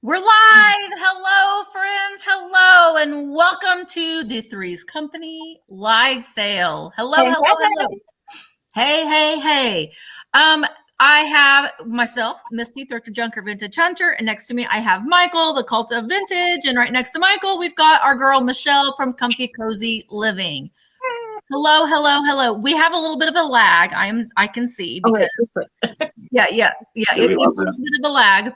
We're live. Hello, friends. Hello, and welcome to the Threes Company live sale. Hello, hello. Hey. I have myself, Misty, Thrift Junker Vintage Hunter, and next to me I have Michael, the Cult of Vintage, and right next to Michael we've got our girl Michelle from Comfy Cozy Living. Hello. We have a little bit of a lag. I can see because yeah. It's a little bit of a lag.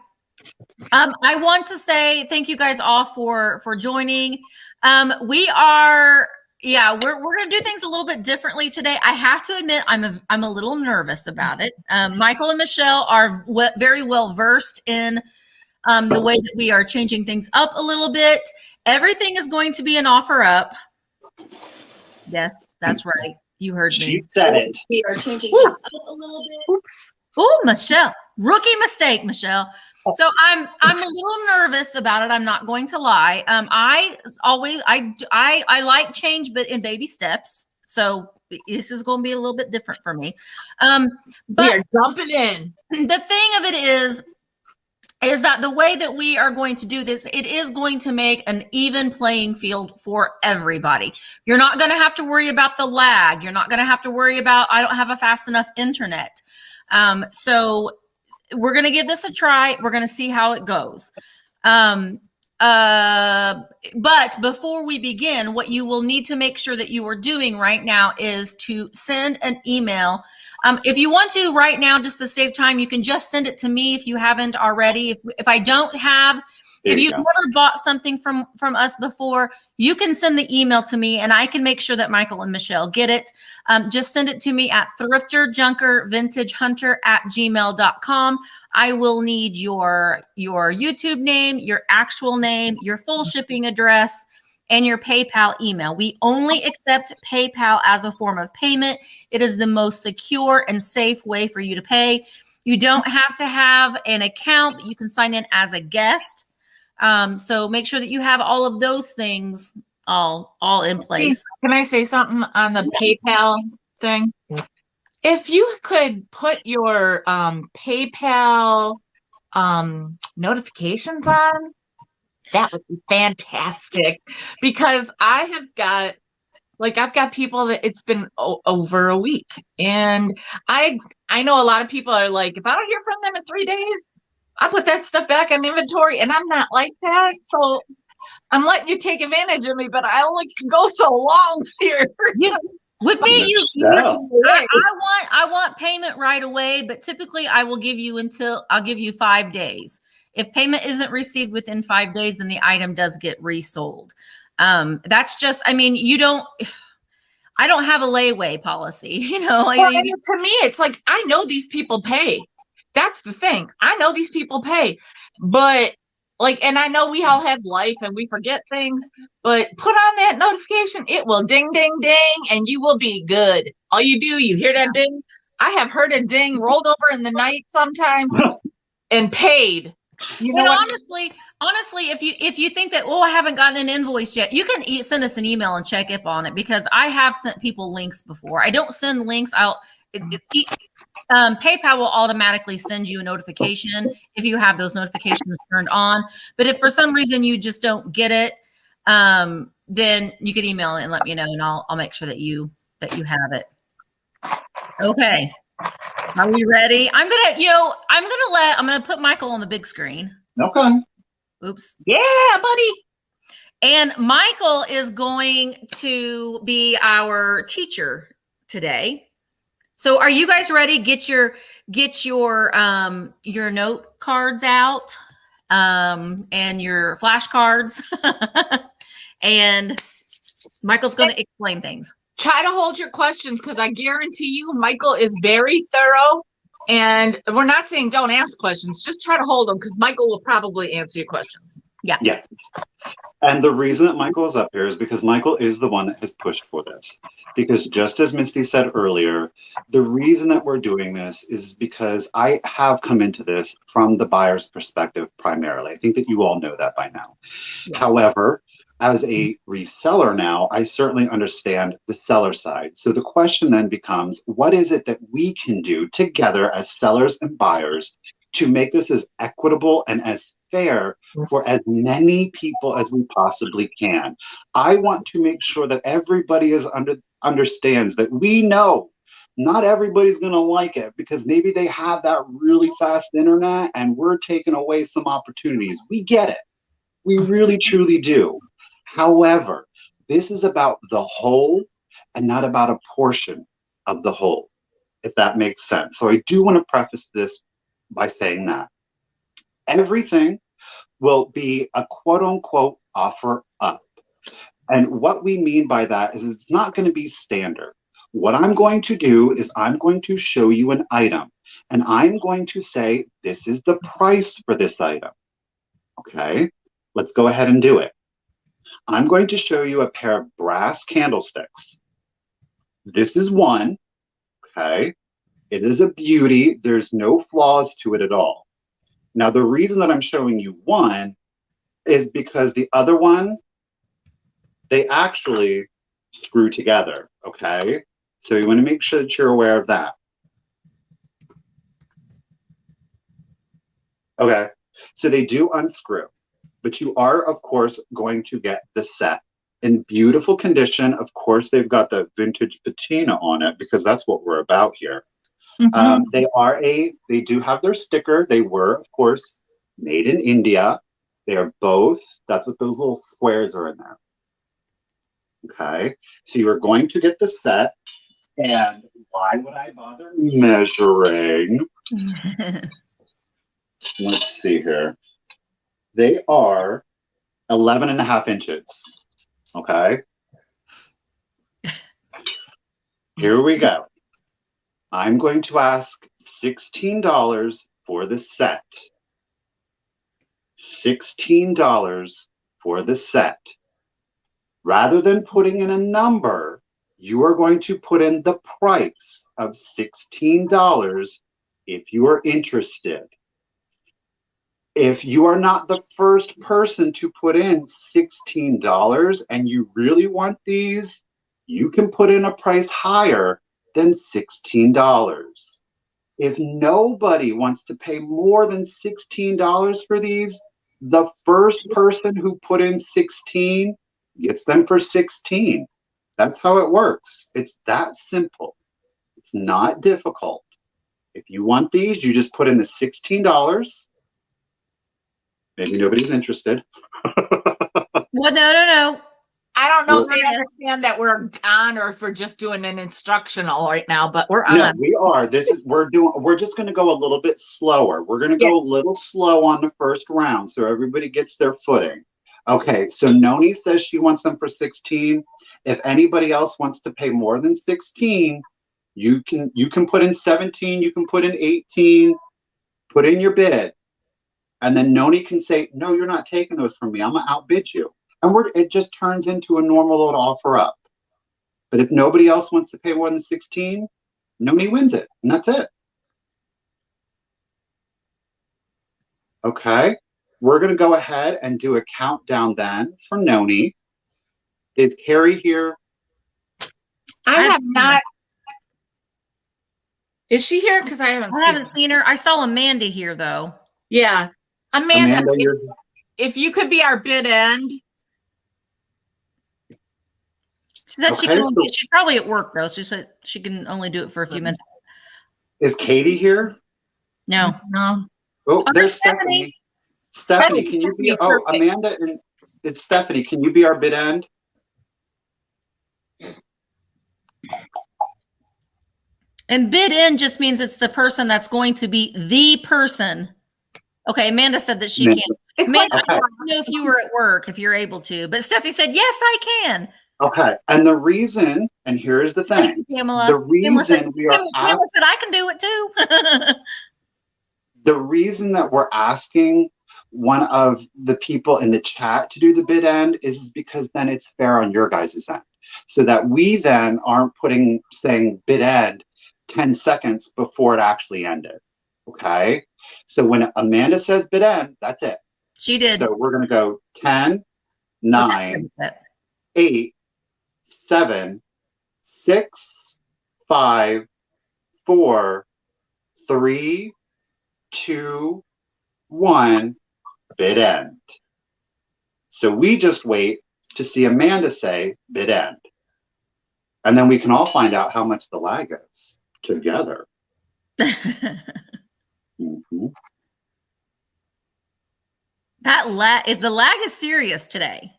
I want to say thank you guys all for joining. We're going to do things a little bit differently today. I have to admit, I'm a little nervous about it. Michael and Michelle are very well versed in the way that we are changing things up a little bit. Everything is going to be an offer up. Yes, that's right. You heard me. She said it. We are changing things up a little bit. Oops. Oh, Michelle, rookie mistake, Michelle. So I'm a little nervous about it. I'm not going to lie. I like change, but in baby steps. So this is going to be a little bit different for me. But we are jumping in. The thing of it is that the way that we are going to do this, it is going to make an even playing field for everybody. You're not going to have to worry about the lag. You're not going to have to worry about, I don't have a fast enough internet. So we're going to give this a try. We're going to see how it goes. But before we begin, what you will need to make sure that you are doing right now is to send an email. If you want to right now, just to save time, you can just send it to me if you haven't already. If I don't have, if you've never bought something from us before, you can send the email to me and I can make sure that Michael and Michelle get it. Just send it to me at thrifterjunkervintagehunter@gmail.com. I will need your YouTube name, your actual name, your full shipping address, and your PayPal email. We only accept PayPal as a form of payment. It is the most secure and safe way for you to pay. You don't have to have an account, but you can sign in as a guest. So make sure that you have all of those things all in place. Can I say something on the PayPal thing? If you could put your PayPal notifications on, that would be fantastic, because I've got people that it's been over a week, and I know a lot of people are like, if I don't hear from them in 3 days, I put that stuff back in inventory, and I'm not like that. So I'm letting you take advantage of me, but I only can go so long here. With me, I want payment right away, but typically I'll give you 5 days. If payment isn't received within 5 days, then the item does get resold. That's just, I don't have a layaway policy, to me, it's like, I know these people pay. That's the thing. I know these people pay, but and I know we all have life and we forget things, but put on that notification. It will ding, ding, ding, and you will be good. All you do, you hear that ding. I have heard a ding rolled over in the night sometimes and paid. Honestly, if you think that, I haven't gotten an invoice yet, you can send us an email and check up on it, because I have sent people links before. I don't send links out. PayPal will automatically send you a notification if you have those notifications turned on. But if for some reason you just don't get it, then you can email it and let me know, and I'll make sure that you have it. Okay. Are we ready? I'm gonna put Michael on the big screen. Okay. Oops. Yeah, buddy. And Michael is going to be our teacher today. So are you guys ready? Get your note cards out, and your flashcards, and Michael's going to explain things. Try to hold your questions, because I guarantee you Michael is very thorough, and we're not saying don't ask questions. Just try to hold them, because Michael will probably answer your questions. Yeah. And the reason that Michael is up here is because Michael is the one that has pushed for this. Because just as Misty said earlier, the reason that we're doing this is because I have come into this from the buyer's perspective primarily. I think that you all know that by now. Yeah. However, as a reseller now, I certainly understand the seller side. So the question then becomes, what is it that we can do together as sellers and buyers to make this as equitable and as fair for as many people as we possibly can. I want to make sure that everybody understands that we know not everybody's going to like it because maybe they have that really fast internet and we're taking away some opportunities. We get it. We really, truly do. However, this is about the whole and not about a portion of the whole, if that makes sense. So I do want to preface this by saying that everything will be a quote unquote offer up. And what we mean by that is it's not going to be standard. What I'm going to do is I'm going to show you an item and I'm going to say, this is the price for this item. Okay, let's go ahead and do it. I'm going to show you a pair of brass candlesticks. This is one, okay? It is a beauty. There's no flaws to it at all. Now, the reason that I'm showing you one is because the other one, they actually screw together, okay? So you want to make sure that you're aware of that. Okay, so they do unscrew, but you are, of course, going to get the set in beautiful condition. Of course, they've got the vintage patina on it because that's what we're about here. They do have their sticker. They were, of course, made in India. They are both, that's what those little squares are in there. Okay, so you are going to get the set. And why would I bother measuring? Let's see here. They are 11.5 inches. Okay. Here we go. I'm going to ask $16 for the set. $16 for the set. Rather than putting in a number, you are going to put in the price of $16 if you are interested. If you are not the first person to put in $16 and you really want these, you can put in a price higher than $16. If nobody wants to pay more than $16 for these, the first person who put in 16 gets them for 16. That's how it works. It's that simple. It's not difficult. If you want these, you just put in the $16. Maybe nobody's interested. Well, no. I don't know if they understand that we're on or if we're just doing an instructional right now, but we're on. No, we are. We're just going to go a little bit slower. We're going to go a little slow on the first round so everybody gets their footing. Okay, so Noni says she wants them for 16. If anybody else wants to pay more than 16, you can put in 17, you can put in 18, put in your bid. And then Noni can say, no, you're not taking those from me. I'm going to outbid you. And it just turns into a normal little offer up. But if nobody else wants to pay more than 16, Noni wins it. And that's it. Okay. We're going to go ahead and do a countdown then for Noni. Is Carrie here? I have not. Is she here? Because I haven't seen her. I saw Amanda here, though. Yeah. Amanda, if you could be our bid end. She said she's probably at work, though. She said she can only do it for a few minutes. Is Katie here? No. Oh, there's Stephanie. Stephanie, can you be? Oh, Amanda and it's Stephanie. Can you be our bid end? And bid in just means it's the person that's going to be the person. Okay, Amanda said that she can. Amanda, I don't know if you were at work, if you're able to, but Stephanie said, yes, I can. Okay, and the reason, and here's the thing, Pamela. the reason Pamela said I can do it too. The reason that we're asking one of the people in the chat to do the bid end is because then it's fair on your guys' end. So that we then aren't saying bid end 10 seconds before it actually ended. Okay? So when Amanda says bid end, that's it. She did. So we're going to go 10, 9, 8, 7, 6, 5, 4, 3, 2, 1, bid end. So we just wait to see Amanda say bid end. And then we can all find out how much the lag is together. Mm-hmm. The lag is serious today.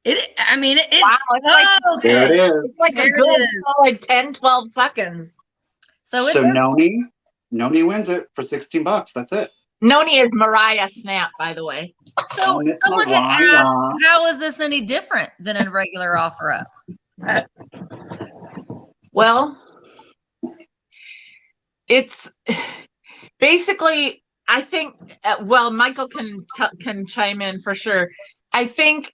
It's wow, okay. There it is. It's like a good like 10, 12 seconds. So Noni wins it for $16. That's it. Noni is Mariah Snap, by the way. So someone had asked, how is this any different than a regular offer up? Well, it's basically, I think, Michael can chime in for sure. I think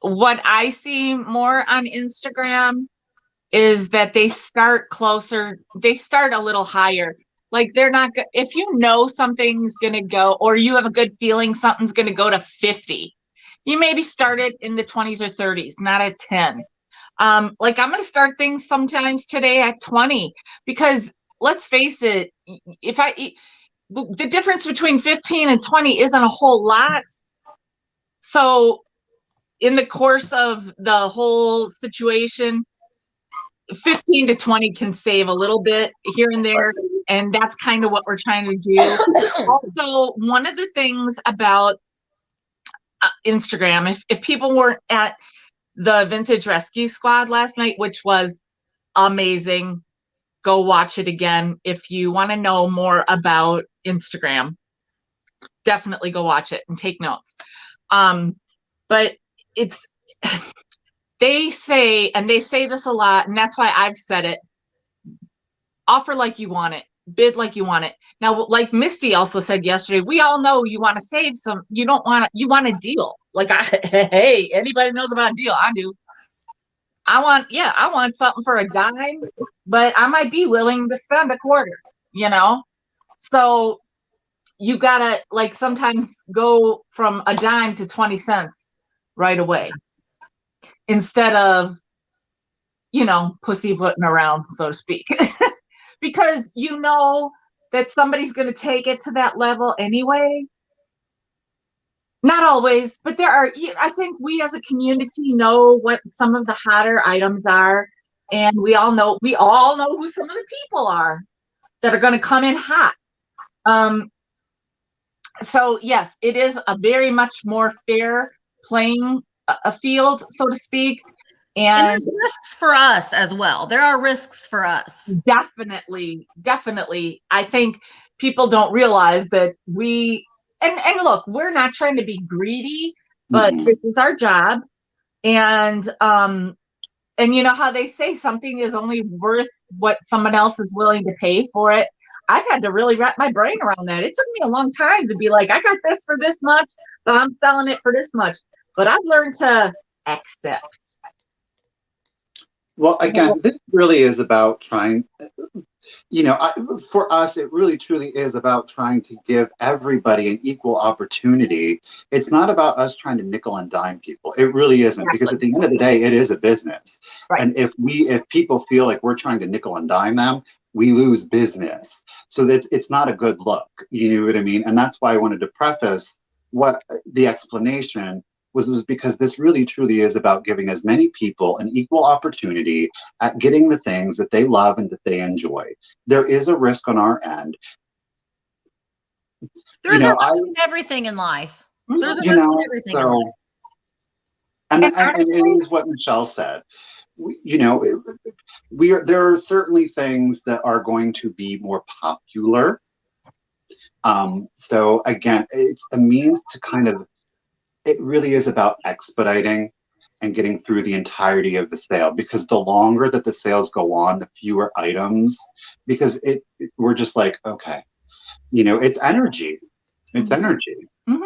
what I see more on Instagram is that they start closer, they start a little higher. Like they're not, if you know something's going to go, or you have a good feeling something's going to go to 50, you maybe start it in the 20s or 30s, not at 10. Like I'm going to start things sometimes today at 20, because let's face it, the difference between 15 and 20 isn't a whole lot. So in the course of the whole situation, 15 to 20 can save a little bit here and there. And that's kind of what we're trying to do. Also, one of the things about Instagram, if people weren't at the Vintage Rescue Squad last night, which was amazing, go watch it again. If you want to know more about Instagram, definitely go watch it and take notes. But it's, they say this a lot, and that's why I've said it, offer like you want it, bid like you want it. Now, like Misty also said yesterday, we all know you want to save some, you want a deal. Like, hey, anybody knows about a deal? I do. I want something for a dime, but I might be willing to spend a quarter, So you gotta like sometimes go from a dime to 20 cents right away, instead of, pussyfooting around, so to speak, because you know that somebody's going to take it to that level anyway. Not always, but there are, I think we as a community know what some of the hotter items are, and we all know who some of the people are that are going to come in hot. So yes, it is a very much more fair playing a field, so to speak. And there's risks for us as well. There are risks for us. Definitely. I think people don't realize that and look, we're not trying to be greedy, but this is our job. And you know how they say something is only worth what someone else is willing to pay for it. I've had to really wrap my brain around that. It took me a long time to be like, I got this for this much, but I'm selling it for this much. But I've learned to accept. Well, again, this really is about trying, for us, it really truly is about trying to give everybody an equal opportunity. It's not about us trying to nickel and dime people. It really isn't, because at the end of the day, it is a business. Right. And if people feel like we're trying to nickel and dime them, we lose business. So it's not a good look. You know what I mean? And that's why I wanted to preface what the explanation was because this really truly is about giving as many people an equal opportunity at getting the things that they love and that they enjoy. There is a risk on our end. There's a risk in everything in life. There's a risk in everything in life. And it is what Michelle said. There are certainly things that are going to be more popular. So again, it's a means to kind of, it really is about expediting and getting through the entirety of the sale, because the longer that the sales go on, the fewer items, because we're just like, okay, it's energy. It's energy. Mm-hmm.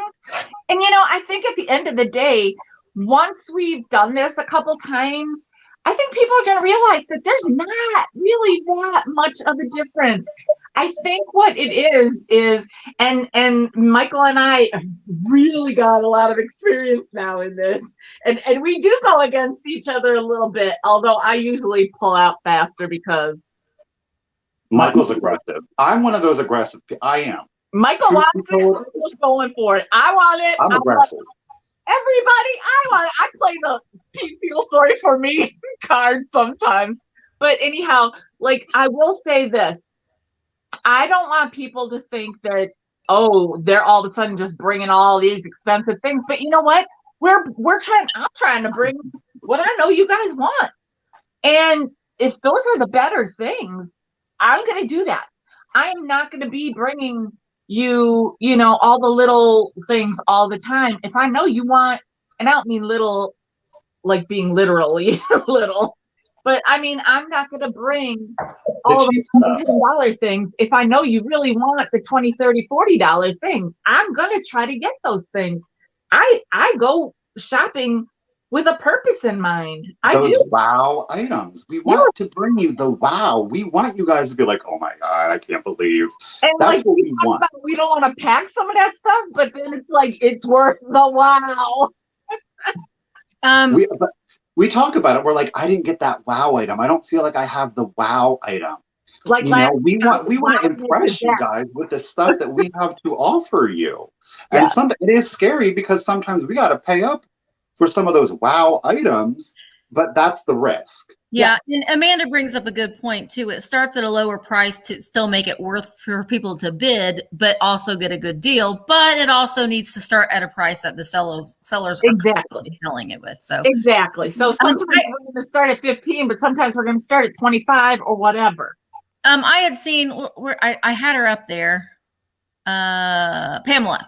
And, I think at the end of the day, once we've done this a couple times, I think people are going to realize that there's not really that much of a difference. I think what it is, and Michael and I have really got a lot of experience now in this, and we do go against each other a little bit, although I usually pull out faster because Michael's aggressive. I'm one of those aggressive. I am. Michael wants it. Michael's going for it. I want it. I'm aggressive. Everybody, I want it. I play the feel sorry for me card sometimes. But anyhow, like, I will say this. I don't want people to think that, oh, they're all of a sudden just bringing all these expensive things. But you know what? I'm trying to bring what I know you guys want. And if those are the better things, I'm going to do that. I'm not going to be bringing you know, all the little things all the time. If I know you want, and I don't mean little like being literally little, but I mean, I'm not going to bring all the $10 things. If I know you really want the $20, $30, $40 things, I'm going to try to get those things. I go shopping with a purpose in mind. I do. Wow items. We want to bring you the wow. We want you guys to be like, oh my God, I can't believe. And that's like what we talk about, we don't want to pack some of that stuff, but then it's like, it's worth the wow. We talk about it. We're like, I didn't get that wow item. I don't feel like I have the wow item. Like, you know, we want to impress you guys with the stuff that we have to offer you. And it is scary because sometimes we got to pay up for some of those wow items, but that's the risk. Yeah, and Amanda brings up a good point too. It starts at a lower price to still make it worth for people to bid, but also get a good deal. But it also needs to start at a price that the sellers are selling it with. So exactly. So sometimes we're going to start at 15, but sometimes we're going to start at 25 or whatever. I had seen where I had her up there, Pamela.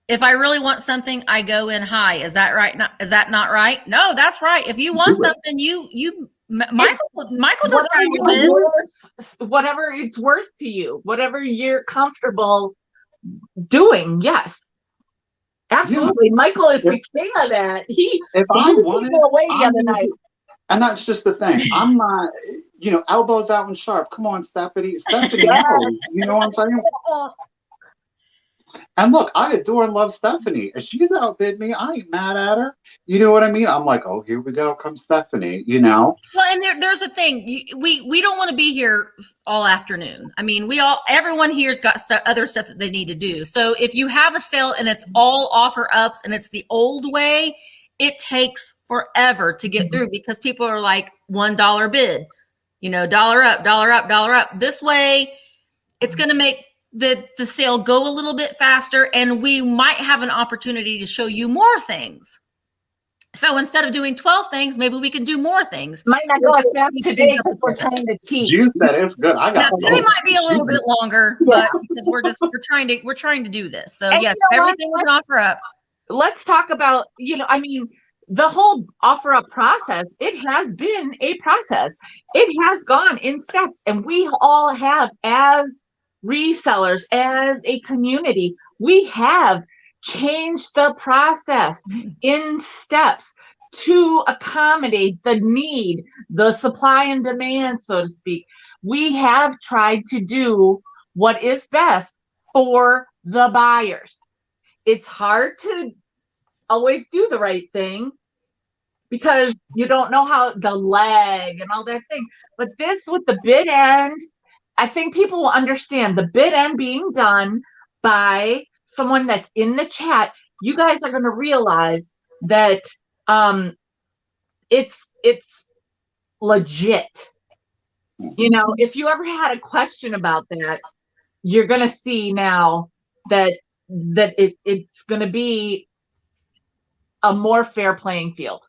If I really want something, I go in high. Is that right? Is that not right? No, that's right. If you want something, Michael does kind of bid. Whatever it's worth to you, whatever you're comfortable doing. Yes, absolutely. Yeah. Michael is the king of that. He blew away the other night. And that's just the thing. I'm not, elbows out and sharp. Come on, Stephanie. Stephanie, you know what I'm saying? And look, I adore and love Stephanie. If she's outbid me, I ain't mad at her. You know what I mean? I'm like, oh, here we go. Come Stephanie, Well, and there's a thing. We don't want to be here all afternoon. I mean, everyone here's got other stuff that they need to do. So if you have a sale and it's all offer ups and it's the old way, it takes forever to get through because people are like $1 bid, dollar up, dollar up, dollar up. This way, it's going to make the sale go a little bit faster, and we might have an opportunity to show you more things. So instead of doing 12 things, maybe we can do more things. Might not go as fast today because we're trying to teach. You said it's good. Today might be a little bit longer, but because we're trying to do this. So yes, everything we can offer up. Let's talk about, the whole offer up process. It has been a process. It has gone in steps, and we all have, as resellers, as a community, we have changed the process in steps to accommodate the need, the supply and demand, so to speak. We have tried to do what is best for the buyers. It's hard to always do the right thing because you don't know how the lag and all that thing. But this with the bid end, I think people will understand the bid end being done by someone that's in the chat. You guys are going to realize that it's legit. If you ever had a question about that, you're going to see now that it's going to be a more fair playing field.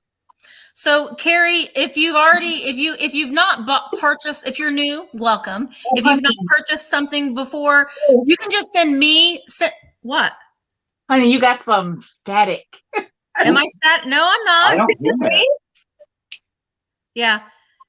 So Carrie, if you've not purchased, if you're new, welcome. If you've not purchased something before, you can just send me, what? Honey, you got some static. Am I static? No, I'm not. I don't it's just me. Yeah.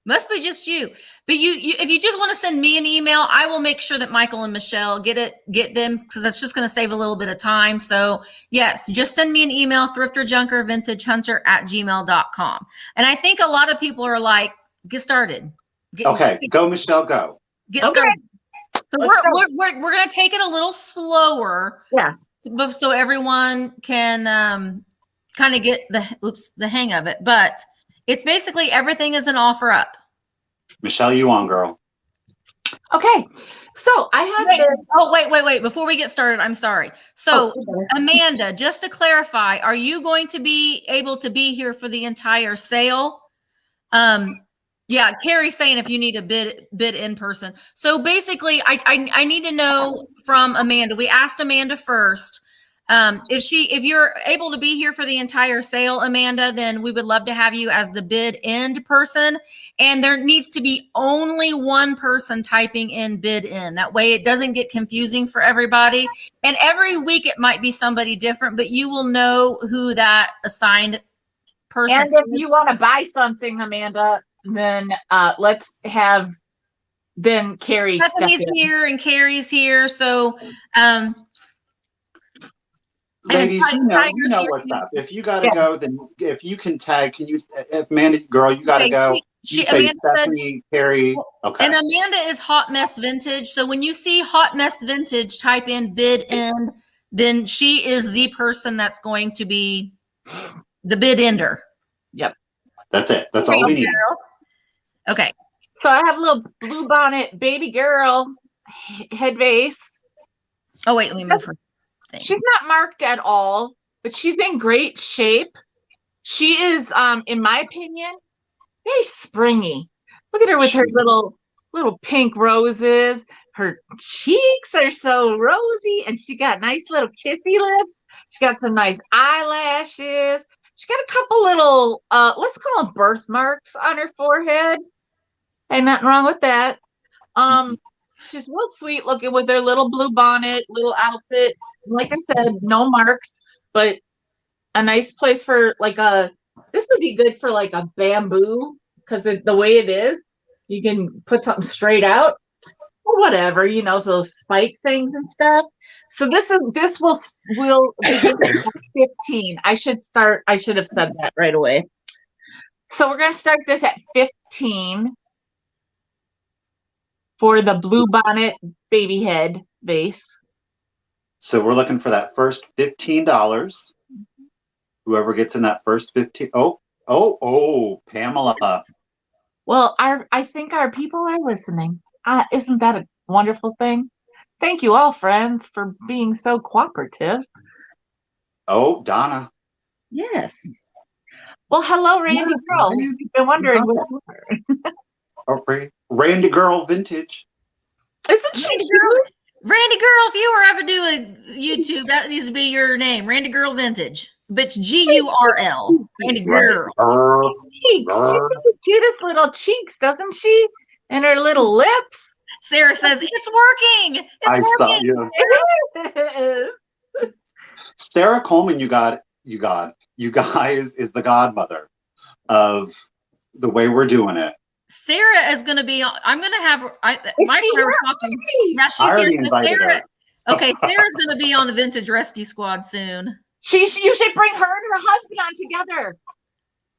Must be just you. But you if you just want to send me an email, I will make sure that Michael and Michelle get them, because that's just going to save a little bit of time. So yes, just send me an email, thrifterjunkervintagehunter@gmail.com. And I think a lot of people are like, get started. Go, Michelle, go. Get started. So we're going to take it a little slower. Yeah. So everyone can kind of get the hang of it. But it's basically everything is an offer up. Michelle, you on, girl. Okay. So I have wait. Before we get started, I'm sorry. So Amanda, just to clarify, are you going to be able to be here for the entire sale? Yeah, Carrie's saying if you need a bid in person. So basically, I need to know from Amanda. We asked Amanda first. If you're able to be here for the entire sale, Amanda, then we would love to have you as the bid end person. And there needs to be only one person typing in bid in. That way it doesn't get confusing for everybody. And every week it might be somebody different, but you will know who that assigned person is. And if you want to buy something, Amanda, then let's have Carrie. Stephanie's here and Carrie's here. So ladies, you know what's up. If you gotta go, then if you can tag, if Amanda, girl, you gotta go. Amanda Stephanie, Carrie. Okay. And Amanda is Hot Mess Vintage. So when you see Hot Mess Vintage, type in bid end, then she is the person that's going to be the bid ender. Yep. That's it. That's all we need. Okay. So I have a little blue bonnet baby girl head vase. Oh, wait, let me move her thing. She's not marked at all, but she's in great shape. She is, in my opinion, very springy. Look at her with her little pink roses. Her cheeks are so rosy, and she got nice little kissy lips. She got some nice eyelashes. She got a couple little, let's call them birthmarks on her forehead. Ain't nothing wrong with that. She's real sweet looking with her little blue bonnet, little outfit. Like I said, no marks, but a nice place for this would be good for like a bamboo, because the way it is, you can put something straight out or whatever, those spike things and stuff. So this will begin at 15. I should have said that right away. So we're going to start this at 15 for the blue bonnet baby head vase. So we're looking for that first $15. Whoever gets in that first 15. Oh, Pamela. Well, I think our people are listening. Isn't that a wonderful thing? Thank you all, friends, for being so cooperative. Oh, Donna. Yes. Well, hello, Randy Girl. You've been wondering what you were. Randy Girl Vintage. Isn't she cute? Randy Girl, if you were ever doing YouTube, that needs to be your name. Randy Girl Vintage. But it's Gurl. Randy Girl. Cheeks. She's got the cutest little cheeks, doesn't she? And her little lips. Sarah says, it's working. It's working. Saw you. Sarah Coleman, you guys is the godmother of the way we're doing it. Sarah is going to be on. I'm going to have her. Yeah, she's here. So Sarah. Okay, Sarah's going to be on the Vintage Rescue Squad soon. You should bring her and her husband on together.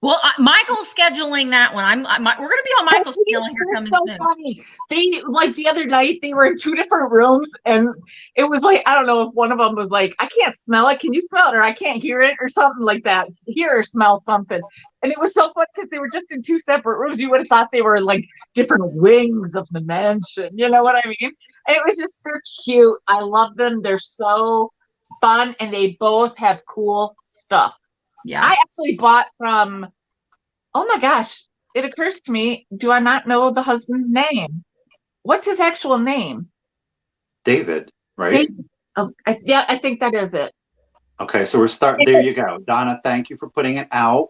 Well, Michael's scheduling that one. We're going to be on Michael's schedule here coming soon. Funny. They the other night they were in 2 different rooms, and it was like, I don't know if one of them was like, I can't smell it. Can you smell it? Or I can't hear it, or something like that. Hear or smell something. And it was so fun because they were just in 2 separate rooms. You would have thought they were like different wings of the mansion. You know what I mean? And it was just, they're cute. I love them. They're so fun, and they both have cool stuff. Yeah. I actually bought from, oh my gosh, it occurs to me, do I not know the husband's name? What's his actual name? David, right? David. Oh, I think that is it. Okay, so we're starting. There you go. Donna, thank you for putting it out.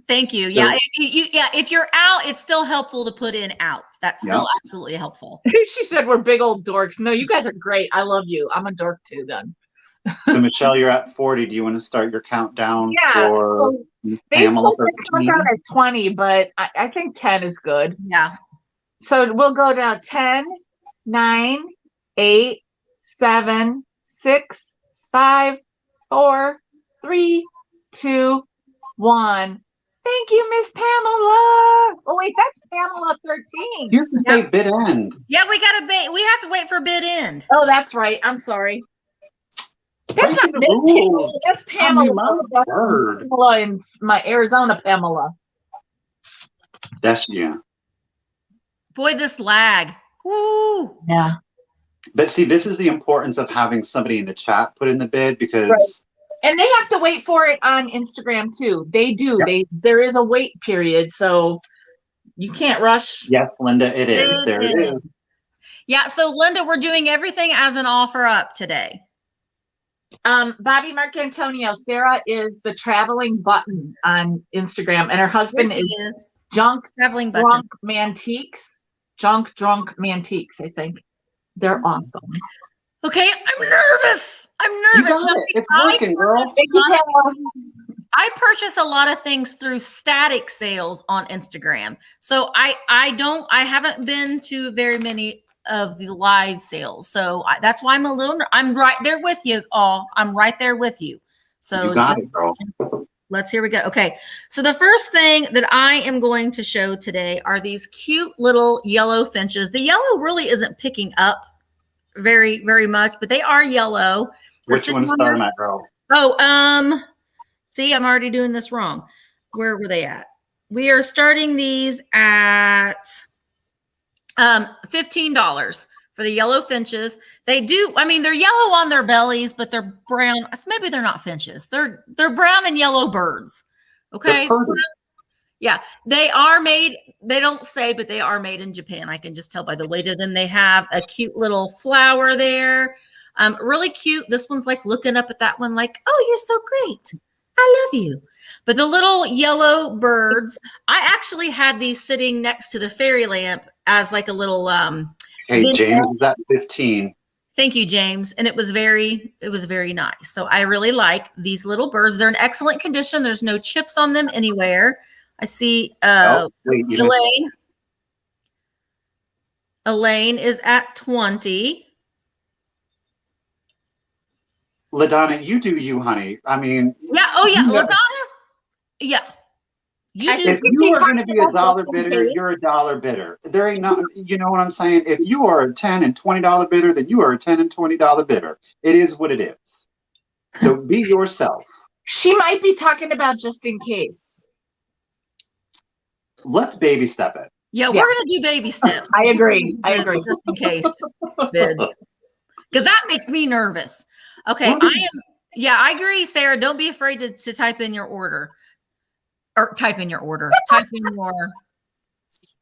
Thank you. So, if you're out, it's still helpful to put in out. That's still absolutely helpful. She said we're big old dorks. No, you guys are great. I love you. I'm a dork too then. So Michelle, you're at 40. Do you want to start your countdown for they Pamela still countdown at 20, but I think 10 is good. Yeah. So we'll go down 10, 9, 8, 7, 6, 5, 4, 3, 2, 1. Thank you, Miss Pamela. Oh wait, that's Pamela 13. You can say bid end. Yeah, we have to wait for bid end. Oh, that's right. I'm sorry. That's not Miss Pamela. That's Pamela. That's Pamela in my Arizona Pamela. That's yeah. Boy, this lag. Woo. Yeah. But see, this is the importance of having somebody in the chat put in the bid because. Right. And they have to wait for it on Instagram too. They do. Yep. There is a wait period, so you can't rush. Yes, Linda, it is. There it is. Yeah. So Linda, we're doing everything as an offer up today. Bobby Marcantonio, Sarah is the traveling button on Instagram, and her husband is Junk Traveling Drunk Mantiques. Junk Drunk Mantiques, I think. They're awesome. Okay, I'm nervous. I purchase a lot of things through static sales on Instagram. So I haven't been to very many of the live sales. So that's why I'm right there with you all. I'm right there with you. So you got it, girl. Here we go. Okay. So the first thing that I am going to show today are these cute little yellow finches. The yellow really isn't picking up very, very much, but they are yellow. Which one's starting at, girl? Oh, see, I'm already doing this wrong. Where were they at? We are starting these at $15 for the yellow finches. They're yellow on their bellies, but they're brown. Maybe they're not finches. They're brown and yellow birds. Okay. Yeah, they are made. They don't say, but they are made in Japan. I can just tell by the weight of them. They have a cute little flower there. Really cute. This one's like looking up at that one like, oh, you're so great. I love you. But the little yellow birds, I actually had these sitting next to the fairy lamp as like a little hey, James is at 15. Thank you, James. And it was very nice. So I really like these little birds. They're in excellent condition. There's no chips on them anywhere. I see Elaine. Elaine is at 20. LaDonna, you do you, honey. I mean. Yeah. Oh, yeah. LaDonna. Yeah. If you are going to be a dollar bidder, you're a dollar bidder. There ain't not, you know what I'm saying? If you are a $10 and $20 bidder, then you are a $10 and $20 bidder. It is what it is. So be yourself. She might be talking about just in case. Let's baby step it. Yeah, we're going to do baby steps. I agree. Just in case bids. Because that makes me nervous. Okay, I agree, Sarah. Don't be afraid to type in your order. Or type in your order. Type in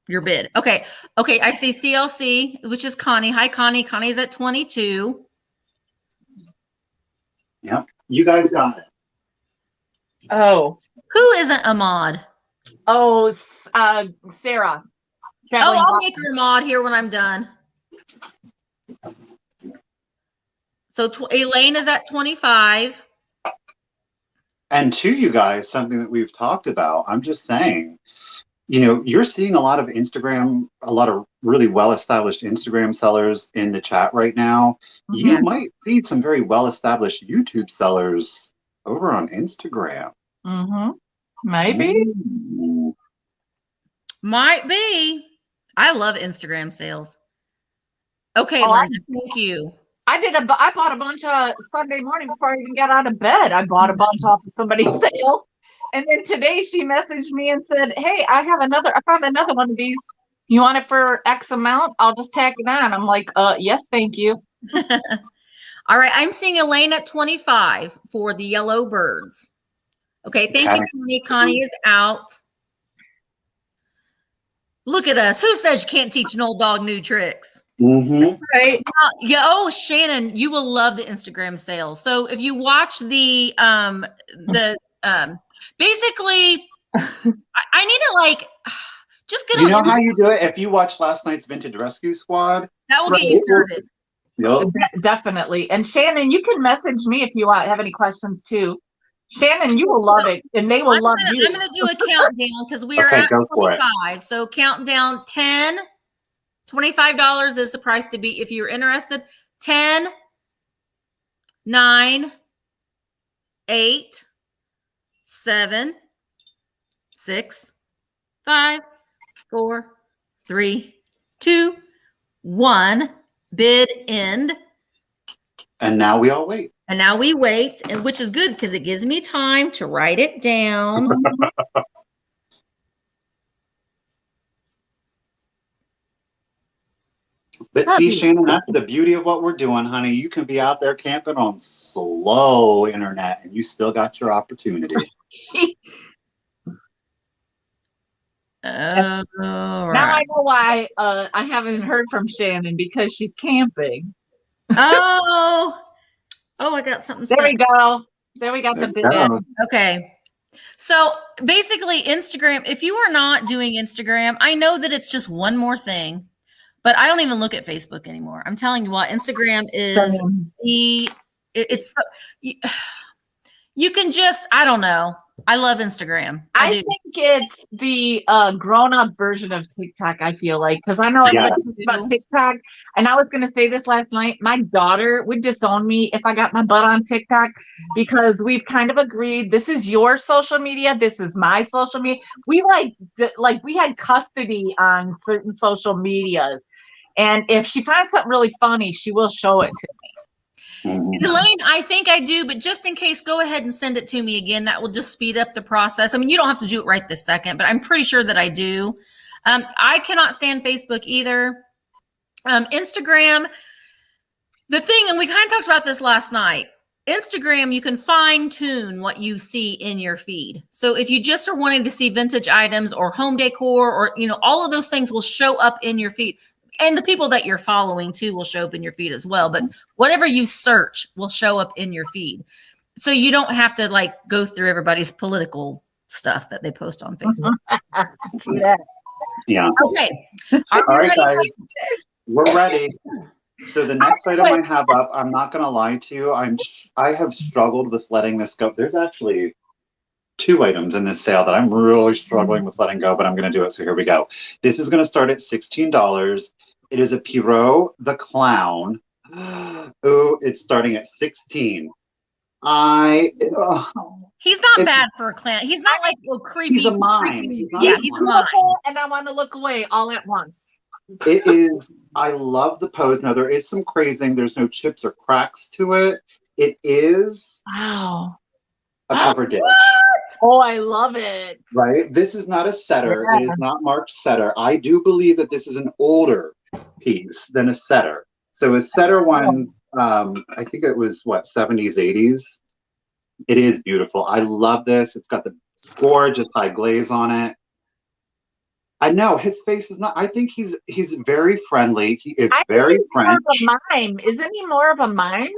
your bid. Okay, I see CLC, which is Connie. Hi, Connie. Connie's at 22. Yep, you guys got it. Oh. Who isn't a mod? Oh, Sarah. I'll make her a mod here when I'm done. So Elaine is at 25. And to you guys, something that we've talked about, I'm just saying, you know, you're seeing a lot of really well-established Instagram sellers in the chat right now. You might see some very well-established YouTube sellers over on Instagram. Mm-hmm. Maybe. Might be. I love Instagram sales. Okay, Linda, thank you. I bought a bunch Sunday morning before I even got out of bed. I bought a bunch off of somebody's sale. And then today she messaged me and said, hey, I found another one of these. You want it for X amount? I'll just tack it on. I'm like, yes, thank you. All right. I'm seeing Elaine at 25 for the yellow birds. Okay. Thank you, Connie. Connie is out. Look at us. Who says you can't teach an old dog new tricks? Mm-hmm. Right. Yeah. Oh, Shannon, you will love the Instagram sales. So if you watch basically, I need to just get. You know how you do it? If you watch last night's Vintage Rescue Squad, that will get you started. Yep. Definitely. And Shannon, you can message me if you have any questions too. Shannon, you will love it, and they will love you. I'm going to do a countdown because we are Okay, at go for it. 25. So countdown 10, $25 is the price to be if you're interested. 10, 9, 8, 7, 6, 5, 4, 3, 2, 1. Bid end. And now we all wait. And now we wait, and which is good because it gives me time to write it down. But see, Shannon, that's the beauty of what we're doing, honey. You can be out there camping on slow internet, and you still got your opportunity. Now Now I know why I haven't heard from Shannon, because she's camping. Oh, I got something. There we go. There we got the bid. Okay. So basically, Instagram, if you are not doing Instagram, I know that it's just one more thing, but I don't even look at Facebook anymore. I'm telling you what, Instagram is you can just, I don't know. I love Instagram. I think it's the grown-up version of TikTok, I feel like, because I know everybody talks about TikTok, and I was going to say this last night. My daughter would disown me if I got my butt on TikTok, because we've kind of agreed, this is your social media, this is my social media. We we had custody on certain social medias, and if she finds something really funny, she will show it to me. Elaine, I think I do, but just in case, go ahead and send it to me again. That will just speed up the process. I mean, you don't have to do it right this second, but I'm pretty sure that I do. I cannot stand Facebook either. Instagram, the thing, and we kind of talked about this last night, Instagram, you can fine tune what you see in your feed. So if you just are wanting to see vintage items or home decor, or, all of those things will show up in your feed. And the people that you're following too will show up in your feed as well. But whatever you search will show up in your feed. So you don't have to go through everybody's political stuff that they post on Facebook. Yeah. Okay. All right, guys. We're ready. So the next item I have up, I'm not going to lie to you. I have struggled with letting this go. There's actually 2 items in this sale that I'm really struggling with letting go, but I'm going to do it. So here we go. This is going to start at $16. It is a Pierrot the Clown. Oh, it's starting at $16. He's not bad for a clown. He's not creepy. He's a mime. He's a mime. And I want to look away all at once. It is. I love the pose. Now there is some crazing. There's no chips or cracks to it. It is. Wow. A cover dish. Oh, I love it. Right? This is not a setter. Yeah. It is not marked setter. I do believe that this is an older piece than a setter. So a setter one, I think it was 70s, 80s. It is beautiful. I love this. It's got the gorgeous high glaze on it. I know his face is not. I think he's very friendly. He is very French. More of a mime. Isn't he more of a mime?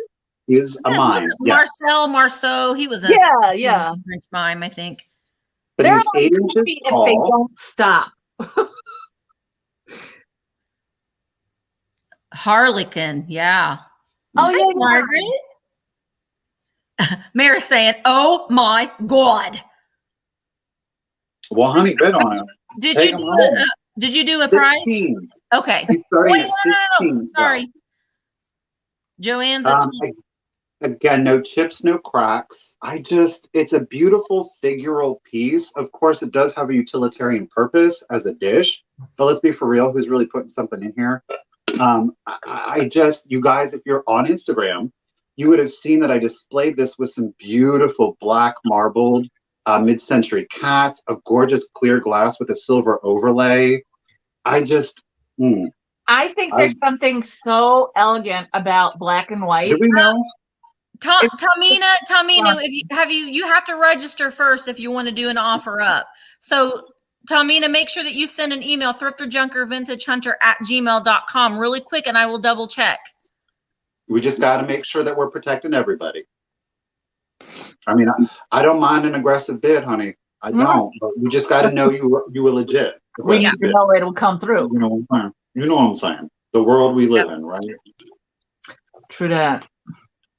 He is a mime. Marceau. He was a French mime, I think. But he's 8 inches tall. If they don't stop. Harlequin, yeah. Oh, yeah, Margaret. Mary's saying, "Oh my God." Well, honey, bid on him. Did you do a price? Okay. Wait, no. Sorry. Joanne's at 20. Again, no chips, no cracks. It's a beautiful figural piece. Of course, it does have a utilitarian purpose as a dish, but let's be for real, who's really putting something in here? You guys, if you're on Instagram, you would have seen that I displayed this with some beautiful black marbled mid-century cats, a gorgeous clear glass with a silver overlay. I think there's something so elegant about black and white. Do we know? Tamina, you have to register first if you want to do an offer up. So Tamina, make sure that you send an email, thrifterjunkervintagehunter@gmail.com really quick, and I will double check. We just got to make sure that we're protecting everybody. I mean, I don't mind an aggressive bid, honey. I don't. But we just got to know you were legit. We need to know it will come through. You know what I'm saying? The world we live in, right? True that.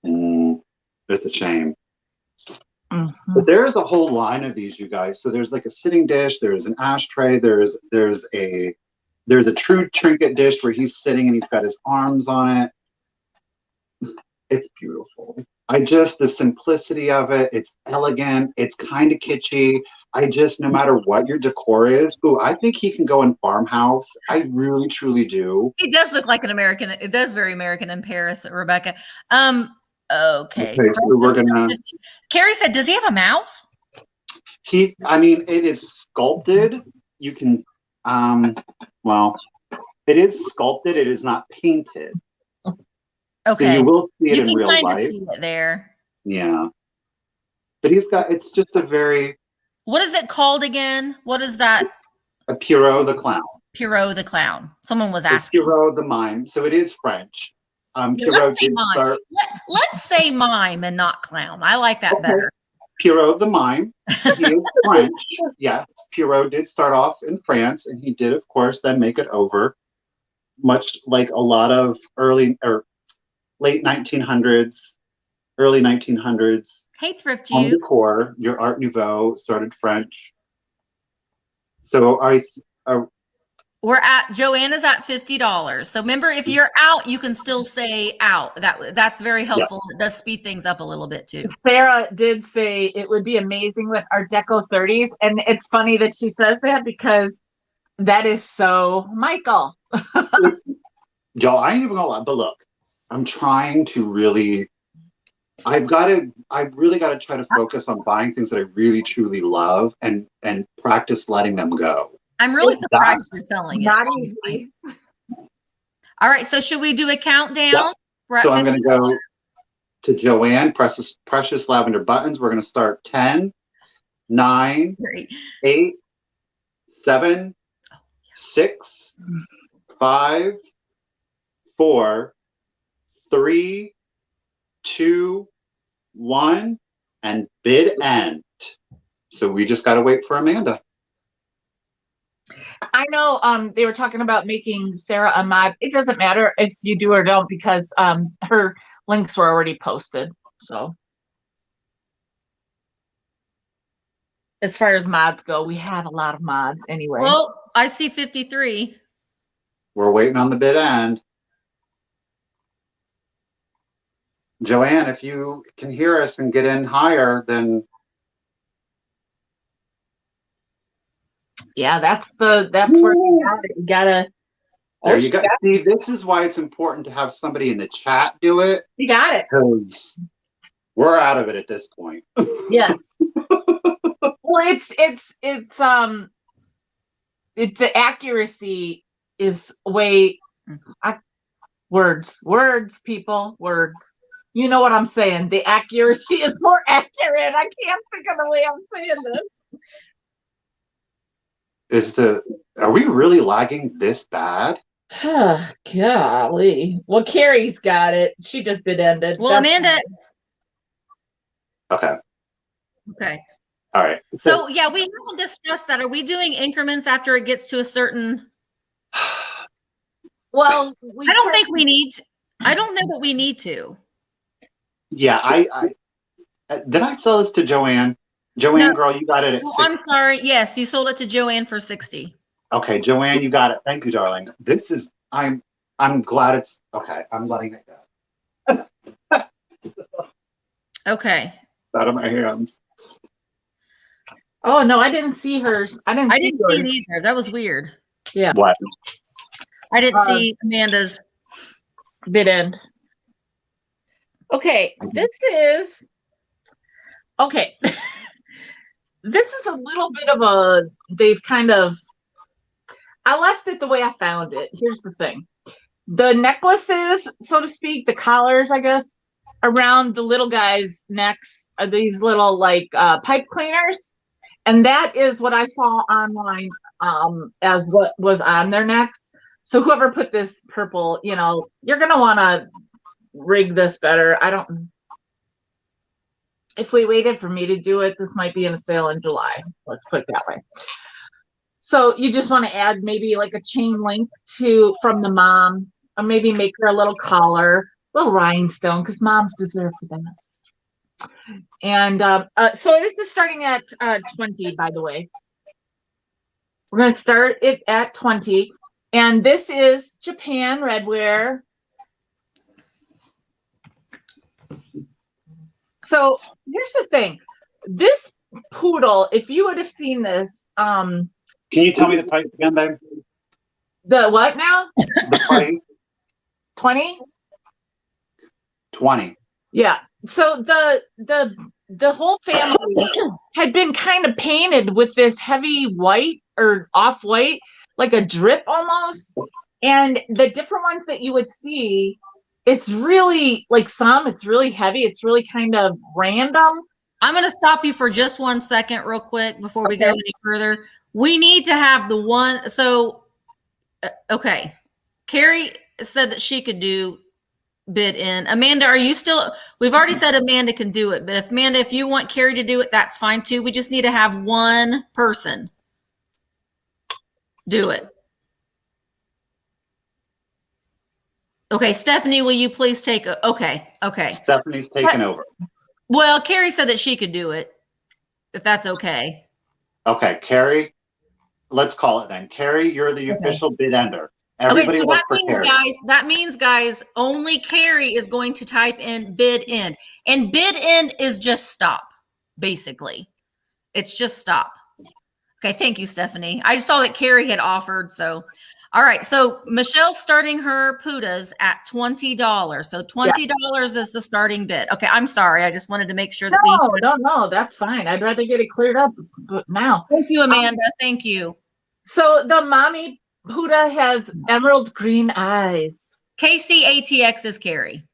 It's a shame. Mm-hmm. But there's a whole line of these, you guys. So there's like a sitting dish, there's an ashtray, there's a true trinket dish where he's sitting and he's got his arms on it. It's beautiful. The simplicity of it, it's elegant, it's kind of kitschy. No matter what your decor is, I think he can go in farmhouse. I really, truly do. He does look like an American. It does very American in Paris, Rebecca. Okay. So we're gonna. Carrie said, "Does he have a mouth?" It is sculpted. You can, well, it is sculpted. It is not painted. Okay. So you will see it you in can real kind life. of see it there. Yeah. But it's just a very. What is it called again? What is that? A Pierrot the clown. Pierrot the clown. Someone was asking. Pierrot the mime. So it is French. Let's say mime. Let's say mime and not clown. I like that better. Pierrot the mime. He is French. Yes, Pierrot did start off in France, and he did, of course, then make it over. Much like a lot of late 1900s, early 1900s. Hey, Thrift Home You. decor, your Art Nouveau started French. So we're at Joanna's at $50. So remember, if you're out, you can still say out. That's very helpful. Yeah. It does speed things up a little bit too. Sarah did say it would be amazing with Art Deco 30s, and it's funny that she says that because that is so Michael. Y'all, I ain't even gonna lie, but look, I'm trying to really. I really got to try to focus on buying things that I really truly love and practice letting them go. I'm really surprised you're selling it. Not easy. All right, so should we do a countdown? Yep. So I'm going to go to Joanne, Precious Lavender Buttons. We're going to start 10, 9, 8, 7, 6, 5, 4, 3, 2, 1, and bid end. So we just got to wait for Amanda. I know they were talking about making Sarah a mod. It doesn't matter if you do or don't because her links were already posted. So as far as mods go, we have a lot of mods anyway. Well, I see 53. We're waiting on the bid end. Joanne, if you can hear us and get in higher, then yeah, that's where you got it. You gotta. There you go. See, this is why it's important to have somebody in the chat do it. You got it. Because we're out of it at this point. Yes. Well, the accuracy is way. Words, people, words. You know what I'm saying? The accuracy is more accurate. I can't think of the way I'm saying this. Are we really lagging this bad? Golly. Well, Carrie's got it. She just bid ended. Well, Amanda. Okay. All right. So yeah, we haven't discussed that. Are we doing increments after it gets to a certain? Well, I don't think we need. I don't know that we need to. Yeah, I did. I sell this to Joanne. Joanne, no. Girl, you got it at 60. I'm sorry. Yes, you sold it to Joanne for 60. Okay, Joanne, you got it. Thank you, darling. This is. I'm glad it's okay. I'm letting it go. Okay. Out of my hands. Oh no, I didn't see hers. I didn't see it either. That was weird. Yeah. What? I didn't see Amanda's bid end. Okay, this is okay. This is a little bit of a, they've kind of, I left it the way I found it. Here's the thing. The necklaces, so to speak, the collars, I guess, around the little guys' necks are these little like pipe cleaners. And that is what I saw online as what was on their necks. So whoever put this purple, you know, you're going to want to rig this better. If we waited for me to do it, this might be in a sale in July. Let's put it that way. So you just want to add maybe like a chain link from the mom, or maybe make her a little collar, little rhinestone because moms deserve the best. And so this is starting at 20, by the way. We're going to start it at 20. And this is Japan redware. So here's the thing. This poodle, if you would have seen this. Can you tell me the price again, babe? The what now? The price? 20? 20. Yeah. So the whole family had been kind of painted with this heavy white or off-white, like a drip almost. And the different ones that you would see, it's really like it's really heavy. It's really kind of random. I'm going to stop you for just 1 second real quick before we go any further. We need to have the one. So, okay. Carrie said that she could do bid in. Amanda, are you still, we've already said Amanda can do it, but Amanda, if you want Carrie to do it, that's fine too. We just need to have one person do it. Okay, Stephanie, will you please take okay. Stephanie's taking over. Well, Carrie said that she could do it, if that's okay. Okay, Carrie, let's call it then. Carrie, you're the official bid ender. Everybody so that means, guys, only Carrie is going to type in bid in. And bid in is just stop, basically. It's just stop. Okay, thank you, Stephanie. I just saw that Carrie had offered, so. All right, so Michelle's starting her putas at $20. So $20 is the starting bid. Okay, I'm sorry. I just wanted to make sure that No, that's fine. I'd rather get it cleared up now. Thank you, Amanda. Thank you. So the mommy puta has emerald green eyes. KCATX is Carrie.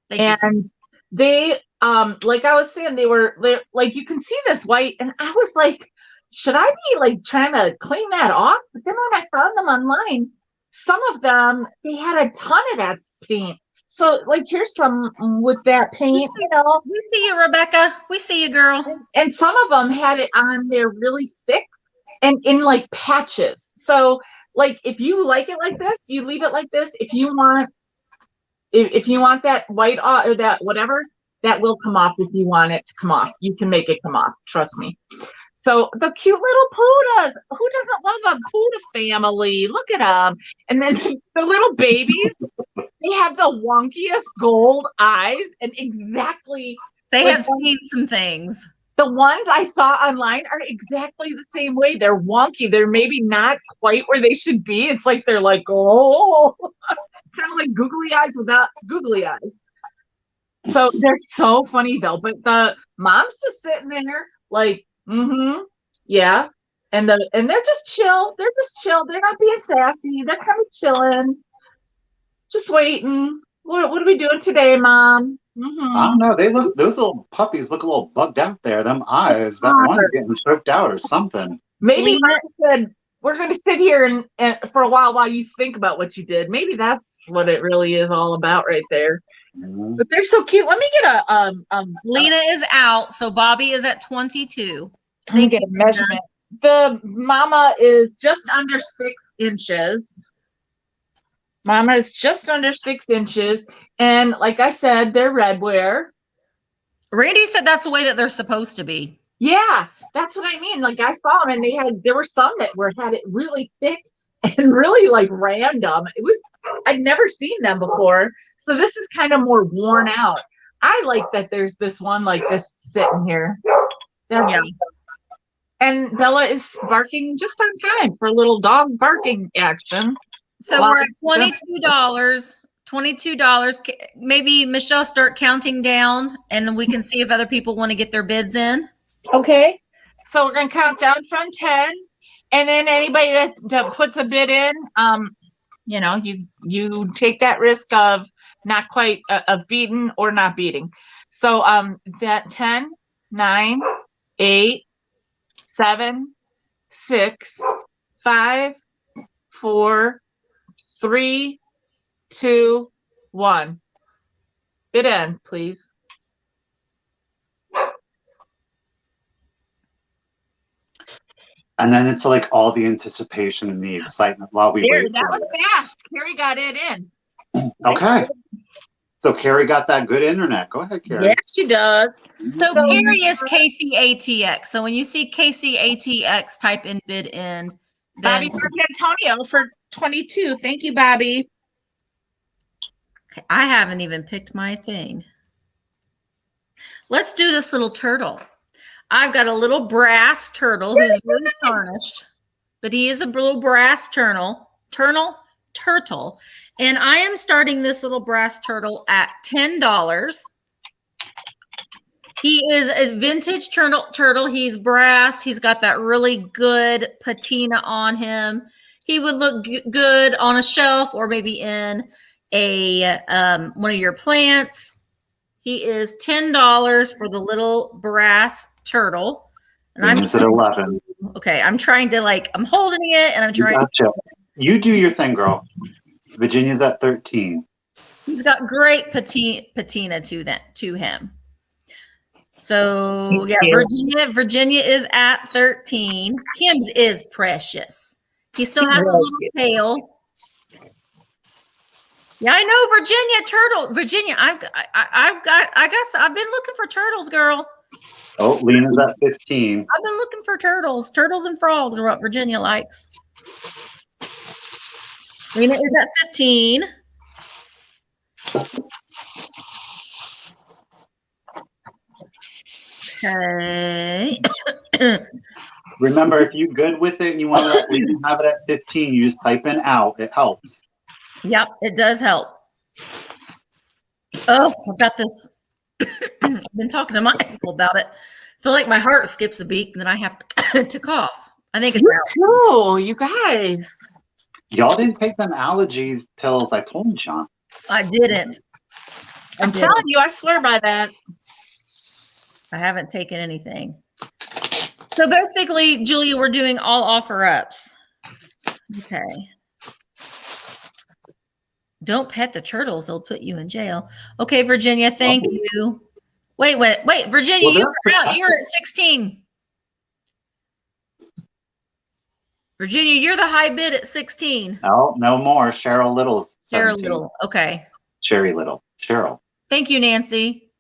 Thank you. They, like I was saying, they're like, you can see this white, and I was like, should I be like trying to clean that off? But then when I found them online, some of them, they had a ton of that paint. So like, here's some with that paint, you know. We see you, Rebecca. We see you, girl. And some of them had it on there really thick and in like patches. So like, if you like it like this, you leave it like this. If you want that white or that whatever, that will come off if you want it to come off. You can make it come off. Trust me. So the cute little pudas. Who doesn't love a puda family? Look at them. And then the little babies, they have the wonkiest gold eyes and exactly. They have seen some things. The ones I saw online are exactly the same way. They're wonky. They're maybe not quite where they should be. It's like they're like, oh, kind of like googly eyes without googly eyes. So they're so funny though. But the mom's just sitting there like, yeah. And they're just chill. They're just chill. They're not being sassy. They're kind of chilling. Just waiting. What are we doing today, Mom? I don't know. Those little puppies look a little bugged out there. Them eyes. That one's getting choked out or something. Maybe Mom said, we're going to sit here and for a while you think about what you did. Maybe that's what it really is all about right there. But they're so cute. Let me get Lena is out, so Bobby is at 22. Let me get a measurement. The mama is just under 6 inches. Mama is just under 6 inches. And like I said, they're redware. Randy said that's the way that they're supposed to be. Yeah, that's what I mean. Like I saw them and there were some that had it really thick and really like random. I'd never seen them before. So this is kind of more worn out. I like that there's this one like this sitting here. Yeah. And Bella is barking just on time for a little dog barking action. So we're at $22. $22. Maybe Michelle start counting down and we can see if other people want to get their bids in. Okay. So we're going to count down from 10. And then anybody that puts a bid in, you know, you take that risk of not quite of beating or not beating. So that 10, 9, 8, 7, 6, 5, 4, 3, 2, 1. Bid in, please. And then it's like all the anticipation and the excitement while we wait. That was fast. Carrie got it in. Okay. So Carrie got that good internet. Go ahead, Carrie. Yeah, she does. So Carrie is KCATX. So when you see KCATX, type in bid end. Bobby Antonio for 22. Thank you, Bobby. Okay, I haven't even picked my thing. Let's do this little turtle. I've got a little brass turtle who's very tarnished, but he is a little brass turtle. And I am starting this little brass turtle at $10. He is a vintage turtle. He's brass. He's got that really good patina on him. He would look good on a shelf or maybe in a one of your plants. He is $10 for the little brass turtle. And I'm at 11. Okay, I'm trying to I'm holding it and I'm trying. Gotcha. You do your thing, girl. Virginia's at 13. He's got great patina to him. So yeah, Virginia is at 13. Kim's is precious. He still has a little tail. Yeah, I know Virginia. I've been looking for turtles, girl. Oh, Lena's at 15. I've been looking for turtles. Turtles and frogs are what Virginia likes. Lena is at 15. Okay. Remember, if you're good with it and you want to let Lena have it at 15, you just type in out. It helps. Yep, it does help. Oh, I've got this. I've been talking to my people about it. I feel like my heart skips a beat and then I have to cough. I think it's out. Oh, you guys. Y'all didn't take them allergy pills I told you, Sean. I didn't. I'm telling you, I swear by that. I haven't taken anything. So basically, Julia, we're doing all offer ups. Okay. Don't pet the turtles. They'll put you in jail. Okay, Virginia, thank you. Wait, Virginia, you're out. You're at 16. Virginia, you're the high bid at 16. Oh, no more. Cheryl Little's 17. Cheryl Little. Okay. Sherry Little. Cheryl. Thank you, Nancy.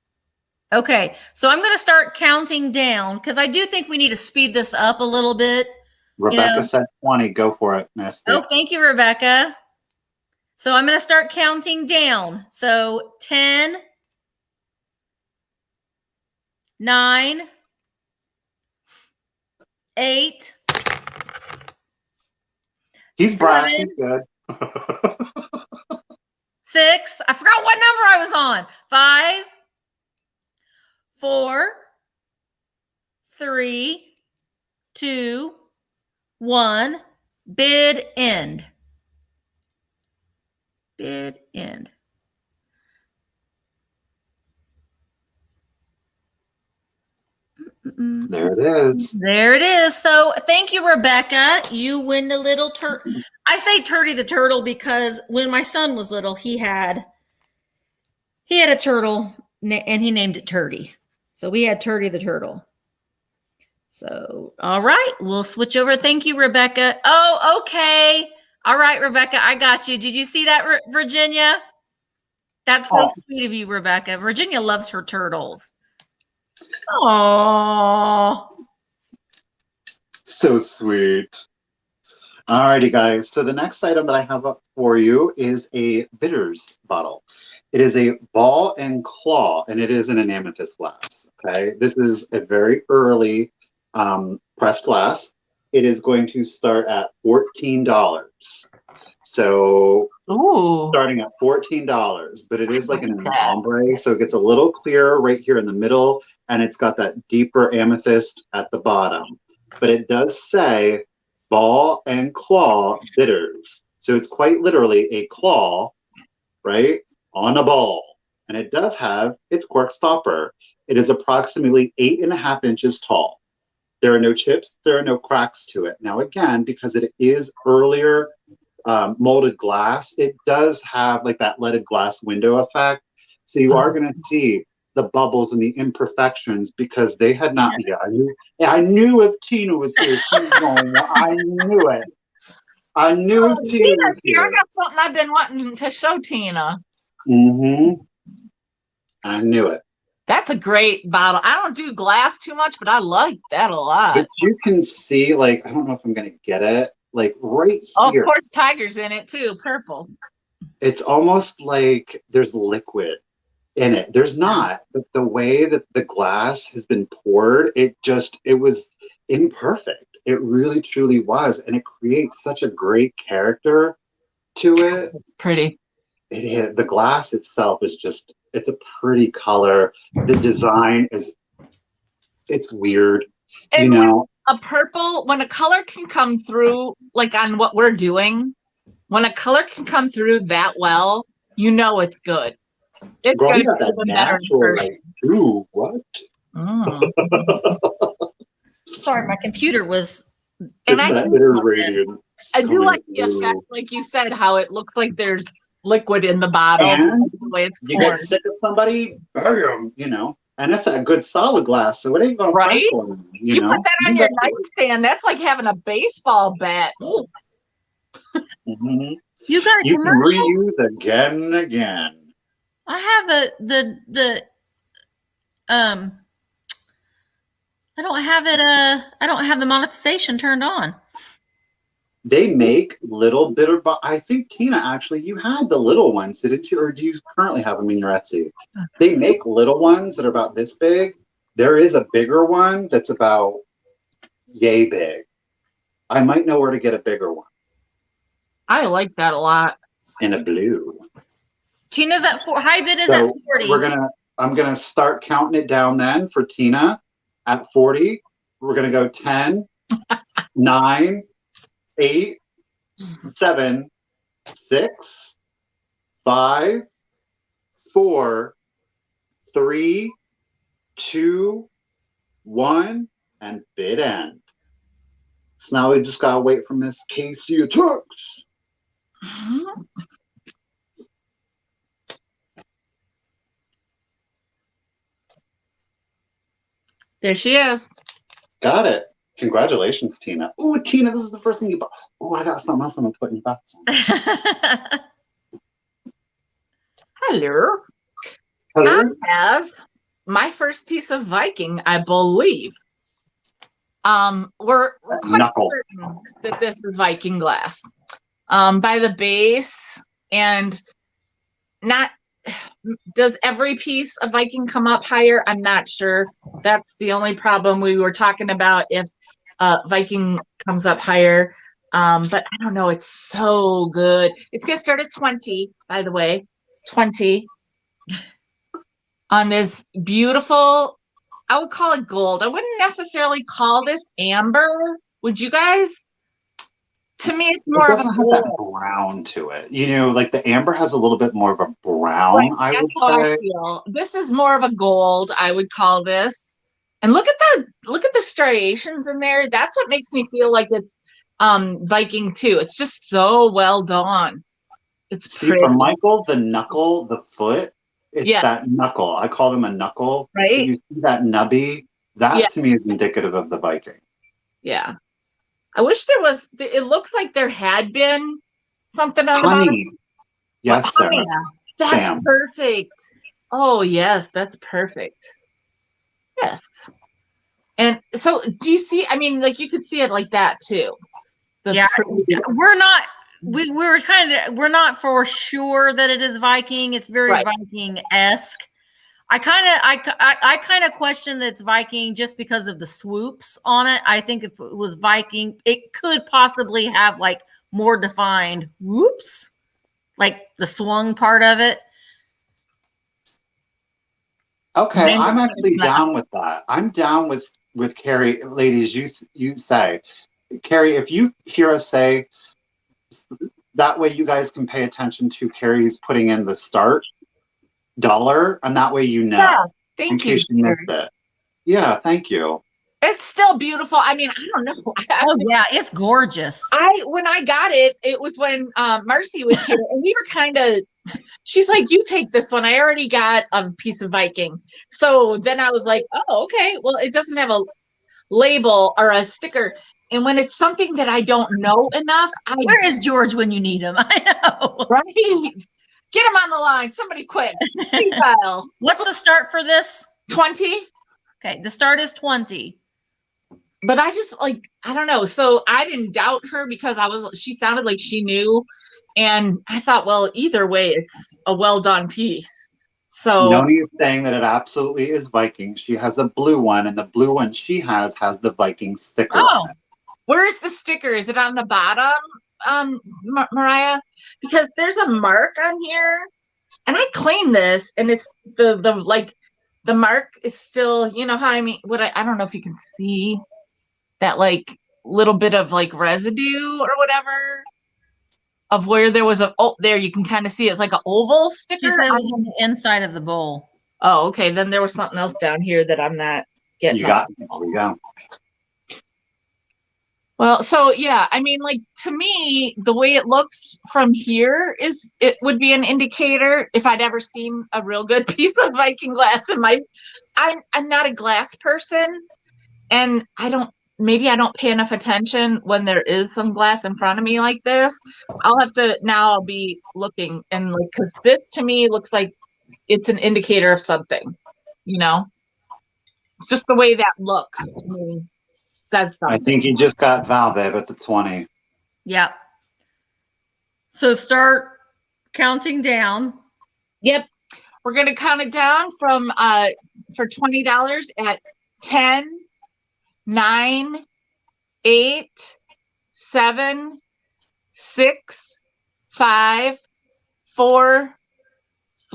Okay, so I'm going to start counting down because I do think we need to speed this up a little bit. Rebecca said 20. Go for it, Misty. Oh, thank you, Rebecca. So I'm going to start counting down. So 10, 9, 8. He's brass. He's good. 6. I forgot what number I was on. 5, 4, 3, 2, 1. Bid end. Bid end. There it is. There it is. So thank you, Rebecca. You win the little turtle. I say Turdy the turtle because when my son was little, he had a turtle and he named it Turdy. So we had Turdy the turtle. So, all right, we'll switch over. Thank you, Rebecca. Oh, okay. All right, Rebecca, I got you. Did you see that, Virginia? That's so sweet of you, Rebecca. Virginia loves her turtles. Aww. So sweet. Alrighty, guys. So the next item that I have up for you is a bitters bottle. It is a ball and claw, and it is in an amethyst glass. Okay, this is a very early pressed glass. It is going to start at $14. So starting at $14, but it is like an ombre, so it gets a little clearer right here in the middle, and it's got that deeper amethyst at the bottom. But it does say ball and claw bitters. So it's quite literally a claw, right, on a ball. And it does have its cork stopper. It is approximately 8.5 inches tall. There are no chips, there are no cracks to it. Now, again, because it is earlier molded glass, it does have like that leaded glass window effect. So you are going to see the bubbles and the imperfections because they had not. Yeah, I knew if Tina was here, she was going. I knew it. I knew if Tina was here. I got something I've been wanting to show Tina. Mm-hmm. I knew it. That's a great bottle. I don't do glass too much, but I like that a lot. But you can see, like, I don't know if I'm going to get it, like right Oh, here. of course, Tiger's in it too, purple. It's almost like there's liquid in it. There's not, but the way that the glass has been poured, it was imperfect. It really, truly was. And it creates such a great character to it. It's pretty. The glass itself is just, it's a pretty color. The design it's weird, And you know. a purple, when a color can come through, like on what we're doing, when a color can come through that well, you know it's good. It's Girl, going you got to that be better. natural, like, ooh, what? Sorry, my computer was. And It's that bitter radiance. I do like the effect, like you said, how it looks like there's liquid in the bottle. And the way it's you poured. get sick of somebody, bam, you know. And it's a good solid glass, so it ain't gonna Right? crackle, You know. put that on your nightstand. That's like having a baseball bat. Mm-hmm. You got a You commercial? can reuse again and again. I have I don't have it. I don't have the monetization turned on. They make little bitter, I think, Tina, actually, you had the little ones, didn't you? Or do you currently have them in your Etsy? They make little ones that are about this big. There is a bigger one that's about yay big. I might know where to get a bigger one. I like that a lot. In a blue. Tina's at 4. Hybrid is at 40. I'm gonna start counting it down then for Tina at 40. We're gonna go 10, 9, 8, 7, 6, 5, 4, 3, 2, 1, and bid end. So now we just gotta wait for Miss Casey attacks. There she is. Got it. Congratulations, Tina. Ooh, Tina, this is the first thing you bought. Oh, I got something else I'm gonna put in your box. Hello. Hello. I have my first piece of Viking, I believe. We're quite certain that this is Viking glass. By the base, and not does every piece of Viking come up higher? I'm not sure. That's the only problem we were talking about, if Viking comes up higher. But I don't know, it's so good. It's gonna start at 20, by the way. 20 on this beautiful, I would call it gold. I wouldn't necessarily call this amber. Would you guys? To me, it's more of a brown to it. You know, like the amber has a little bit more of a brown, right, I would say. I feel. This is more of a gold, I would call this. And look at the striations in there. That's what makes me feel like it's Viking too. It's just so well done. It's pretty. For Michael, the knuckle, the foot, it's that knuckle. I call them a knuckle. Right. You see that nubby? That to me is indicative of the Viking. Yeah. I wish there was, it looks like there had been something on the bottom. Yes, sir. That's Sam. perfect. Oh, yes, that's perfect. Yes. And so do you see, I mean, like you could see it like that too. We're not for sure that it is Viking. It's very Viking-esque. I kind of question that it's Viking just because of the swoops on it. I think if it was Viking, it could possibly have like more defined whoops, like the swung part of it. Okay, I'm actually down with that. I'm down with Carrie. Ladies, you say, Carrie, if you hear us say, that way you guys can pay attention to Carrie's putting in the start dollar, and that way you know. Yeah, thank you. In case you missed it. Yeah, thank you. It's still beautiful. I mean, I don't know. Oh yeah, it's gorgeous. When I got it, it was when Marcy was here, and we were kind of. She's like, "You take this one. I already got a piece of Viking." So then I was like, "Oh, okay. Well, it doesn't have a label or a sticker." And when it's something that I don't know enough, where is George when you need him? I know, right? Get him on the line. Somebody quick. Kyle. What's the start for this? 20. Okay, the start is 20. But I just like, I don't know. So I didn't doubt her because she sounded like she knew. And I thought, well, either way, it's a well done piece. So Noni is saying that it absolutely is Viking. She has a blue one, and the blue one she has the Viking sticker on it. Where's the sticker? Is it on the bottom, Mariah? Because there's a mark on here, and I cleaned this, and it's the mark is still, you know how I mean? I don't know if you can see that like little bit of like residue or whatever of where there was there you can kind of see it's like an oval sticker. She said it was on the inside of the bowl. Oh, okay. Then there was something else down here that I'm not getting. You got it. There we go. Well, so yeah, I mean, like to me, the way it looks from here it would be an indicator if I'd ever seen a real good piece of Viking glass in my. I'm not a glass person, and maybe I don't pay enough attention when there is some glass in front of me like this. I'll be looking and like, because this to me looks like it's an indicator of something, you know, just the way that looks to me says something. I think you just got Val there at the 20. Yep. So start counting down. Yep. We're going to count it down from for $20 at 10, 9, 8, 7, 6, 5, 4,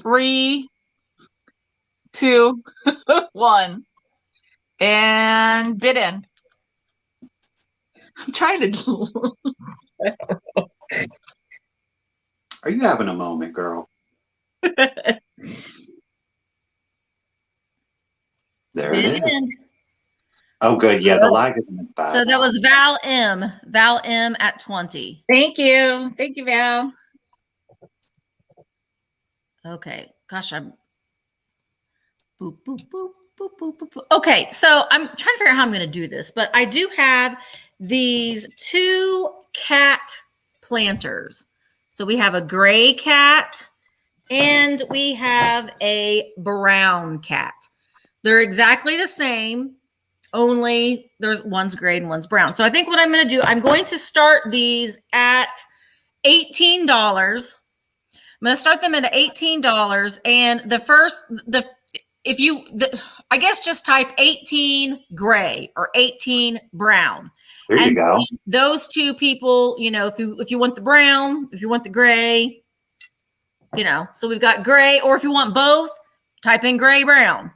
3, 2, 1. And bid in. I'm trying to. Are you having a moment, girl? There it is. Oh, good. Yeah, the lag isn't bad. So that was Val M. Val M at 20. Thank you. Thank you, Val. Okay. Gosh, I'm boop, boop, boop, boop, boop, boop, boop. Okay, so I'm trying to figure out how I'm going to do this, but I do have these 2 cat planters. So we have a gray cat and we have a brown cat. They're exactly the same, only one's gray and one's brown. So I think what I'm going to do, I'm going to start these at $18. I'm going to start them at $18. And I guess just type 18 gray or 18 brown. There you go. Those 2 people, you know, if you want the brown, if you want the gray, you know, so we've got gray, or if you want both, type in gray, brown.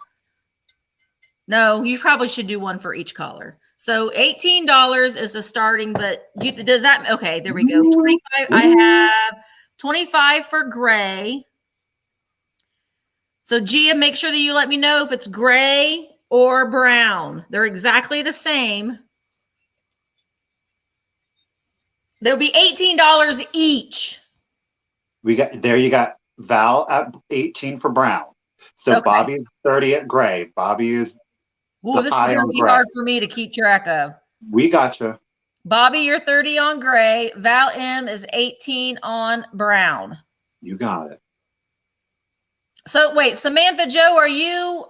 No, you probably should do one for each color. So $18 is the starting, but does that, okay, there we go. 25, I have 25 for gray. So Gia, make sure that you let me know if it's gray or brown. They're exactly the same. There'll be $18 each. You got Val at 18 for brown. So okay. Bobby's 30 at gray. Bobby is this is going to be hard for me to keep track of. We gotcha. Bobby, you're 30 on gray. Val M is 18 on brown. You got it. So wait, Samantha Joe, are you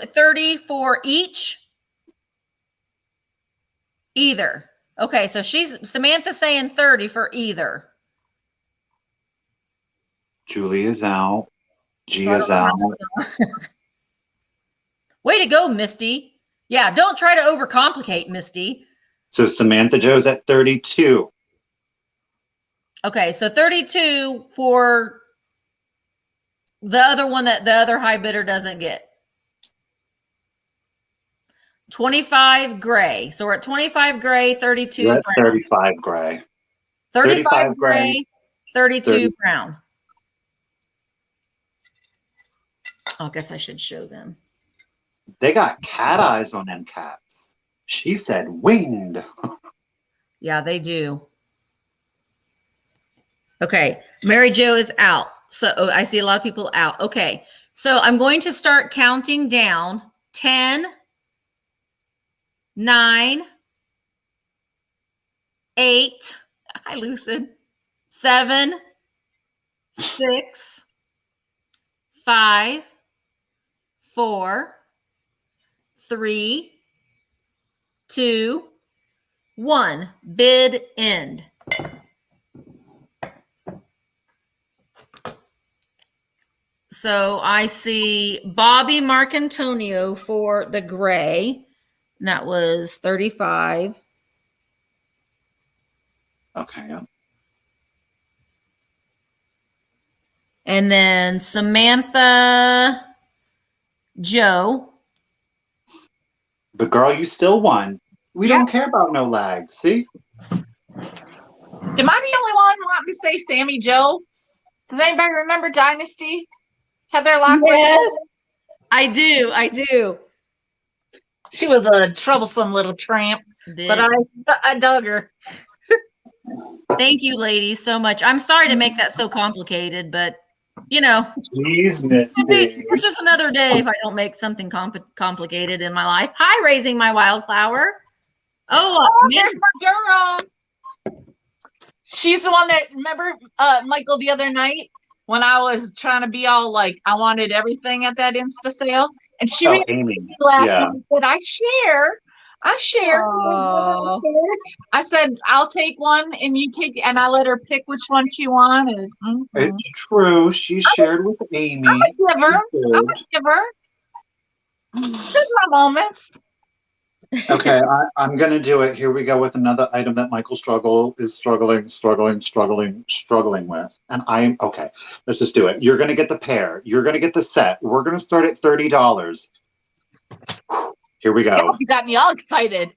30 for each? Either. Okay, so Samantha's saying 30 for either. Julia's out. Gia's out. Way to go, Misty. Yeah, don't try to overcomplicate, Misty. So Samantha Joe's at 32. Okay, so 32 for the other one that the other high bidder doesn't get. 25 gray. So we're at 25 gray, 32 brown. 35 gray. 35 gray, 32 brown. Oh, I guess I should show them. They got cat eyes on them cats. She said winged. Yeah, they do. Okay, Mary Jo is out. So I see a lot of people out. Okay, so I'm going to start counting down. 10, 9, 8, hi Lucid, 7, 6, 5, 4, 3, 2, 1. Bid end. So I see Bobby Marcantonio for the gray. And that was 35. Okay. Yeah. And then Samantha Joe. But girl, you still won. We don't care about no lag. See? Am I the only one wanting to say Sammy Joe? Does anybody remember Dynasty? Heather Lockwood? Yes, I do. I do. She was a troublesome little tramp, but I dug her. Thank you, ladies, so much. I'm sorry to make that so complicated, but you know, Jeez, Misty. it's just another day if I don't make something complicated in my life. Hi, Raising My Wildflower. Oh, there's my girl. She's the one that, remember, Michael, the other night when I was trying to be all like, I wanted everything at that Insta sale. And she Amy. last night said, I share. Oh. I said, I'll take one and you take, and I let her pick which one she wanted. It's true. She shared with Amy. I would give her. There's my moments. Okay, I'm going to do it. Here we go with another item that Michael is struggling with. And okay, let's just do it. You're going to get the pair. You're going to get the set. We're going to start at $30. Here we go. You got me all excited.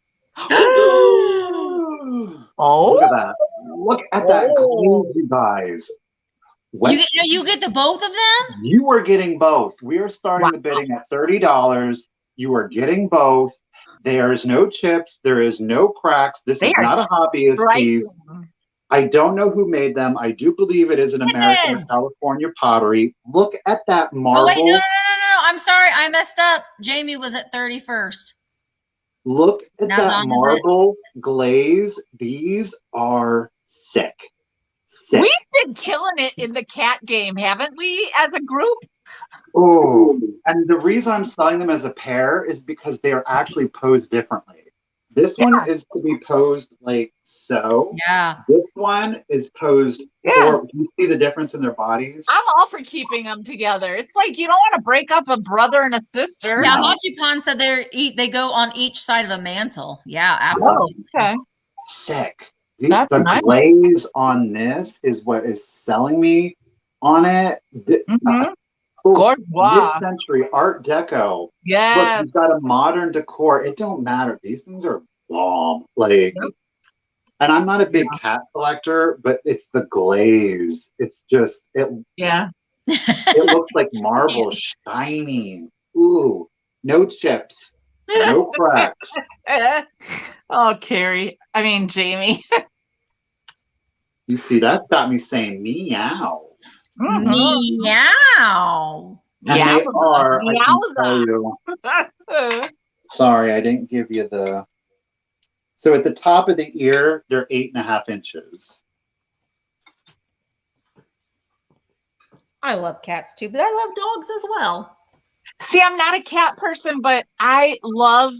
Oh, look at that. Look at that glue, you guys. You get the both of them? You are getting both. We are starting the bidding at $30. You are getting both. There's no chips. There is no cracks. This is not a hobbyist piece. I don't know who made them. I do believe it is an American or California pottery. Look at that marble. Oh, wait, no. I'm sorry. I messed up. Jamie was at 31st. Look at that marble glaze. These are sick. We've been killing it in the cat game, haven't we, as a group? Oh, and the reason I'm selling them as a pair is because they are actually posed differently. This one is to be posed like so. Yeah. This one is posed for, do you see the difference in their bodies? I'm all for keeping them together. It's like you don't want to break up a brother and a sister. Yeah, Hachipan said they go on each side of a mantle. Yeah, absolutely. Oh, okay. Sick. The glaze on this is what is selling me on it. Mid-century Art Deco. Yeah. Look, you've got a modern decor. It don't matter. These things are bomb. Like, and I'm not a big cat collector, but it's the glaze. It's just it. Yeah. It looks like marble, shiny. Ooh, no chips, no cracks. Oh, Jamie. You see, that's got me saying meow. Meow. And they are, I can tell you. Sorry, I didn't give you the. So at the top of the ear, they're 8.5 inches. I love cats too, but I love dogs as well. See, I'm not a cat person, but I love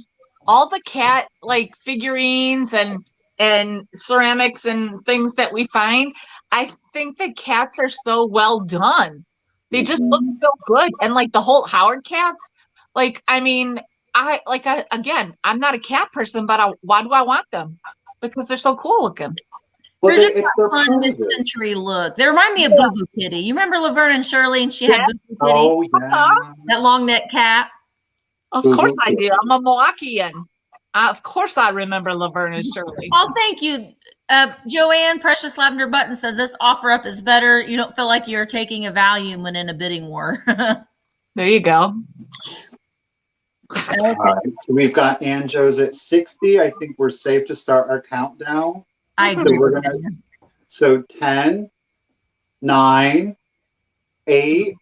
all the cat like figurines and ceramics and things that we find. I think the cats are so well done. They just look so good. And like the whole Howard cats, like, I mean, again, I'm not a cat person, but why do I want them? Because they're so cool looking. Well, they're just a fun mid-century look. They remind me of Boo Boo Kitty. You remember Laverne and Shirley, and she had Boo Boo Kitty? Oh, yeah. That long neck cat. Of course I do. I'm a Milwaukeean. Of course I remember Laverne and Shirley. Oh, thank you. Joanne, Precious Lavender Button says this offer up is better. You don't feel like you're taking a Valium when in a bidding war. There you go. Okay. All right, so we've got Anjos at 60. I think we're safe to start our countdown. I agree. So 10, 9, 8,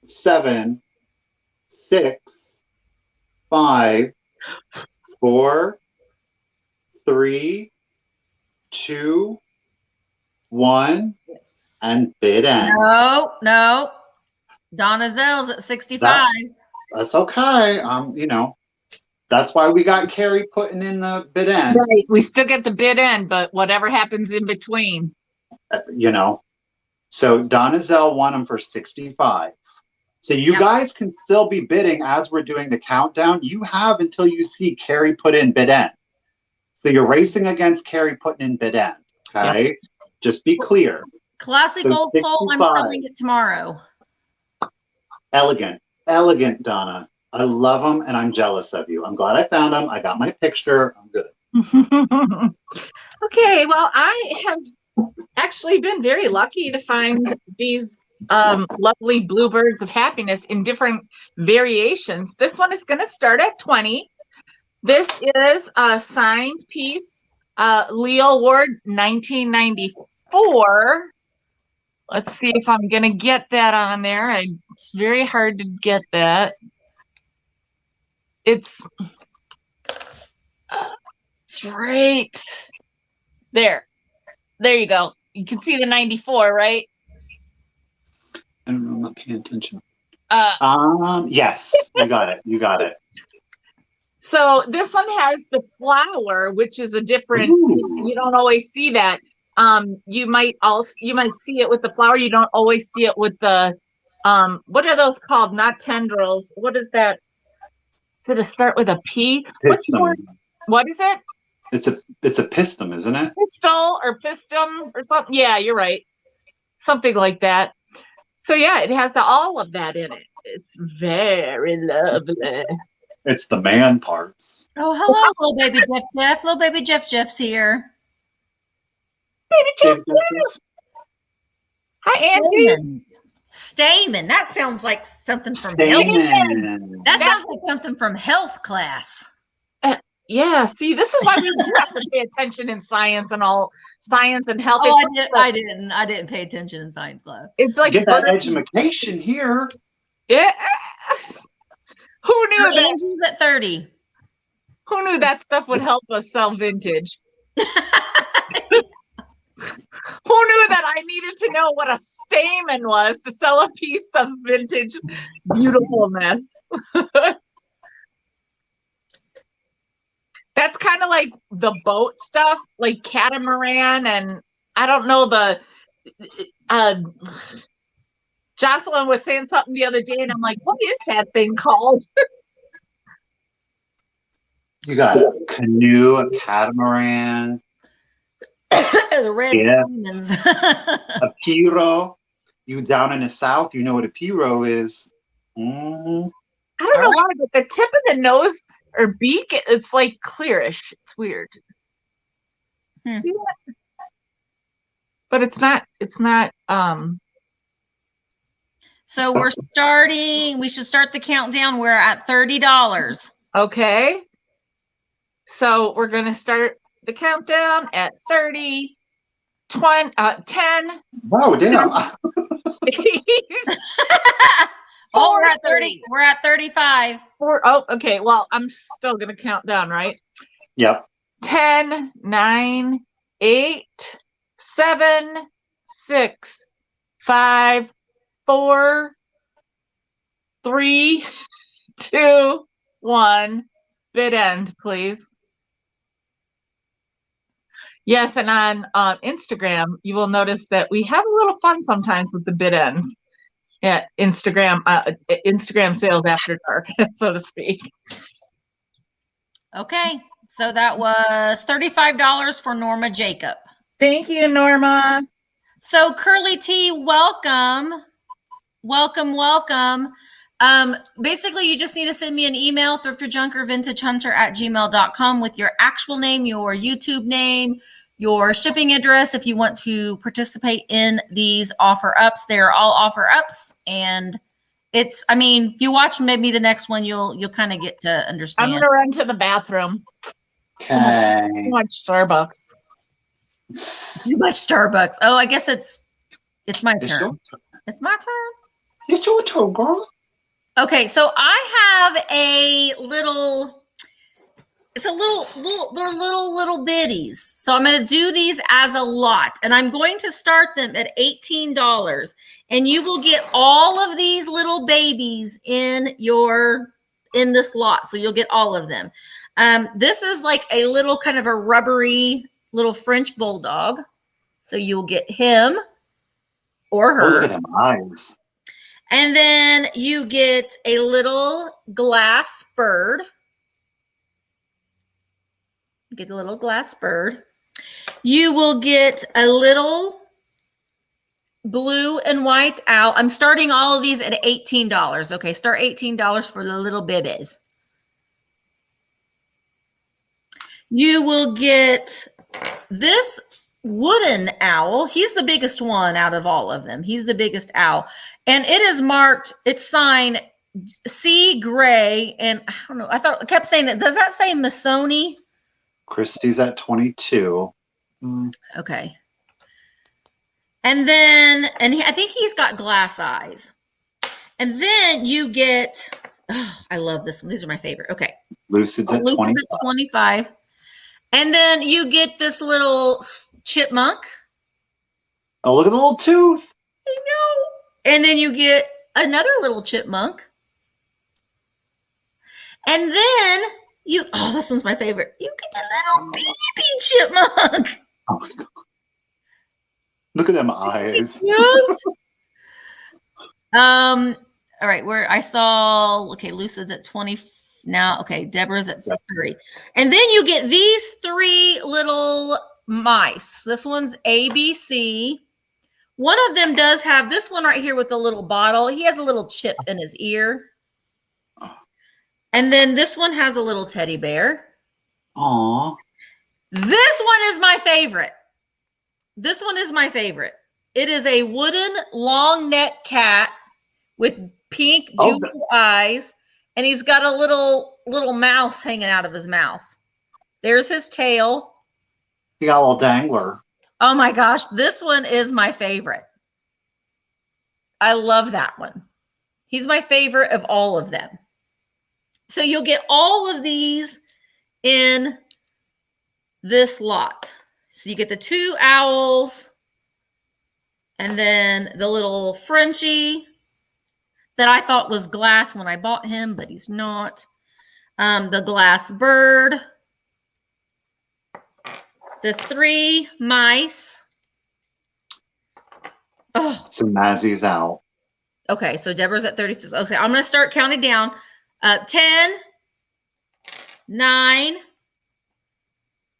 7, 6, 5, 4, 3, 2, 1, and bid end. No. Donna Zell's at 65. That's okay. That's why we got Carrie putting in the bid end. Right. We still get the bid end, but whatever happens in between. So Donna Zell won them for 65. So you guys can still be bidding as we're doing the countdown. You have until you see Carrie put in bid end. So you're racing against Carrie putting in bid end. Okay. Yep. Just be clear. Classic old 65. Soul. I'm selling it tomorrow. Elegant, Donna. I love them and I'm jealous of you. I'm glad I found them. I got my picture. I'm good. Okay. Well, I have actually been very lucky to find these lovely bluebirds of happiness in different variations. This one is going to start at 20. This is a signed piece, Leo Ward, 1994. Let's see if I'm going to get that on there. It's very hard to get that. It's right there. There you go. You can see the 94, right? I don't know. I'm not paying attention. Yes, you got it. You got it. So this one has the flower, which is a different. Ooh. You don't always see that. You might see it with the flower. You don't always see it with the. What are those called? Not tendrils. What is that? Is it a start with a P? What's the word? What is it? It's a pistum, isn't it? Pistil or pistum or something. Yeah, you're right. Something like that. So yeah, it has all of that in it. It's very lovely. It's the man parts. Oh, hello, little baby Jeff. Little baby Jeff's here. Baby Jeff. Hi, Angie. Stamen. That sounds like something from Stamen. Health. That sounds like something from health class. Yeah, see, this is why we have to pay attention in science and health. Oh, I didn't pay attention in science class. It's like get that education here. Yeah. Who knew that? Angie's at 30. Who knew that stuff would help us sell vintage? Who knew that I needed to know what a stamen was to sell a piece of vintage beautifulness? That's kind of like the boat stuff, like catamaran, and I don't know Jocelyn was saying something the other day, and I'm like, what is that thing called? You got a canoe, a catamaran. The red stamens. A Pierrot. You down in the south, you know what a Pierrot is. Mm-hmm. I don't know why, but the tip of the nose or beak, it's like clearish. It's weird. See that? But it's not. So we should start the countdown. We're at $30. Okay. So we're going to start the countdown at 30, 20, 10. Wow, damn. Oh, we're at 30. We're at 35. Okay. Well, I'm still going to count down, right? Yep. 10, 9, 8, 7, 6, 5, 4, 3, 2, 1. Bid end, please. Yes, and on Instagram, you will notice that we have a little fun sometimes with the bid ends. Yeah, Instagram sales after dark, so to speak. Okay, so that was $35 for Norma Jacob. Thank you, Norma. So Curly T, welcome. Basically, you just need to send me an email, thrifterjunkervintagehunter@gmail.com with your actual name, your YouTube name, your shipping address if you want to participate in these offer ups. They're all offer ups, and if you watch maybe the next one, you'll kind of get to understand. I'm gonna run to the bathroom. Okay. Too much Starbucks. Too much Starbucks. Oh, I guess it's my turn. It's my turn. It's your turn, girl. Okay, so I have a little It's a they're little bitties. So I'm going to do these as a lot, and I'm going to start them at $18, and you will get all of these little babies in this lot. So you'll get all of them. This is like a little kind of a rubbery little French bulldog. So you'll get him or her. Oh, look at them eyes. And then you get a little glass bird. Get the little glass bird. You will get a little blue and white owl. I'm starting all of these at $18. Okay, start $18 for the little babies. You will get this wooden owl. He's the biggest one out of all of them. He's the biggest owl. And it is marked, it's signed sea gray. And I don't know, I kept saying that. Does that say Masoni? Christy's at 22. Okay. And then, I think he's got glass eyes. And then you get, I love this one. These are my favorite. Okay. Lucid's at 25. And then you get this little chipmunk. Oh, look at the little tooth. I know. And then you get another little chipmunk. And then this one's my favorite. You get the little baby chipmunk. Oh my God. Look at them eyes. All right, where I saw, okay, Lucid's at 20 now. Okay, Deborah's at 3. And then you get these 3 little mice. This one's ABC. One of them does have this one right here with a little bottle. He has a little chip in his ear. And then this one has a little teddy bear. Aww. This one is my favorite. This one is my favorite. It is a wooden long neck cat with pink jeweled eyes. And he's got a little mouse hanging out of his mouth. There's his tail. He got a little dangler. Oh my gosh. This one is my favorite. I love that one. He's my favorite of all of them. So you'll get all of these in this lot. So you get the 2 owls and then the little Frenchie that I thought was glass when I bought him, but he's not. The glass bird, the 3 mice. Oh. So Mazzy's out. Okay, so Deborah's at 36. Okay, I'm going to start counting down. 10, 9,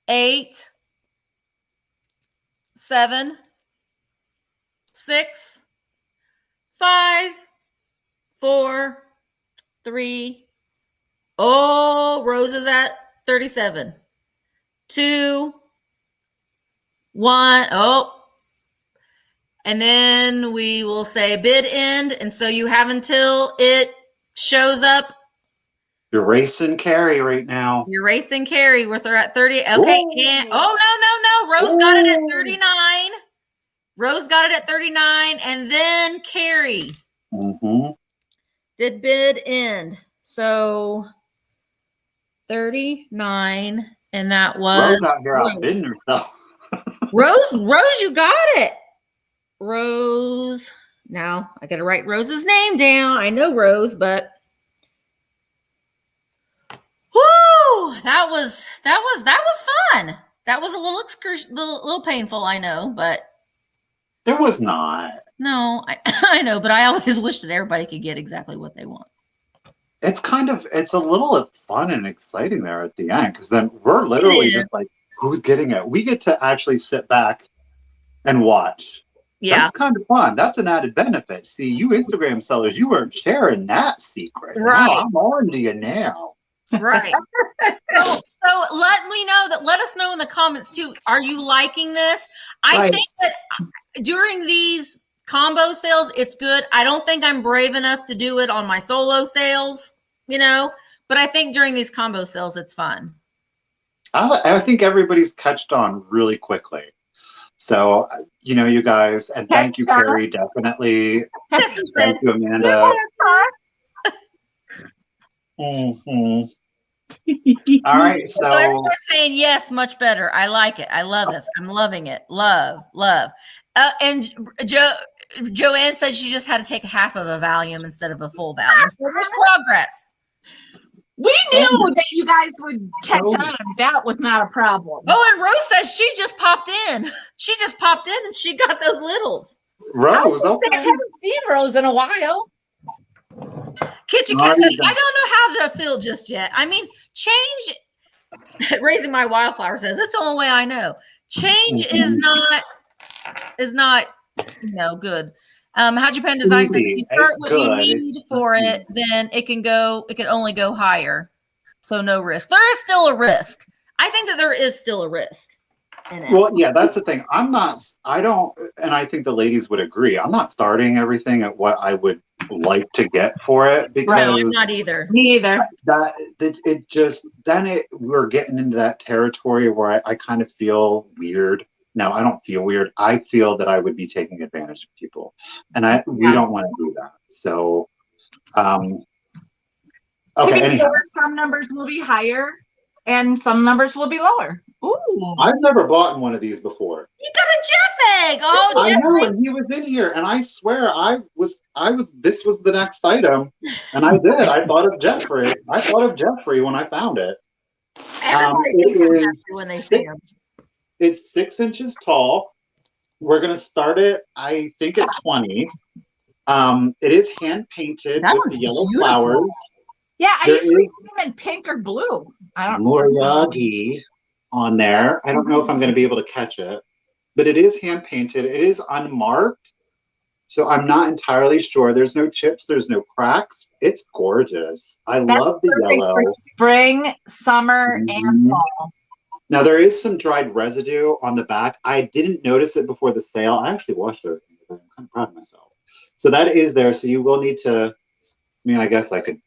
8, 7, 6, 5, 4, 3. Oh, Rose is at 37. 2, 1. Oh. And then we will say bid end. And so you have until it shows up. You're racing Carrie right now. You're racing Carrie with her at 30. Okay. And, no. Rose got it at 39. Rose got it at 39. And then Carrie did bid end. So 39. And that was Rose out here outbidding herself. Rose, you got it. Rose. Now I got to write Rose's name down. I know Rose, but whoo, that was fun. That was a little little painful, I know, but There was not. No, I know, but I always wish that everybody could get exactly what they want. It's a little fun and exciting there at the end, because then we're literally just like, who's getting it? We get to actually sit back and watch. Yeah. That's kind of fun. That's an added benefit. See, you Instagram sellers, you weren't sharing that secret. Right. Now, I'm on to you now. Right. so let us know in the comments too. Are you liking this? I think that during these combo sales, it's good. I don't think I'm brave enough to do it on my solo sales, but I think during these combo sales, it's fun. I think everybody's catched on really quickly. So, you guys, and thank you, Carrie, definitely. Thank you, Amanda. All right, So everyone's saying yes, much better. I like it. I love this. I'm loving it. Love. And Joanne said she just had to take half of a Valium instead of a full Valium. So there's progress. We knew that you guys would catch on. That was not a problem. Oh, and Rose says she just popped in. She just popped in and she got those littles. Rose, I haven't seen Rose in a while. Kitchen Cat said, I don't know how to feel just yet. I mean, change, Raising My Wildflower says, that's the only way I know. Change is not, good. How Japan designs it, if you start what you need for it, then it can only go higher. So no risk. There is still a risk. I think that there is still a risk. Well, yeah, that's the thing. And I think the ladies would agree. I'm not starting everything at what I would like to get for it because I'm not either. Me either. We're getting into that territory where I kind of feel weird. No, I don't feel weird. I feel that I would be taking advantage of people, and we don't want to do that. So, okay. Anyhow. Some numbers will be higher, and some numbers will be lower. Ooh. I've never bought one of these before. You got a Jeff egg. Oh, I know, and he was in here, and I swear this was the next item, and I did. I thought of Jeffrey. When I found it. Everybody thinks of Jeffrey when they see him. It's 6 inches tall. We're gonna start it, I think, at 20. It is hand painted with the yellow flowers. Yeah, I usually see them in pink or blue. I don't know. Moriarty on there. I don't know if I'm going to be able to catch it, but it is hand painted. It is unmarked, so I'm not entirely sure. There's no chips. There's no cracks. It's gorgeous. Love the yellow. For spring, summer, and fall. Now there is some dried residue on the back. I didn't notice it before the sale. I actually washed it. I'm kind of proud of myself. So that is there. So you will need to. I guess I could.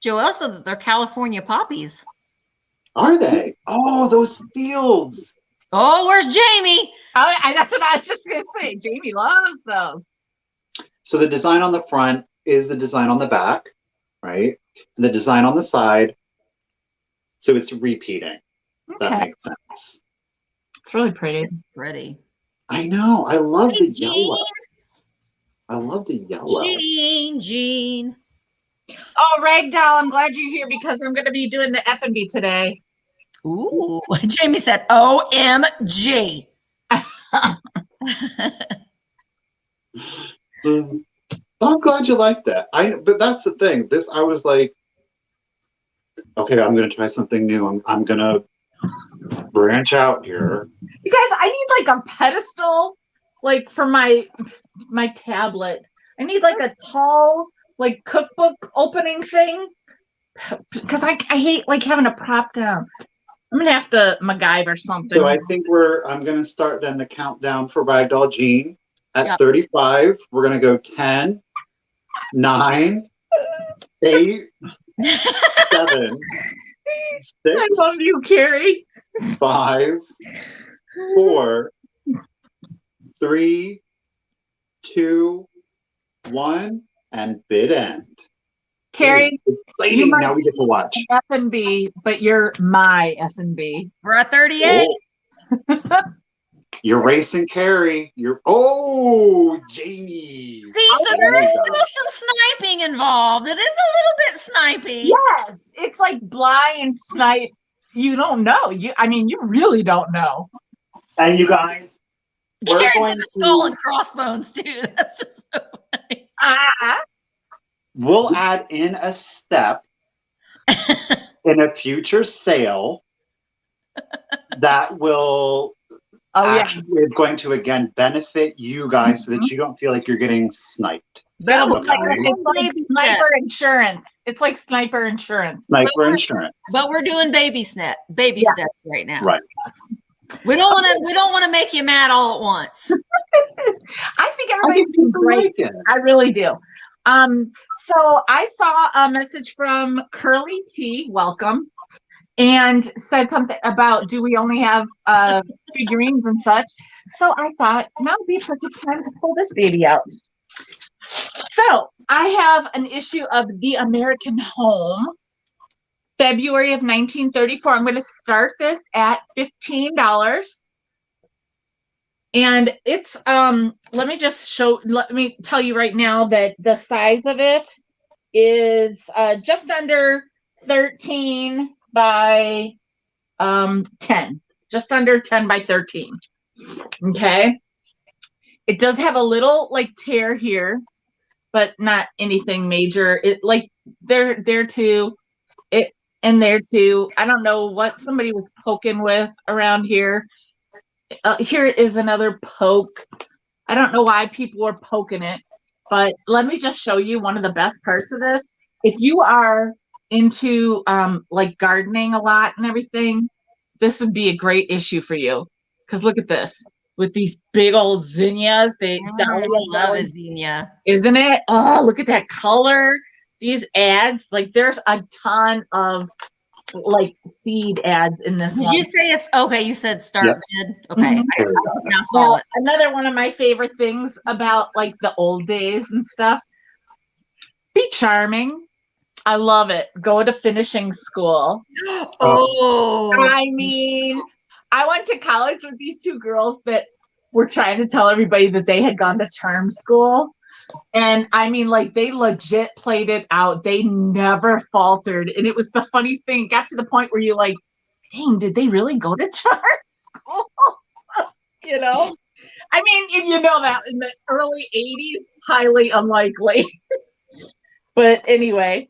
Joelle said that they're California poppies. Are they? Oh, those fields. Oh, where's Jamie? Oh, that's what I was just going to say. Jamie loves those. So the design on the front is the design on the back, right? And the design on the side. So it's repeating. Okay. That makes sense. It's really pretty. It's pretty. I know. I love the yellow. I love the yellow. Jean. Oh, Ragdoll, I'm glad you're here because I'm going to be doing the F&B today. Ooh, Jamie said, OMG. I'm glad you liked that. But that's the thing. I was like, okay, I'm going to try something new. I'm going to branch out here. You guys, I need like a pedestal, like for my tablet. I need like a tall, like cookbook opening thing because I hate like having to prop down. I'm gonna have to MacGyver something. So I think I'm gonna start then the countdown for Ragdoll Jean at 35. We're gonna go 10, 9, 8, 7, 6. I love you, Carrie. 5, 4, 3, 2, 1. And bid end. Carrie, exciting. Now we get to watch F&B, but you're my F&B. We're at 38. Oh. You're racing Carrie. Jamie. See, so there is still some sniping involved. It is a little bit snipey. Yes, it's like blind snipe. You don't know. You really don't know. And you guys, we're going to skull and crossbones too. That's just so funny. We'll add in a step in a future sale that will is going to again benefit you guys so that you don't feel like you're getting sniped. It's like sniper insurance. It's like sniper insurance. But we're doing baby steps right now. Right. We don't want to make you mad all at once. I think everybody's doing great. I really do. So I saw a message from Curly T, welcome, and said something about do we only have figurines and such. So I thought now would be a perfect time to pull this baby out. So I have an issue of The American Home, February of 1934. I'm going to start this at $15. And it's, let me tell you right now that the size of it is just under 13 by 10, just under 10 by 13. Okay. It does have a little like tear here, but not anything major. It like there too. It and there too. I don't know what somebody was poking with around here. Here is another poke. I don't know why people were poking it, but let me just show you one of the best parts of this. If you are into like gardening a lot and everything, this would be a great issue for you. Because look at this. With these big old zinnias, I love a zinnia. Isn't it? Oh, look at that color. These ads, like there's a ton of like seed ads in this. Did you say it's okay? You said start mid. Okay, mm-hmm. Now saw it. Another one of my favorite things about like the old days and stuff. Be charming. I love it. Go to finishing school. Oh, I mean, I went to college with these two girls that were trying to tell everybody that they had gone to charm school. And I mean, like, they legit played it out. They never faltered. And it was the funniest thing. It got to the point where you're like, dang, did they really go to charm school? You know? I mean, if you know that in the early 80s, highly unlikely. But anyway,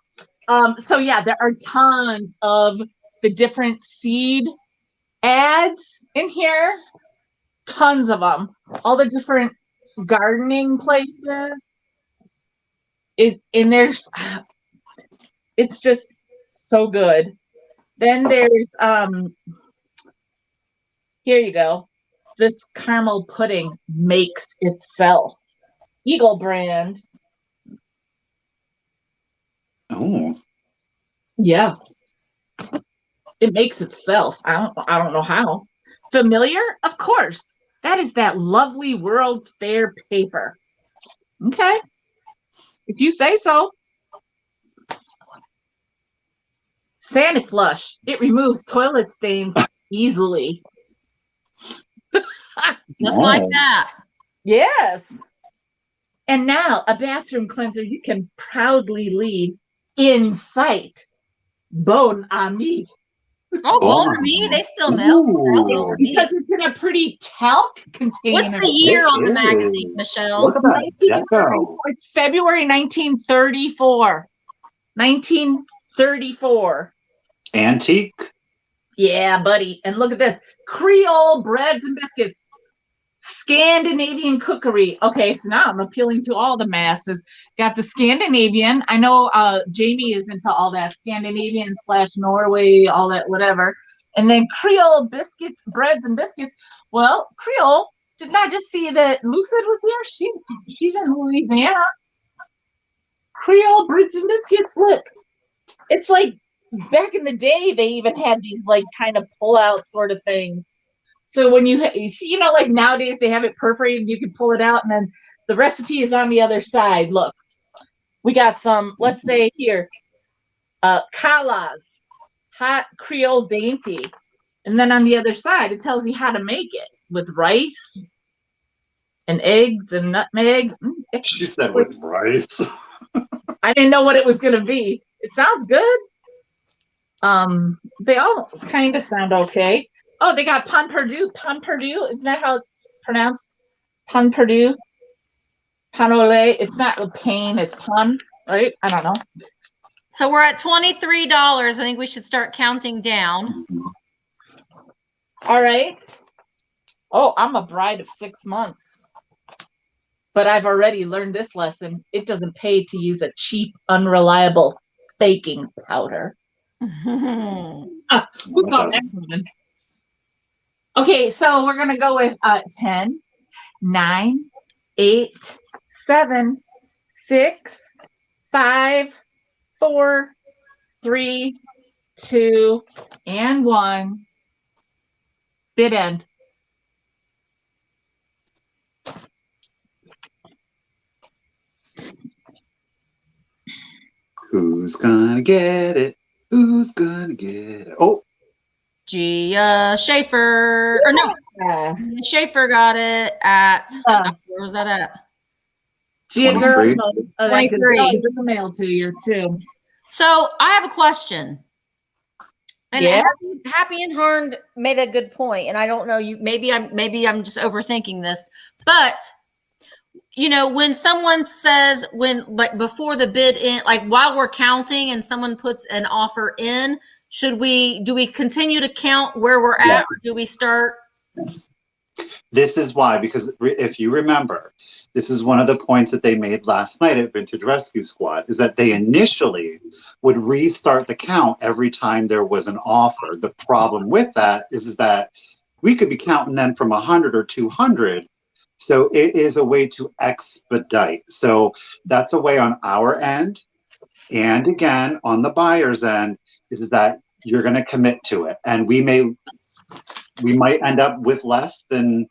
so yeah, there are tons of the different seed ads in here. Tons of them. All the different gardening places. It's just so good. Then there's here you go. This caramel pudding makes itself. Eagle brand. Oh. Yeah. It makes itself. I don't know how. Familiar? Of course. That is that lovely World's Fair paper. Okay. If you say so. Santa Flush. It removes toilet stains easily. Just like that. Yes. And now a bathroom cleanser you can proudly leave in sight. Bon ami. Oh, Bon Ami, they still melt. Because it's in a pretty talc container. What's the year on the magazine, Michelle? Look at that. It's February 1934. 1934. Antique? Yeah, buddy. And look at this. Creole breads and biscuits. Scandinavian cookery. Okay, so now I'm appealing to all the masses. Got the Scandinavian. I know Jamie is into all that Scandinavian / Norway, all that whatever. And then Creole biscuits, breads and biscuits. Well, Creole, did not just see that Lucid was here. She's in Louisiana. Creole breads and biscuits. Look, it's like back in the day, they even had these like kind of pull out sort of things. So when you see, you know, like nowadays they have it perforated, you can pull it out, and then the recipe is on the other side. Look, we got some, let's say here, Kala's hot Creole dainty. And then on the other side, it tells you how to make it with rice and eggs and nutmeg. She said with rice. I didn't know what it was going to be. It sounds good. They all kind of sound okay. Oh, they got Pon Perdu. Pon Perdu, isn't that how it's pronounced? Pon Perdu. Panole. It's not with pain, it's pun, right? I don't know. So we're at $23. I think we should start counting down. All right. Oh, I'm a bride of 6 months. But I've already learned this lesson. It doesn't pay to use a cheap, unreliable baking powder. Who thought that one? Okay, so we're going to go with 10, 9, 8, 7, 6, 5, 4, 3, 2, and 1. Bid end. Who's gonna get it? Who's gonna get it? Oh, Gia Schaefer. Or no, Schaefer got it at, where was that at? Gia girl, 23. that 23. in the mail to you too. So I have a question. And Yeah. Happy and Harn made a good point, and I don't know, maybe I'm just overthinking this, but you know, when someone says, when like before the bid in, like while we're counting and someone puts an offer in, do we continue to count where we're at, or do we start? This is why, because if you remember, this is one of the points that they made last night at Vintage Rescue Squad, is that they initially would restart the count every time there was an offer. The problem with that is that we could be counting then from 100 or 200. So it is a way to expedite. So that's a way on our end. And again, on the buyer's end, is that you're going to commit to it. And we might end up with less than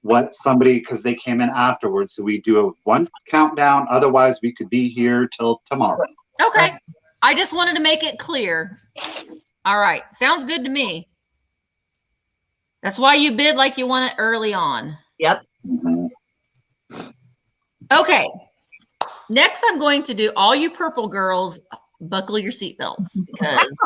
what somebody, because they came in afterwards. So we do a one countdown. Otherwise, we could be here till tomorrow. Okay. I just wanted to make it clear. All right. Sounds good to me. That's why you bid like you want it early on. Yep. Mm-hmm. Okay. Next, I'm going to do, all you purple girls, buckle your seatbelts, because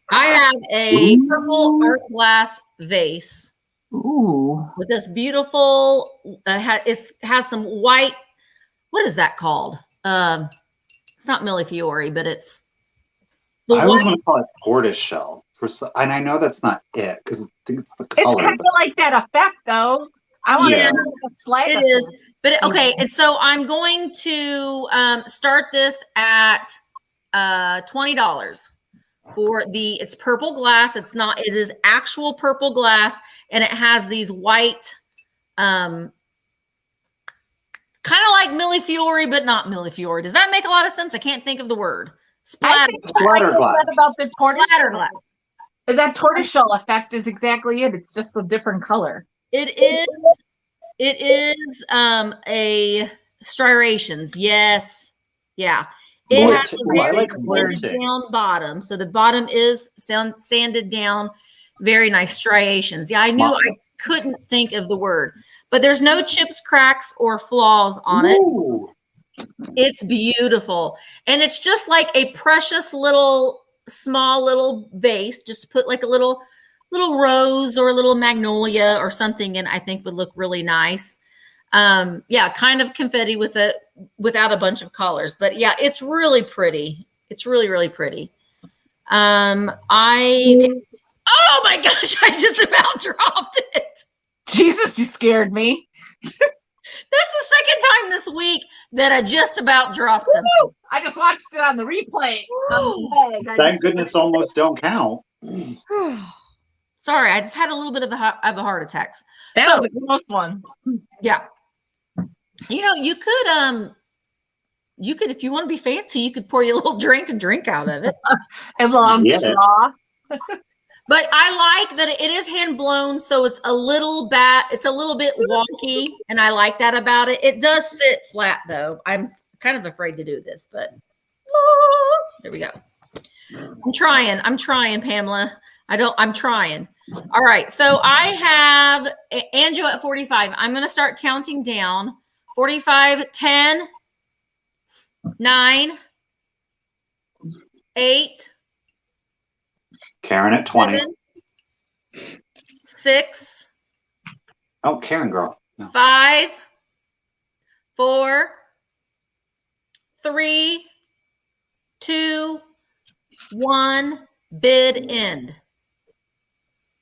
I have a purple art glass vase. Ooh. With this beautiful, it has some white, what is that called? It's not Millefiori, but it's the I white. was going to call it tortoise shell, and I know that's not it, because I think it's the color. It's kind of like that effect, though. I want to a slight. It is, but okay. And so I'm going to start this at $20 for it's purple glass. It is actual purple glass, and it has these white, kind of like Millefiori, but not Millefiori. Does that make a lot of sense? I can't think of the word. Splatter glass. About the tortoise splatter glass. That tortoiseshell effect is exactly it. It's just a different color. It is a striations. Yes. Yeah. It has a very sanded down bottom. So the bottom is sanded down. Very nice striations. Yeah, I knew I couldn't think of the word. But there's no chips, cracks, or flaws on it. It's beautiful. And it's just like a precious little, small little vase. Just put like a little rose or a little magnolia or something in, I think would look really nice. Yeah, kind of confetti without a bunch of colors. But yeah, it's really pretty. It's really, really pretty. Oh my gosh, I just about dropped it. Jesus, you scared me. That's the second time this week that I just about dropped something. I just watched it on the replay. Thank goodness almost don't count. Sorry, I just had a little bit of a heart attack. That was a close one. Yeah. You know, you could, if you want to be fancy, you could pour you a little drink and drink out of it. A long straw. But I like that it is hand blown, so it's a little bit wonky, and I like that about it. It does sit flat though. I'm kind of afraid to do this, but there we go. I'm trying, Pamela. I'm trying. All right. So I have Anjo at 45. I'm going to start counting down. 45, 10, 9, 8. Karen at 20. 7, 6. Oh, Karen girl. No. 5, 4, 3, 2, 1. Bid end.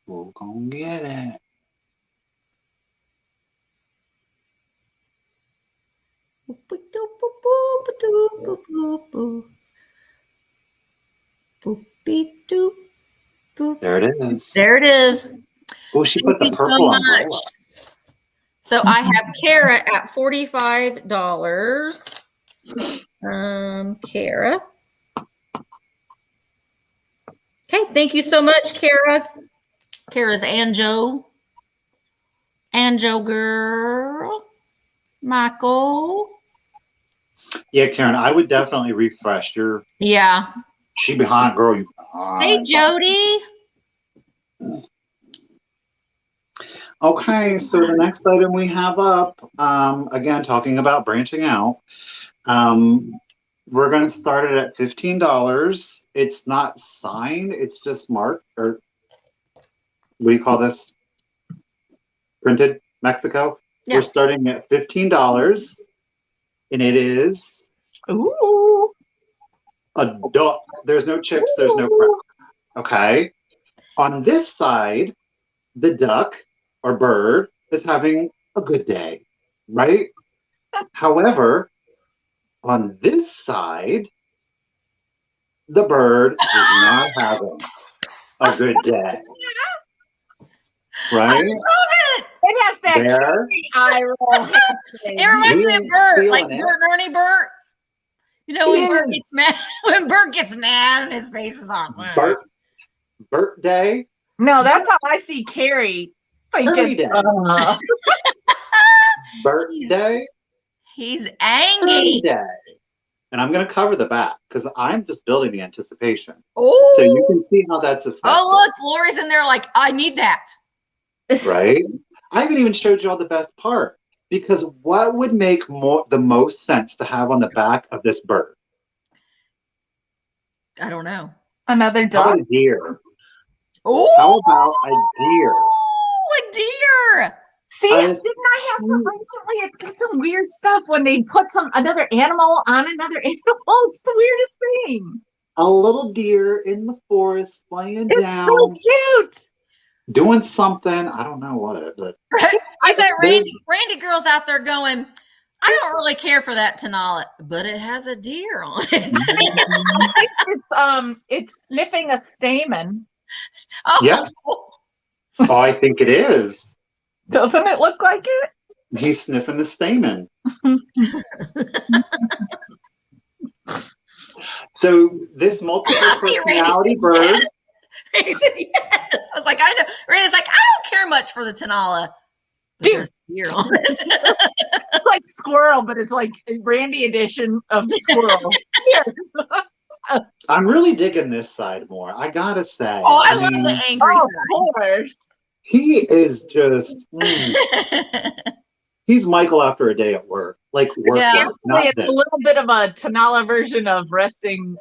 We're gonna get it. There it is. There it is. Oh, she put the purple umbrella. So I have Kara at $45. Kara. Okay, thank you so much, Kara. Kara's Anjo. Anjo girl. Michael. Yeah, Karen, I would definitely refresh your. Yeah. She behind, girl. You. Hey, Jody. Okay, so the next item we have up, again, talking about branching out. We're going to start it at $15. It's not signed; it's just marked, or what do you call this? Printed Mexico. Yeah. We're starting at $15, and it is Ooh. a duck. There's no chips. There's no cracks. Okay. On this side, the duck or bird is having a good day, right? However, on this side, the bird is not having a good day, right? I love it. It has that There. eye roll. It reminds me of Bert, like Bert and Ernie Bert. You know, when Bert gets mad, and his face is on. Bert day. No, that's how I see Carrie. Day. Bert day. He's angry. Day. And I'm going to cover the back because I'm just building the anticipation. Oh, so you can see how that's affected. Oh, look, Lori's in there like, I need that. Right? I haven't even showed you all the best part because what would make the most sense to have on the back of this bird? I don't know. Another How dog? about a deer? Oh, how about a deer? A deer. See, didn't I have some recently? It's got some weird stuff when they put another animal on another animal. It's the weirdest thing. A little deer in the forest playing it's down. So cute. Doing something. I don't know what, but I bet Randy girl's out there going, I don't really care for that Tenala, but it has a deer on it. It's sniffing a stamen. Oh. Yeah. Oh, I think it is. Doesn't it look like it? He's sniffing the stamen. So this multiple personality bird. He said yes. I was like, I know. Randy's like, I don't care much for the Tenala. There's a deer on it. It's like squirrel, but it's like a Randy edition of squirrel. I'm really digging this side more. I gotta say. Oh, I love the angry side. Of course. He is just. He's Michael after a day at work. Like work. Yeah, work, it's a little bit of a Tenala version of resting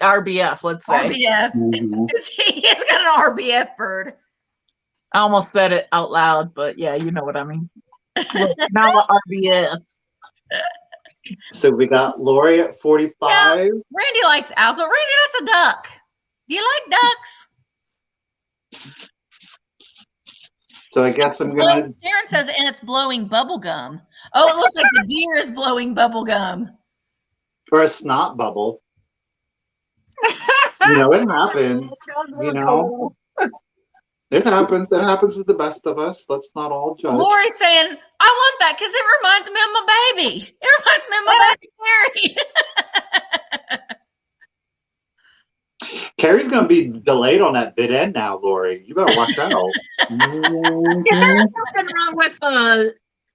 RBF, let's say. RBF. Mm-hmm. He's got an RBF bird. I almost said it out loud, but yeah, you know what I mean. Tenala RBF. So we got Lori at 45. Yeah, Randy likes owls, but Randy, that's a duck. Do you like ducks? So I guess I'm gonna. Sharon says, and it's blowing bubble gum. Oh, it looks like the deer is blowing bubble gum. Or a snot bubble. You know, it happens. You know, it happens. It happens to the best of us. Let's not all judge. Lori's saying, I want that because it reminds me of my baby. It reminds me of my baby Carrie. Carrie's going to be delayed on that bid end now, Lori. You better watch out. There's nothing wrong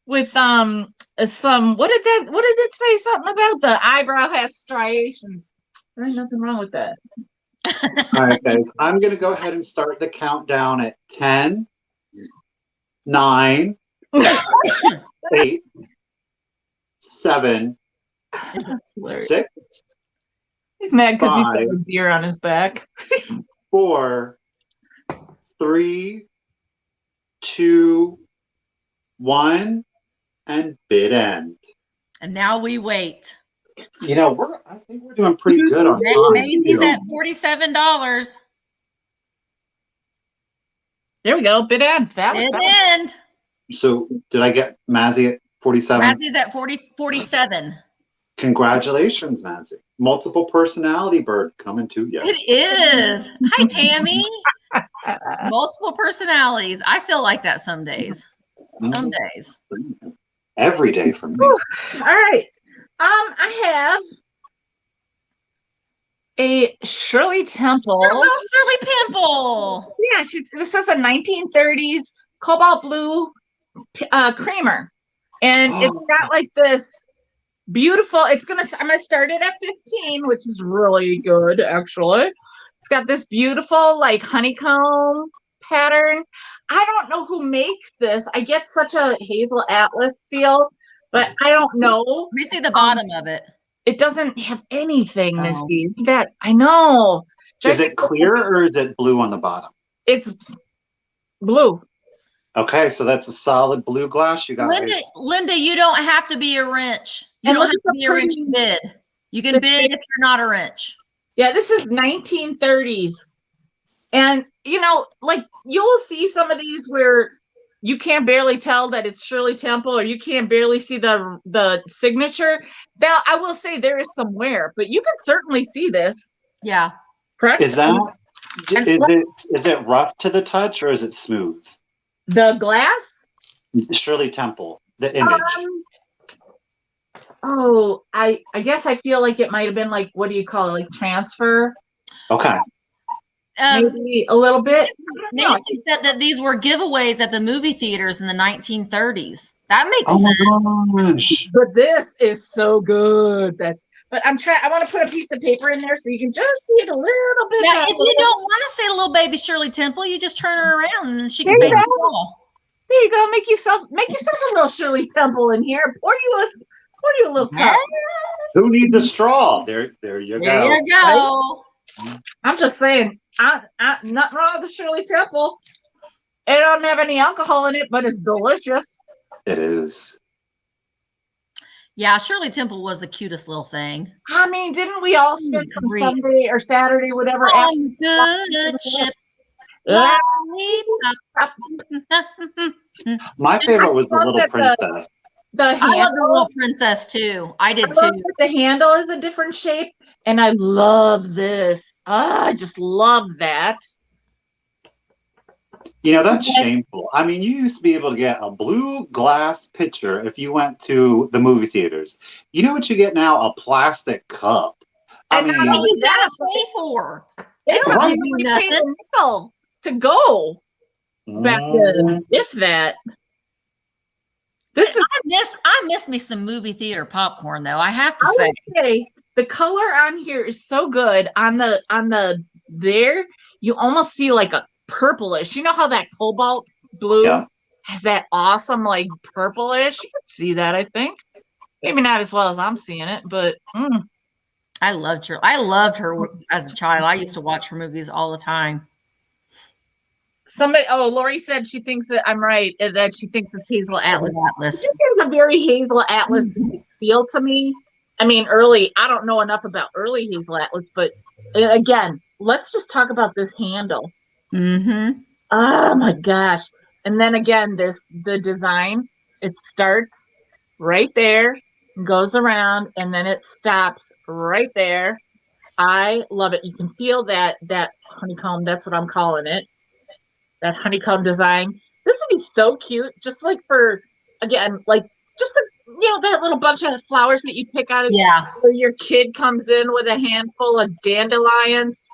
with some what did it say something about the eyebrow has striations? There's nothing wrong with that. All right, guys. I'm going to go ahead and start the countdown at 10, 9, 8, 7, 6. He's mad because he's got a deer on his back. 4, 3, 2, 1, and bid end. And now we wait. You know, I think we're doing pretty good on time. Maisie's at $47. There we go. Bid end. Bid end. So did I get Mazzy at 47? Mazzy's at 47. Congratulations, Mazzy. Multiple personality bird coming to you. It is. Hi, Tammy. Multiple personalities. I feel like that some days. Some days. Every day for me. All right. I have a Shirley Temple. Little Shirley Pimple. Yeah, this is a 1930s cobalt blue creamer. And it's got like this beautiful. I'm gonna start it at 15, which is really good, actually. It's got this beautiful like honeycomb pattern. I don't know who makes this. I get such a Hazel Atlas feel, but I don't know. Let me see the bottom of it. It doesn't have anything, Misty. That I know. Is it clear or is it blue on the bottom? It's blue. Okay, so that's a solid blue glass. You got Linda, you don't have to be a wrench. You don't have to be a wrench to bid. You can bid if you're not a wrench. Yeah, this is 1930s. And, you know, like you will see some of these where you can't barely tell that it's Shirley Temple or you can't barely see the signature. Now, I will say there is some wear, but you can certainly see this. Yeah. Correct? Is it rough to the touch or is it smooth? The glass? Shirley Temple, the image. I guess I feel like it might have been like, what do you call it? Like transfer? Okay. Maybe a little bit. Nancy said that these were giveaways at the movie theaters in the 1930s. That makes sense. But this is so good. But I want to put a piece of paper in there so you can just see it a little bit. Now, if you don't want to see a little baby Shirley Temple, you just turn her around and she can face the wall. There you go. Make yourself a little Shirley Temple in here. Pour you a little cup. Yes. Who needs a straw? There you go. There you go. Right? I'm just saying, nothing wrong with the Shirley Temple. It don't have any alcohol in it, but it's delicious. It is. Yeah, Shirley Temple was the cutest little thing. I mean, didn't we all spend some Sunday or Saturday, whatever? On the good ship. My favorite was the little princess. I love the little princess too. I did too. The handle is a different shape, and I love this. I just love that. You know, that's shameful. I mean, you used to be able to get a blue glass pitcher if you went to the movie theaters. You know what you get now? A plastic cup. I mean, you gotta pay for. They don't even pay the nickel to go back then, if that. I miss me some movie theater popcorn though. I have to say the color on here is so good. On the there, you almost see like a purplish. You know how that cobalt blue has that awesome like purplish? You can see that, I think. Maybe not as well as I'm seeing it, but I loved her. I loved her as a child. I used to watch her movies all the time. Lori said she thinks that I'm right, and that she thinks it's Hazel Atlas. This is a very Hazel Atlas feel to me. I mean, I don't know enough about early Hazel Atlas, but again, let's just talk about this handle. Mm-hmm. Oh my gosh. And then again, the design, it starts right there, goes around, and then it stops right there. I love it. You can feel that honeycomb. That's what I'm calling it. That honeycomb design. This would be so cute. Just like for, again, like just that little bunch of flowers that you pick out of where your kid comes in with a handful of dandelions.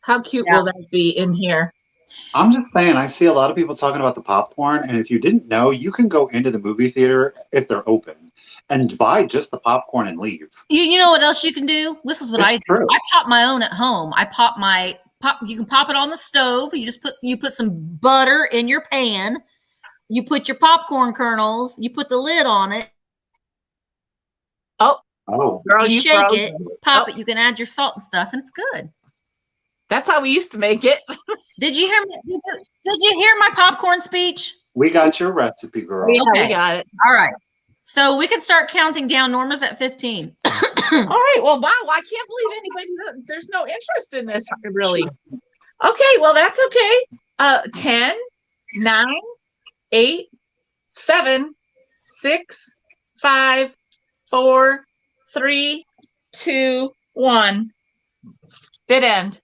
How cute will that be in here? I'm just saying, I see a lot of people talking about the popcorn, and if you didn't know, you can go into the movie theater if they're open and buy just the popcorn and leave. You know what else you can do? This is what I do. I pop my own at home. You can pop it on the stove. You put some butter in your pan. You put your popcorn kernels. You put the lid on it. Oh, girl, you shake it, pop it. You can add your salt and stuff, and it's good. That's how we used to make it. Did you hear my popcorn speech? We got your recipe, girl. Okay. We got it. All right. So we can start counting down. Norma's at 15. All right. Well, wow. I can't believe there's no interest in this, really. Okay. Well, that's okay. 10, 9, 8, 7, 6, 5, 4, 3, 2, 1. Bid end.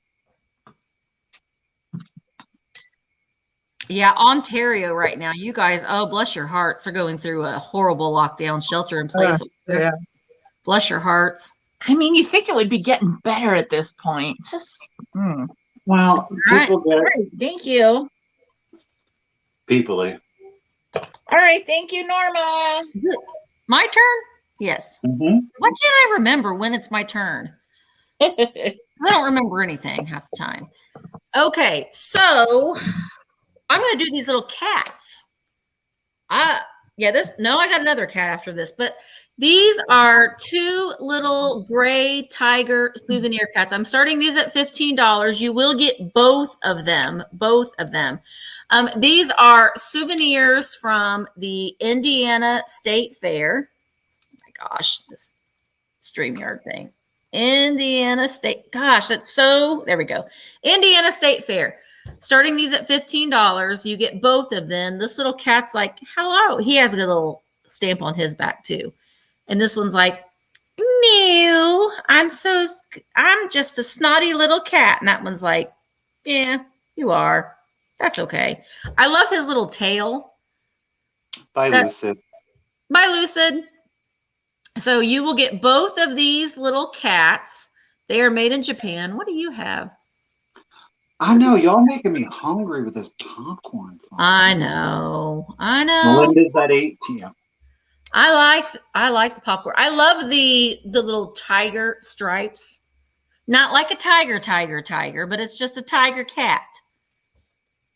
Yeah, Ontario right now. You guys, bless your hearts. They're going through a horrible lockdown, shelter in place. Yeah. Bless your hearts. I mean, you think it would be getting better at this point. Just, Well, people get it. Thank you. People-y. All right. Thank you, Norma. My turn? Yes. Mm-hmm. Why can't I remember when it's my turn? I don't remember anything half the time. Okay, so I'm going to do these little cats. I got another cat after this, but these are 2 little gray tiger souvenir cats. I'm starting these at $15. You will get both of them. These are souvenirs from the Indiana State Fair. Oh my gosh, this StreamYard thing. Indiana State. Gosh, there we go. Indiana State Fair. Starting these at $15, you get both of them. This little cat's like, hello. He has a little stamp on his back too. And this one's like, meow. I'm just a snotty little cat. And that one's like, yeah, you are. That's okay. I love his little tail. By Lucid. By Lucid. So you will get both of these little cats. They are made in Japan. What do you have? I know, y'all making me hungry with this popcorn. I know. Melinda's at 8 p.m. I like the popcorn. I love the little tiger stripes. Not like a tiger, but it's just a tiger cat.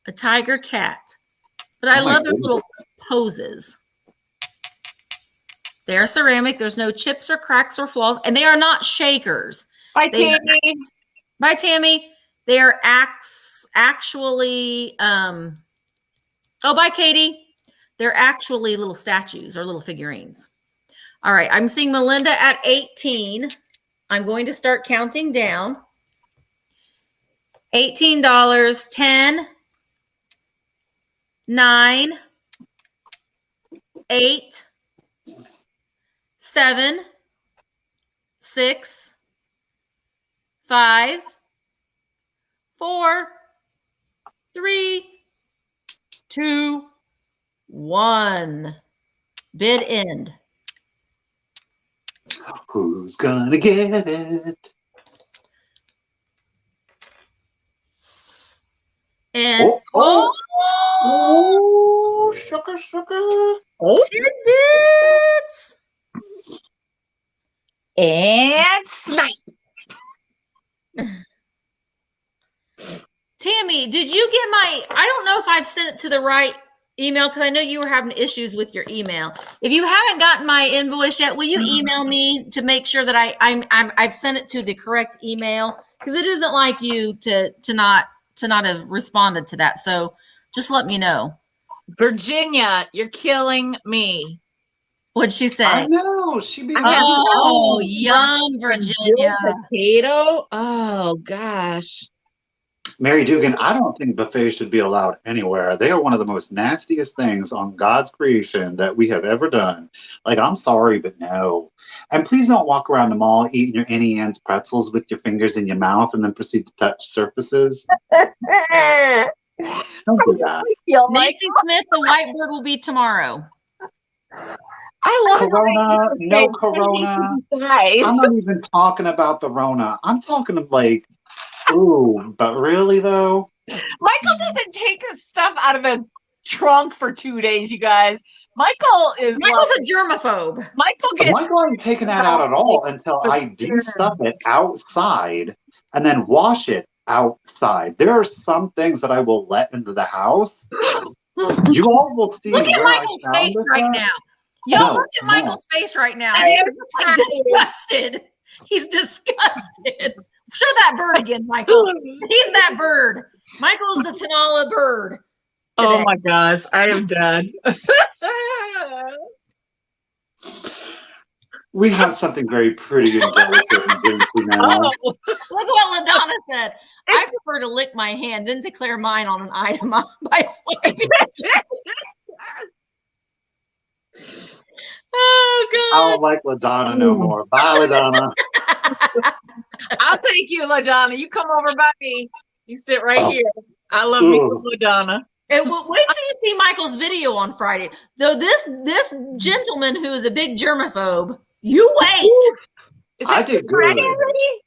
A tiger cat. But I love their little poses. They're ceramic. There's no chips or cracks or flaws, and they are not shakers. Bye, Tammy. Bye, Tammy. They are actually, bye, Katie. They're actually little statues or little figurines. All right, I'm seeing Melinda at 18. I'm going to start counting down. $18, 10, 9, 8, 7, 6, 5, 4, 3, 2, 1. Bid end. Who's gonna get it? And sugar. tidbits. And snipe. Tammy, did you get I don't know if I've sent it to the right email because I know you were having issues with your email. If you haven't gotten my invoice yet, will you email me to make sure that I've sent it to the correct email? Because it isn't like you to not have responded to that. So just let me know. Virginia, you're killing me. What'd she say? I know. She be yum, Virginia. Potato. Oh gosh. Mary Dugan, I don't think buffets should be allowed anywhere. They are one of the most nastiest things on God's creation that we have ever done. Like, I'm sorry, but no. And please don't walk around the mall eating your Annie Ann's pretzels with your fingers in your mouth and then proceed to touch surfaces. Don't do that. Nancy Smith, the white bird will be tomorrow. I love Corona, no Corona. I'm not even talking about the Rona. I'm talking like, ooh, but really though? Michael doesn't take his stuff out of a trunk for 2 days, you guys. Michael's a germaphobe. Michael ain't taking that out at all until I do stuff it outside and then wash it outside. There are some things that I will let into the house. You all will see. Look at Michael's face right now. Y'all look at Michael's face right now. He's disgusted. He's disgusted. Show that bird again, Michael. He's that bird. Michael's the Tanala bird. Today. Oh my gosh, I am dead. We have something very pretty and delicate now. Look at what LaDonna said. I prefer to lick my hand than declare mine on an item by swiping. Oh, God. I don't like LaDonna no more. Bye, LaDonna. I'll take you, LaDonna. You come over by me. You sit right here. I love me some LaDonna. And wait till you see Michael's video on Friday. Though this gentleman who is a big germaphobe, you wait. Is it Friday already?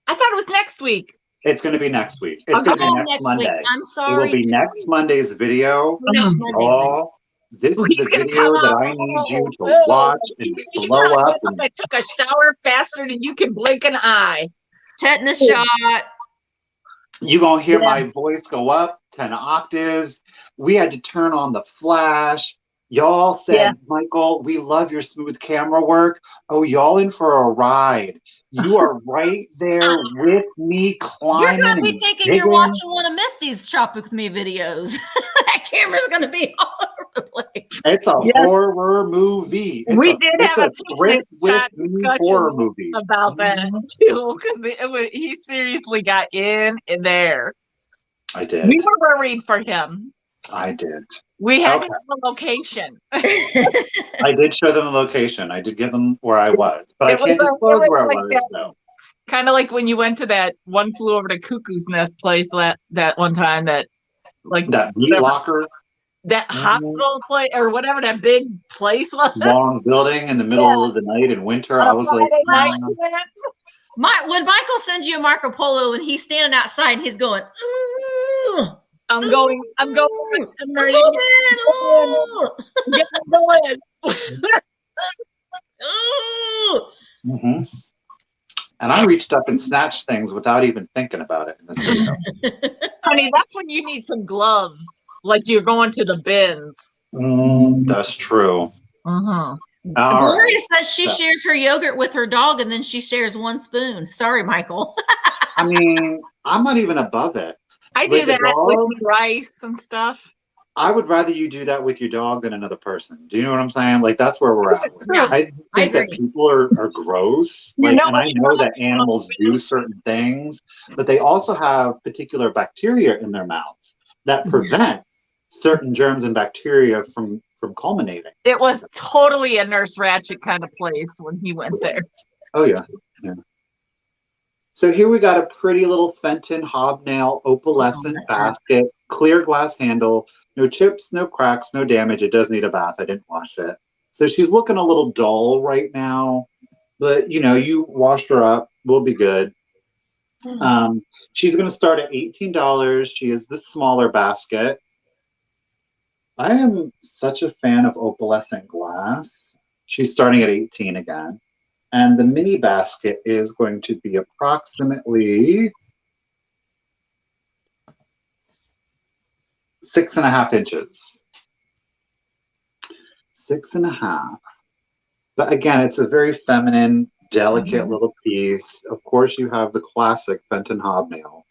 I thought it was next week. It's going to be next week. It's going to be next Monday. Week. I'm sorry. It will be next Monday's video. Next Monday's video. This is the video that I need you to watch and blow up. And I took a shower faster than you can blink an eye. Tetanus shot. You're going to hear my voice go up 10 octaves. We had to turn on the flash. Y'all said, Michael, we love your smooth camera work. Oh, y'all in for a ride. You are right there with me climbing. You're going to be thinking you're watching one of Misty's Chop With Me videos. That camera's going to be all over the place. It's a horror movie. We did have a chat horror movie about that too, because he seriously got in there. I did. We were worried for him. I did. We had to have a location. I did show them the location. I did give them where I was, but I can't disclose where I was. So. Kind of like when you went to that One Flew Over the Cuckoo's Nest place that one time, that meat locker, that hospital place or whatever that big place was. Long building in the middle of the night in winter. I was like, when Michael sends you a Marco Polo and he's standing outside and he's going, ooh. I'm going. I'm ready to get going. Mm-hmm. And I reached up and snatched things without even thinking about it in this video. Honey, that's when you need some gloves, like you're going to the bins. That's true. Gloria says she shares her yogurt with her dog and then she shares one spoon. Sorry, Michael. I mean, I'm not even above it. I do that with rice and stuff. I would rather you do that with your dog than another person. Do you know what I'm saying? Like, that's where we're at. I think that people are gross. Like, and I know that animals do certain things, but they also have particular bacteria in their mouths that prevent certain germs and bacteria from culminating. It was totally a Nurse Ratched kind of place when he went there. Oh, yeah. So here we got a pretty little Fenton hobnail opalescent basket, clear glass handle, no chips, no cracks, no damage. It does need a bath. I didn't wash it. So she's looking a little dull right now, but you washed her up. We'll be good. She's going to start at $18. She is the smaller basket. I am such a fan of opalescent glass. She's starting at 18 again. And the mini basket is going to be approximately 6.5 inches. 6.5. But again, it's a very feminine, delicate little piece. Of course, you have the classic Fenton hobnail.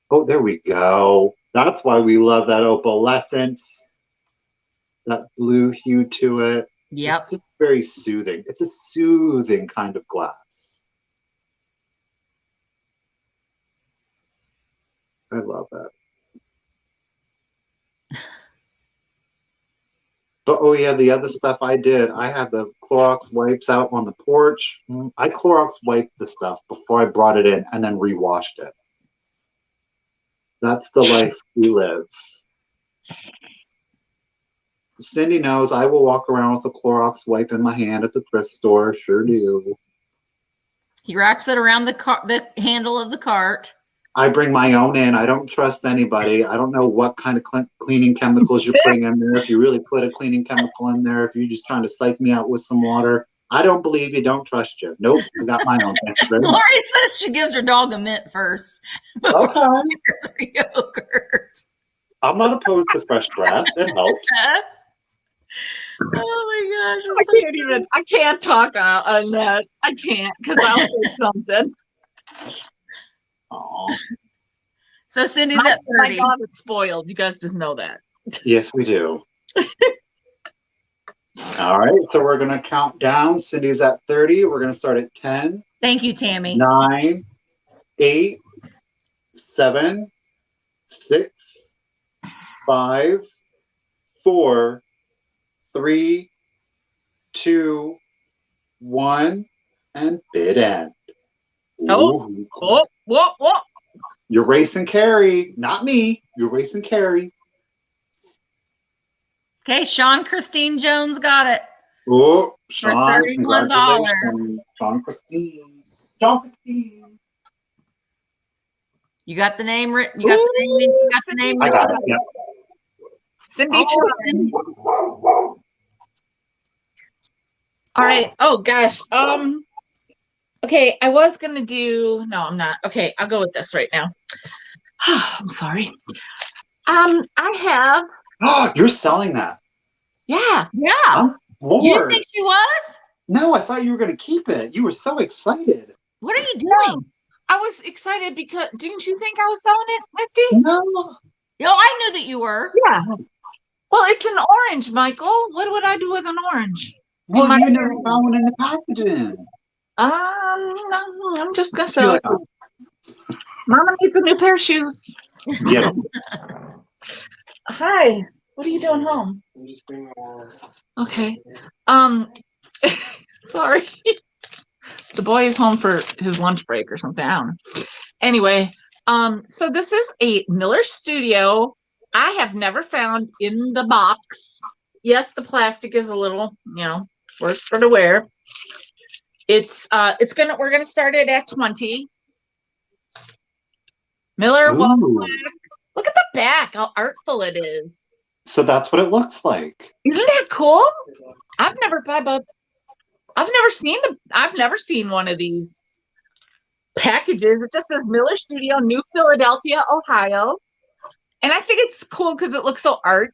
Oh, there we go. That's why we love that opalescence. That blue hue to it. Yep. It's just very soothing. It's a soothing kind of glass. I love that. But oh yeah, the other stuff I did, I had the Clorox wipes out on the porch. I Clorox wiped the stuff before I brought it in and then re-washed it. That's the life we live. Cindy knows I will walk around with a Clorox wipe in my hand at the thrift store. Sure do. He wraps it around the handle of the cart. I bring my own in. I don't trust anybody. I don't know what kind of cleaning chemicals you're putting in there. If you really put a cleaning chemical in there, if you're just trying to psych me out with some water, I don't believe you. Don't trust you. Nope. I got my own. Gloria says she gives her dog a mint first. Before she gives her yogurt. I'm not opposed to fresh grass. It helps. Oh my gosh. I can't talk on that. I can't because I'll say something. Aww. So Cindy's at 30. My dog is spoiled. You guys just know that. Yes, we do. All right. So we're going to count down. Cindy's at 30. We're going to start at 10. Thank you, Tammy. 9, 8, 7, 6, 5, 4, 3, 2, 1, and bid end. Oh, whoa. You're racing Carrie, not me. You're racing Carrie. Okay, Sean Christine Jones got it. Oh, for Sean, $31. Sean Christine. You got the name written. You got the name. You got the name. I got it. Yep. Cindy. All right. Oh gosh. Okay, I was gonna do. No, I'm not. Okay, I'll go with this right now. I'm sorry. I have. Oh, you're selling that. Yeah. Yeah. I'm You didn't floored. think she was? No, I thought you were going to keep it. You were so excited. What are you doing? I was excited because didn't you think I was selling it, Misty? No. Oh, I knew that you were. Yeah. Well, it's an orange, Michael. What would I do with an orange? Well, you never found one in the packaging. No, I'm just gonna You're sell like, it. Mama needs a new pair of shoes. get 'em. Hi. What are you doing home? Okay. Sorry. The boy is home for his lunch break or something. I don't know. Anyway, so this is a Miller Studio. I have never found in the box. Yes, the plastic is a little, worse for the wear. We're gonna start it at 20. Miller wall black. Look at the back, how artful it is. So that's what it looks like. Isn't that cool? I've never seen one of these packages. It just says Miller Studio, New Philadelphia, Ohio. And I think it's cool because it looks so arty.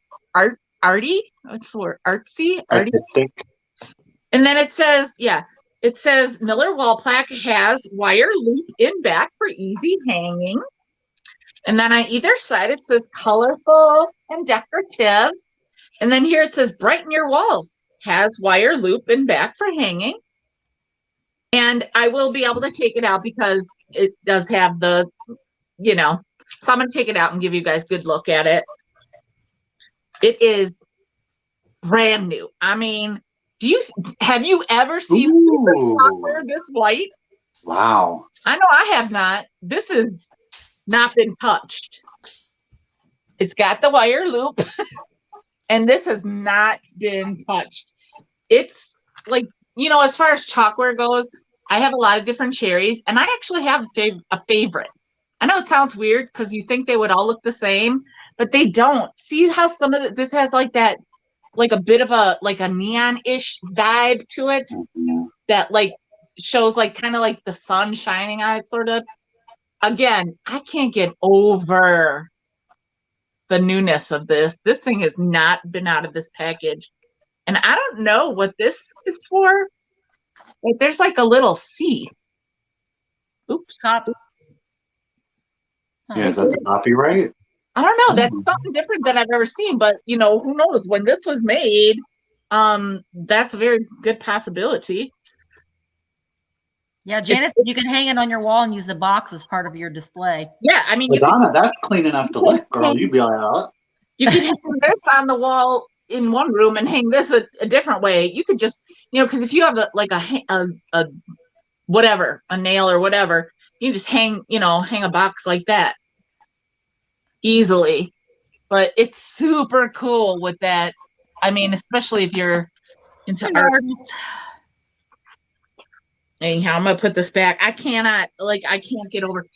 What's the word? Artsy? Artistic. And then it says Miller wall plaque has wire loop in back for easy hanging. And then on either side it says colorful and decorative. And then here it says brighten your walls. Has wire loop in back for hanging. And I will be able to take it out because it does have the, so I'm going to take it out and give you guys a good look at it. It is brand new. I mean, have you ever seen Chalkware this white? Wow. I know I have not. This has not been touched. It's got the wire loop. And this has not been touched. It's like, as far as Chalkware goes, I have a lot of different cherries, and I actually have a favorite. I know it sounds weird because you think they would all look the same, but they don't. See how some of this has like that, like a bit of a neon-ish vibe to it that like shows like kind of like the sun shining on it, sort of. Again, I can't get over the newness of this. This thing has not been out of this package. And I don't know what this is for. Like, there's like a little C. Oops. Cop. Yeah, is that the copyright? I don't know. That's something different than I've ever seen. But, who knows? When this was made, that's a very good possibility. Yeah, Janice, you can hang it on your wall and use the box as part of your display. Yeah, I mean, Donna, that's clean enough to look, girl. You'd be like, oh. You could hang this on the wall in one room and hang this a different way. You could just, because if you have a whatever, a nail or whatever, you can just hang a box like that easily. But it's super cool with that. I mean, especially if you're into art. Anyhow, I'm gonna put this back. I can't get over.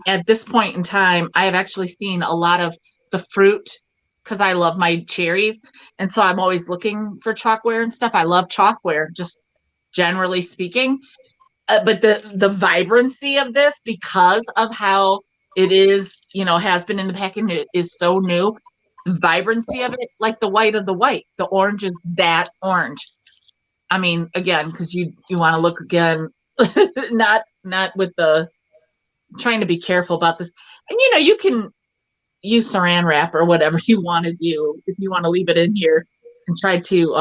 At this point in time, I have actually seen a lot of the fruit because I love my cherries, and so I'm always looking for Chalkware and stuff. I love Chalkware, just generally speaking. But the vibrancy of this, because of how it is, has been in the packaging, it is so new. The vibrancy of it, like the white of the white, the orange is that orange. I mean, again, because you want to look again, not with the trying to be careful about this. And you can use saran wrap or whatever you want to do if you want to leave it in here and try to.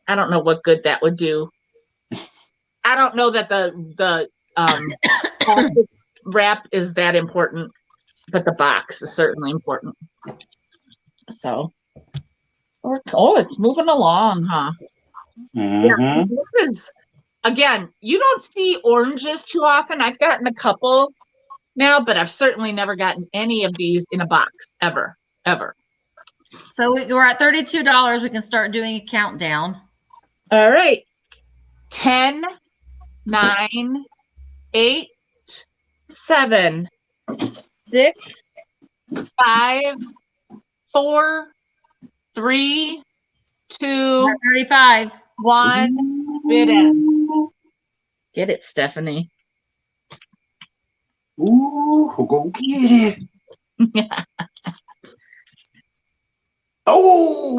I don't know what good that would do. I don't know that the plastic wrap is that important, but the box is certainly important. So, it's moving along, huh? Mm-hmm. Yeah, this is, again, you don't see oranges too often. I've gotten a couple now, but I've certainly never gotten any of these in a box ever. So we're at $32. We can start doing a countdown. All right. 10, 9, 8, 7, 6, 5, 4, 3, 2. 35. one bid in. Get it, Stephanie. Ooh, go get it. Oh!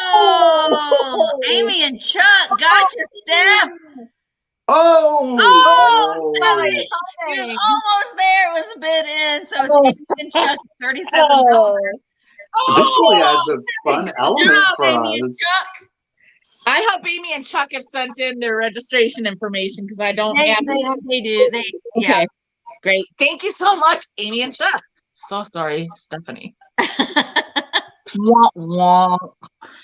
Oh! Amy and Chuck, gotcha, Steph. Oh! Stephanie, it was almost there. It was a bit in, so it's Amy and Chuck's $37. This really adds a fun element for Amy and us. Chuck. I hope Amy and Chuck have sent in their registration information because I don't have They do. Okay, great. Thank you so much, Amy and Chuck. So sorry, Stephanie. Wah, wah.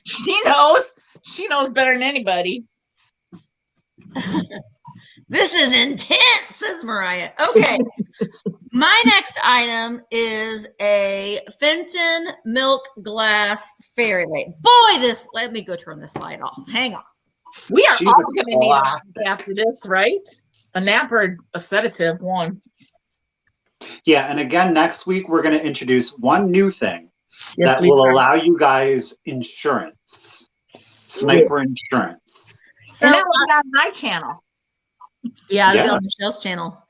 She knows. She knows better than anybody. This is intense, says Mariah. Okay. My next item is a Fenton milk glass fairy lamp. Boy, let me go turn this light off. Hang on. We are She's all a going to need a nap after this, right? A nap or a sedative, one. Yeah, and again, next week we're going to introduce one new thing Yes, that will allow you guys insurance. Sniper insurance. So and that was on my channel. Yeah, it'll be on Michelle's channel.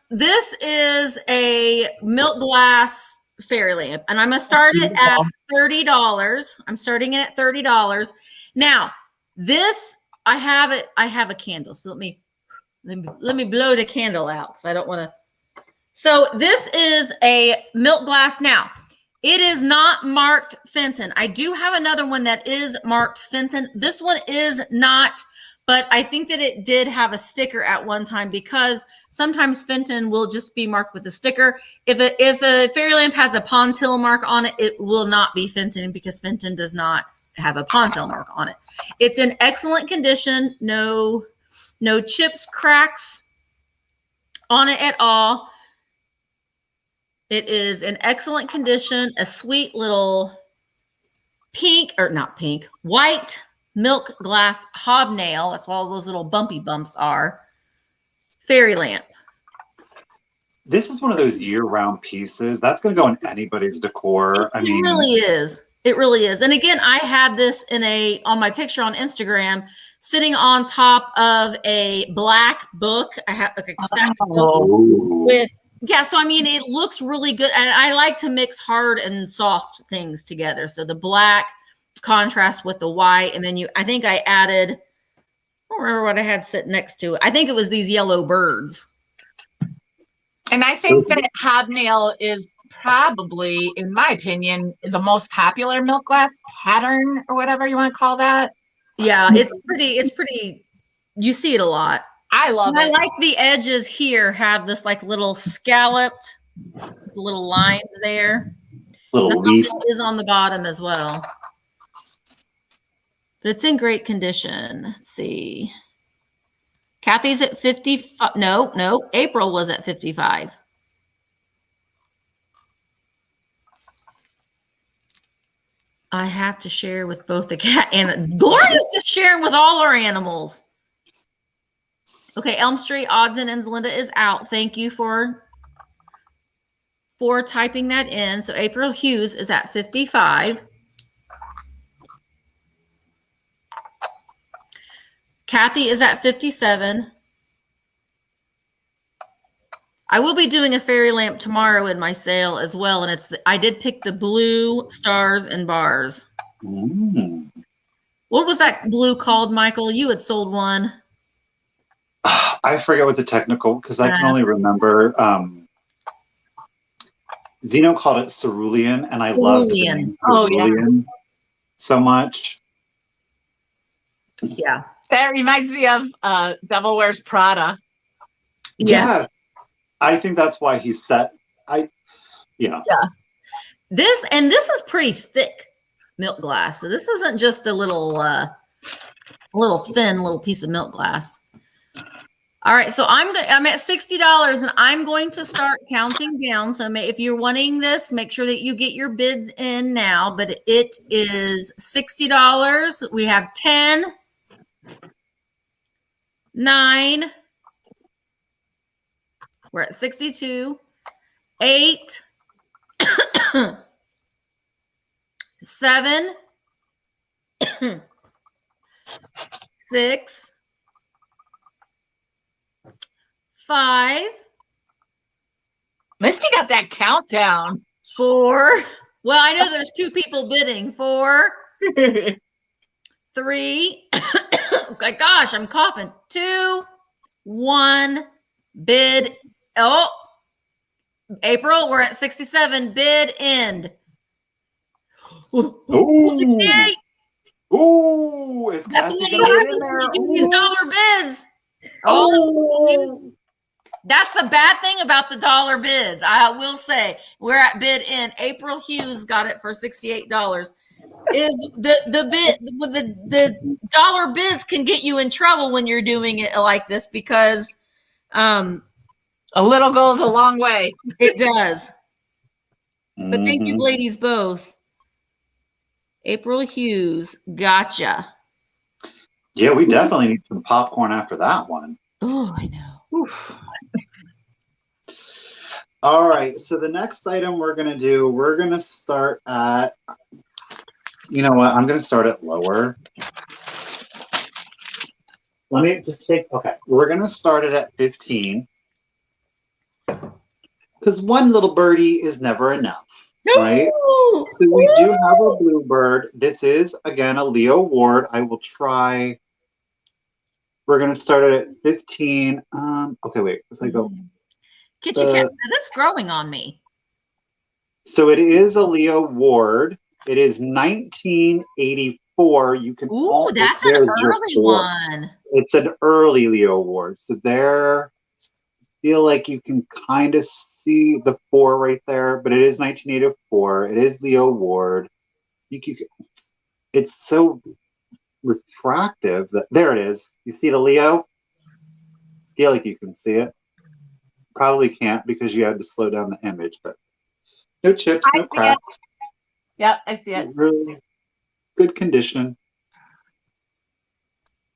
This is a milk glass fairy lamp, and I'm going to start it at $30. I'm starting it at $30. Now, this I have a candle. So let me blow the candle out because I don't want to. So this is a milk glass. Now, it is not marked Fenton. I do have another one that is marked Fenton. This one is not, but I think that it did have a sticker at one time because sometimes Fenton will just be marked with a sticker. If a fairy lamp has a Pontil mark on it, it will not be Fenton because Fenton does not have a Pontil mark on it. It's in excellent condition. No chips, cracks on it at all. It is in excellent condition, a sweet little white milk glass hobnail. That's what all those little bumpy bumps are. Fairy lamp. This is one of those year-round pieces. That's going to go in anybody's decor. It really is. It really is. And again, I had this on my picture on Instagram, sitting on top of a black book. I have like a stack of books with. Yeah, so I mean, it looks really good. And I like to mix hard and soft things together. So the black contrast with the white. And then I think I added, I don't remember what I had sitting next to it. I think it was these yellow birds. And I think that hobnail is probably, in my opinion, the most popular milk glass pattern or whatever you want to call that. Yeah, it's pretty, you see it a lot. I love it. I like the edges here have this like little scalloped little lines there. Little leaf is on the bottom as well. But it's in great condition. Let's see. Kathy's at 55. No. April was at 55. I have to share with both the cat and Gloria's just sharing with all our animals. Okay, Elm Street odds and ends. Linda is out. Thank you for typing that in. So April Hughes is at 55. Kathy is at 57. I will be doing a fairy lamp tomorrow in my sale as well, and I did pick the blue stars and bars. Mm. What was that blue called, Michael? You had sold one. I forget what the technical, because I can only remember. Zeno called it cerulean, and I love cerulean so much. Yeah. That reminds me of Devil Wears Prada. Yeah. I think that's why he's set. Yeah. This is pretty thick milk glass. So this isn't just a little thin little piece of milk glass. All right, so I'm at $60 and I'm going to start counting down. So if you're wanting this, make sure that you get your bids in now, but it is $60. We have 10, 9, we're at 62, 8, 7, 6, 5. Misty got that countdown. 4. Well, I know there's 2 people bidding. 4, 3. Oh my gosh, I'm coughing. 2, 1. Bid. Oh, April, we're at 67. Bid end. Ooh. 68. Ooh, That's what you happens when you do these dollar bids. Oh, that's the bad thing about the dollar bids. I will say we're at bid end. April Hughes got it for $68. Is the dollar bids can get you in trouble when you're doing it like this because a little goes a long way. It does. But thank you, ladies, both. April Hughes, gotcha. Yeah, we definitely need some popcorn after that one. Oh, I know. Oof. All right, so the next item we're going to do, we're going to start at, you know what, I'm going to start at lower. Let me just take, okay, we're going to start it at 15. Because one little birdie is never enough, right? So we do have a Bluebird. This is, again, a Leo Ward. I will try. We're going to start it at 15. Okay, wait. If I go. Kitchen cat, that's growing on me. So it is a Leo Ward. It is 1984. You can. Ooh, that's an early one. It's an early Leo Ward. So there, I feel like you can kind of see the 4 right there, but it is 1984. It is Leo Ward. It's so refractive that there it is. You see the Leo? I feel like you can see it. Probably can't because you had to slow down the image, but no chips, no cracks. Yep, I see it. Really good condition.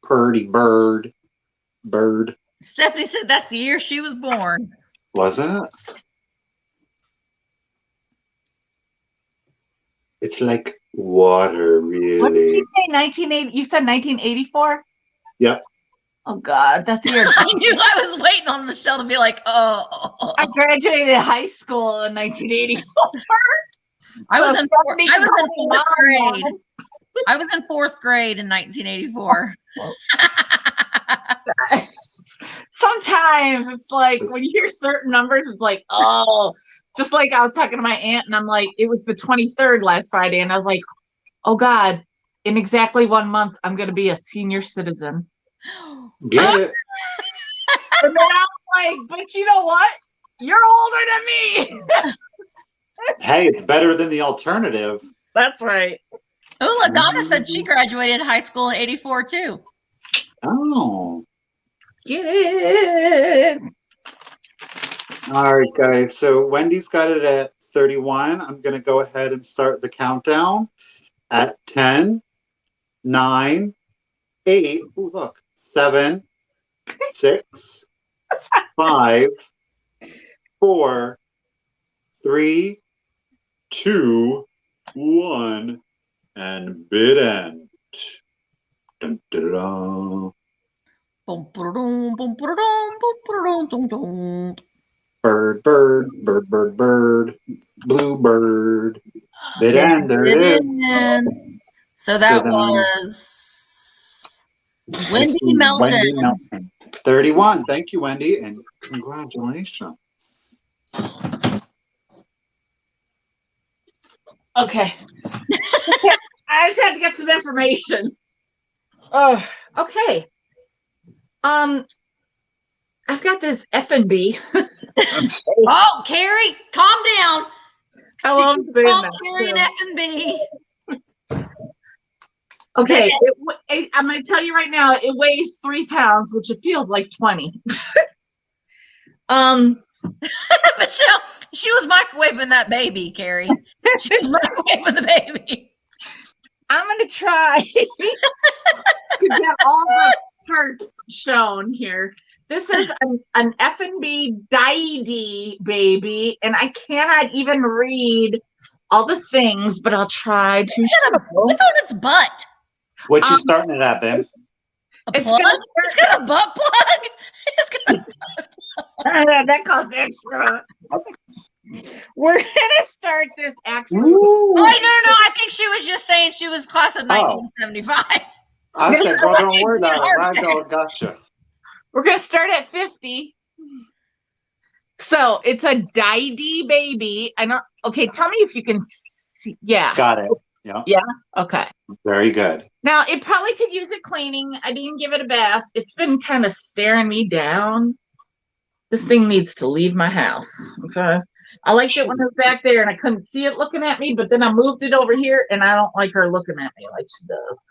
Purdy bird. Stephanie said that's the year she was born. Was it? It's like water, really. What did you say? 1980? You said 1984? Yep. Oh God, that's the year. I knew I was waiting on Michelle to be like, oh. I graduated high school in 1984. I was in 4th grade. I was in 4th grade in 1984. Sometimes it's like when you hear certain numbers, it's like, oh, just like I was talking to my aunt and I'm like, it was the 23rd last Friday. And I was like, oh God, in exactly 1 month, I'm going to be a senior citizen. Get it. And then I'm like, but you know what? You're older than me. Hey, it's better than the alternative. That's right. Oh, LaDonna said she graduated high school in 84 too. Oh. Get it. All right, guys. So Wendy's got it at 31. I'm going to go ahead and start the countdown at 10, 9, 8. Ooh, look. 7, 6, 5, 4, 3, 2, 1, and bid end. Dun, dun, dun, dun. Bird, Bluebird. Bid end. There it is. So that was Wendy Melton. 31. Thank you, Wendy, and congratulations. Okay. I just had to get some information. Oh, okay. I've got this F&B. Oh, Carrie, calm down. I'm Carrie and F&B. Okay, I'm going to tell you right now, it weighs 3 pounds, which it feels like 20. Michelle, she was microwaving that baby, Carrie. She was microwaving the baby. I'm going to try to get all the parts shown here. This is an F&B Daidi baby, and I cannot even read all the things, but I'll try to. What's on its butt? What you starting it at, Ben? A plug? It's got a butt plug? It's got that costs extra. We're gonna start this actually. Oh, no. I think she was just saying she was class of 1975. I said, well, don't worry about it. I gotcha. We're gonna start at 50. So it's a Didi baby. Okay, tell me if you can see. Yeah. Got it. Yeah. Yeah. Okay. Very good. Now it probably could use a cleaning. I didn't give it a bath. It's been kind of staring me down. This thing needs to leave my house. Okay. I liked it when it was back there and I couldn't see it looking at me, but then I moved it over here and I don't like her looking at me like she does.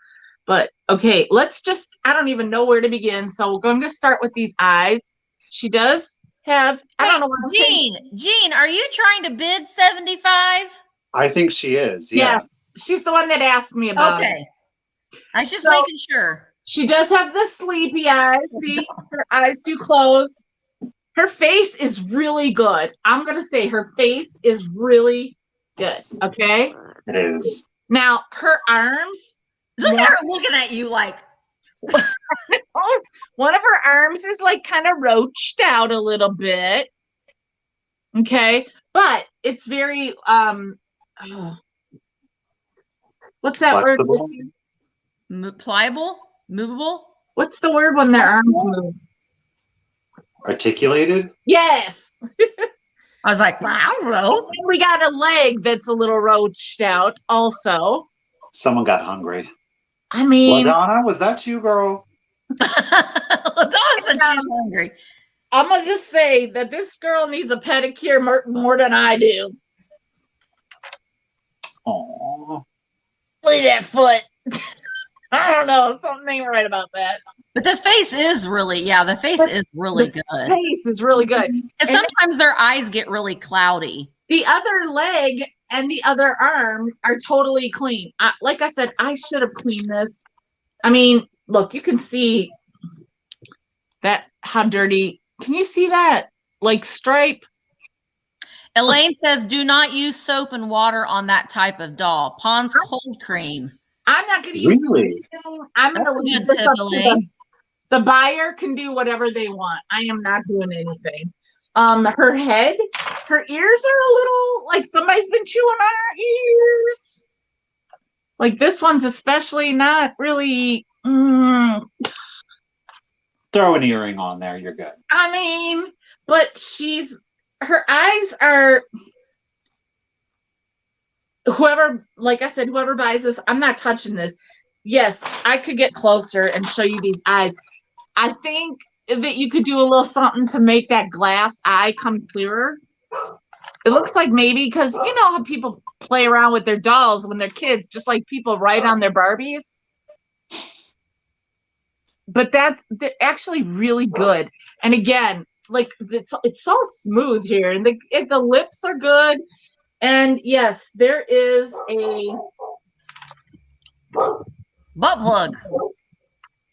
But okay, I don't even know where to begin. So we're going to start with these eyes. She does have, I don't know what Jean, are you trying to bid 75? I think she is. Yeah. Yes. She's the one that asked me about it. I was just making sure. She does have the sleepy eyes. See, her eyes do close. Her face is really good. I'm going to say her face is really good. Okay? It is. Now, her arms. Look at her looking at you like. One of her arms is like kind of roached out a little bit. Okay? But it's very, what's that flexible? word? Pliable? Movable? What's the word when their arms move? Articulated? Yes. I was like, well, I don't know. We got a leg that's a little roached out also. Someone got hungry. I mean, LaDonna, was that you, girl? LaDonna said she's hungry. I'm going to just say that this girl needs a pedicure more than I do. Aww. Look at that foot. I don't know. Something ain't right about that. But the face is really, the face is really good. The face is really good. And sometimes their eyes get really cloudy. The other leg and the other arm are totally clean. Like I said, I should have cleaned this. I mean, look, you can see that, how dirty. Can you see that? Like stripe? Elaine says, do not use soap and water on that type of doll. Pond's cold cream. I'm not going to use anything. I'm going to leave this up to the buyer can do whatever they want. I am not doing anything. Her head, her ears are a little like somebody's been chewing on her ears. Like this one's especially not really. Throw an earring on there. You're good. I mean, but her eyes are. Like I said, whoever buys this, I'm not touching this. Yes, I could get closer and show you these eyes. I think that you could do a little something to make that glass eye come clearer. It looks like maybe because you know how people play around with their dolls when they're kids, just like people write on their Barbies. But they're actually really good. And again, like it's so smooth here, and the lips are good. And yes, there is a butt plug.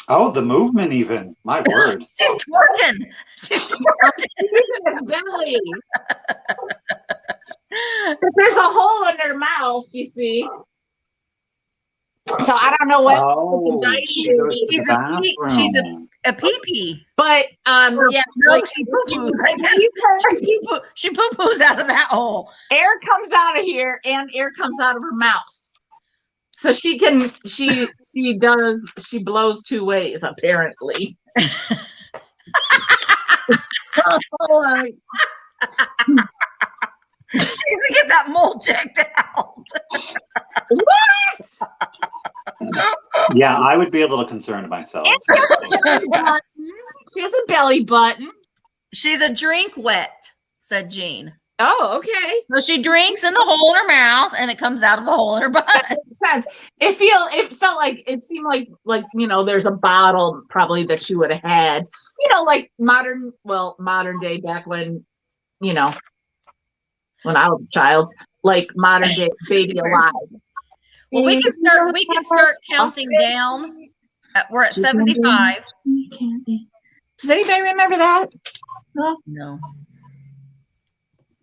Oh, the movement even. My word. She's twerking. She's twerking. She's in her belly. Because there's a hole in her mouth, you see. So I don't know what she's a pee-pee. But no, like, she poo-poos. She poo-poos out of that hole. Air comes out of here and air comes out of her mouth. So she blows two ways, apparently. She needs to get that mold checked out. What? Yeah, I would be a little concerned myself. She has a belly button. She's a drink wet, said Jean. Oh, okay. So she drinks in the hole in her mouth and it comes out of the hole in her butt. That makes sense. It seemed like you know, there's a bottle probably that she would have had. You know, like modern day back when, you know, when I was a child, like modern day Baby Alive. Well, we can start counting down. We're at 75. Does anybody remember that? No.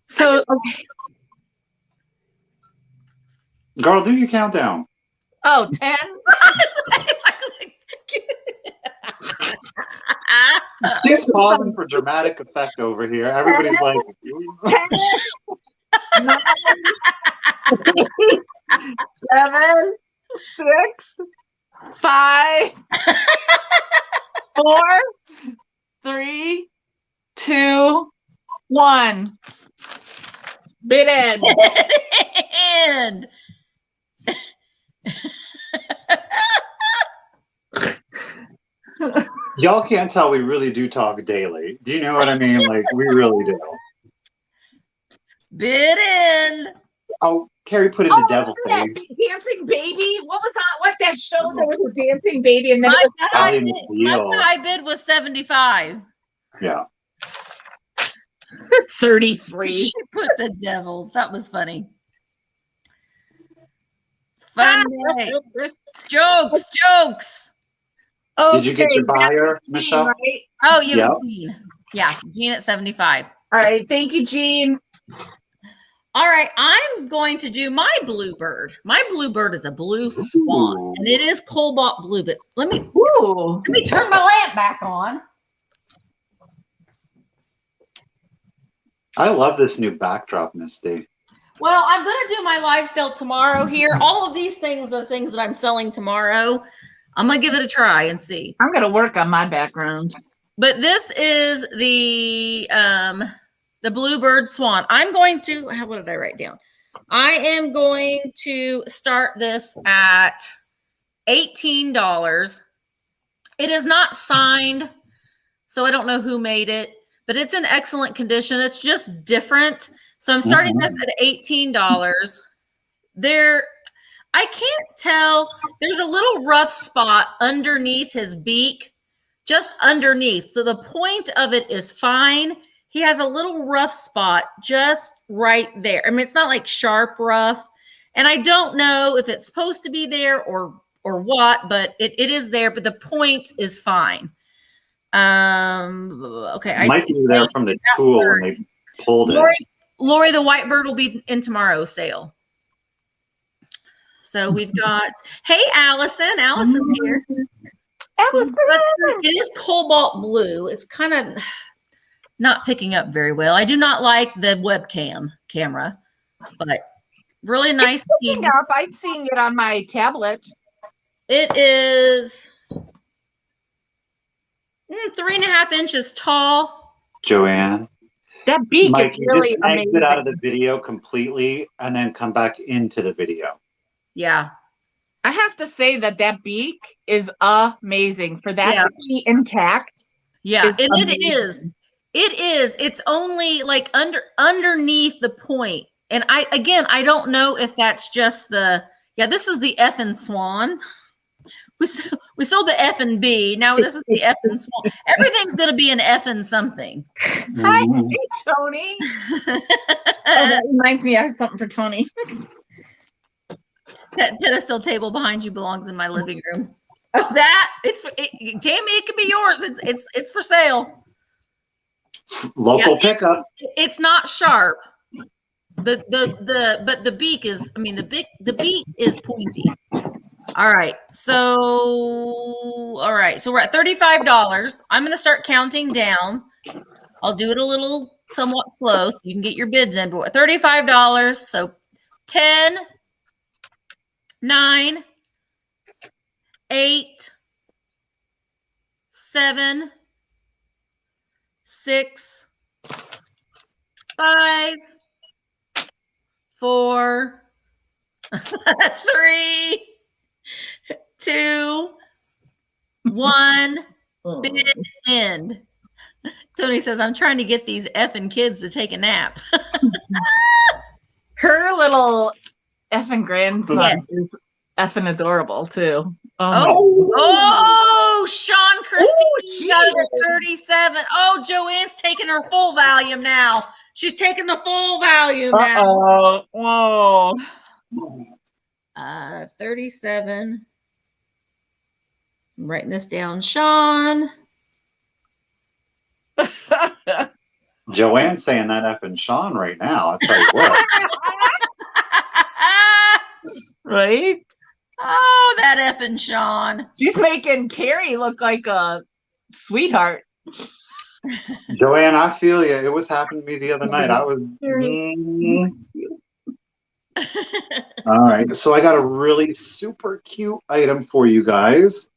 So, okay. Girl, do your countdown. Oh, 10? She's pausing for dramatic effect over here. Everybody's like, 10, 9, 7, 6, 5, 4, 3, 2, 1. Bid end. And y'all can't tell we really do talk daily. Do you know what I mean? Like, we really do. bid end. Oh, Carrie put in the devil that face. dancing baby. What was that show? There was a dancing baby, and then My it was high bid was 75. Yeah. 33. She put the devils. That was funny. Fun day. Jokes. Okay, Did you get your buyer, Jean, Michelle? right? Oh, you Yep. was Jean. Yeah, Jean at 75. All right, thank you, Jean. All right, I'm going to do my Bluebird. My Bluebird is a blue swan, and it is Cobalt blue. But let me turn my lamp back on. I love this new backdrop, Misty. Well, I'm going to do my live sale tomorrow here. All of these things are the things that I'm selling tomorrow. I'm going to give it a try and see. I'm going to work on my background. But this is the Bluebird Swan. I'm going to, what did I write down? I am going to start this at $18. It is not signed, so I don't know who made it, but it's in excellent condition. It's just different. So I'm starting this at $18. I can't tell. There's a little rough spot underneath his beak, just underneath. So the point of it is fine. He has a little rough spot just right there. I mean, it's not like sharp rough. And I don't know if it's supposed to be there or what, but it is there, but the point is fine. Okay. I might be there from the tool when they pulled it. Lori, the white bird will be in tomorrow's sale. So we've got, hey, Allison. Allison's here. Allison. It is Cobalt blue. It's kind of not picking up very well. I do not like the webcam camera, but really nice. It's picking up. I'm seeing it on my tablet. It is 3.5 inches tall. Joanne. That beak Mike, is really amazing. Exit out of the video completely and then come back into the video. Yeah. I have to say that beak is amazing for that to be intact. Yeah, and it is. It is. It's only like underneath the point. And I don't know if that's just this is the effing Swan. We sold the F and B. Now this is the effing Swan. Everything's going to be an effing something. Hi, Tony. That reminds me, I have something for Tony. That pedestal table behind you belongs in my living room. Oh, Tammy, it could be yours. It's for sale. Local pickup. It's not sharp. But the beak is. I mean, the beak is pointy. All right, so we're at $35. I'm going to start counting down. I'll do it a little somewhat slow so you can get your bids in. But $35. So 10, 9, 8, 7, 6, 5, 4, 3, 2, 1, bid end. Tony says, I'm trying to get these effing kids to take a nap. Her little effing grandson is effing adorable too. Oh, Sean Christie got it at 37. Oh, Joanne's taking her full volume now. She's taking the full volume now. Whoa. 37. I'm writing this down, Sean. Joanne's saying that effing Sean right now. I'll tell you what. Right? Oh, that effing Sean. She's making Carrie look like a sweetheart. Joanne, I feel you. It was happening to me the other night. I was. All right. So I got a really super cute item for you guys.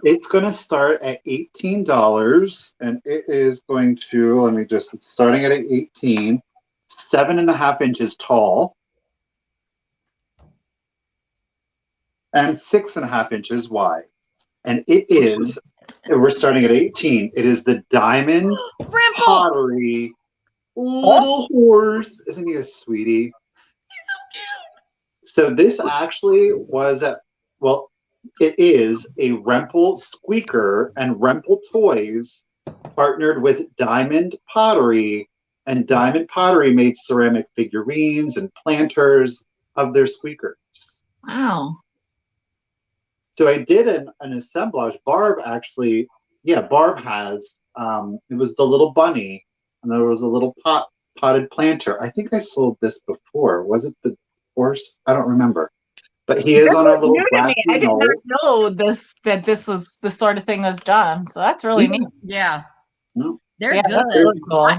It's going to start at $18, and it is going to, let me just, it's starting at 18, 7.5 inches tall, and 6.5 inches wide. And it is, we're starting at 18. It is the Diamond Pottery little horse. Isn't he a sweetie? He's so cute. So this actually was it is a Rempel Squeaker and Rempel Toys partnered with Diamond Pottery, and Diamond Pottery made ceramic figurines and planters of their squeakers. Wow. So I did an assemblage. Barb has, it was the little bunny, and there was a little potted planter. I think I sold this before. Was it the horse? I don't remember. But he is on our little black. I did not know that this was the sort of thing was done. So that's really neat. Yeah. No. They're good. Really cool.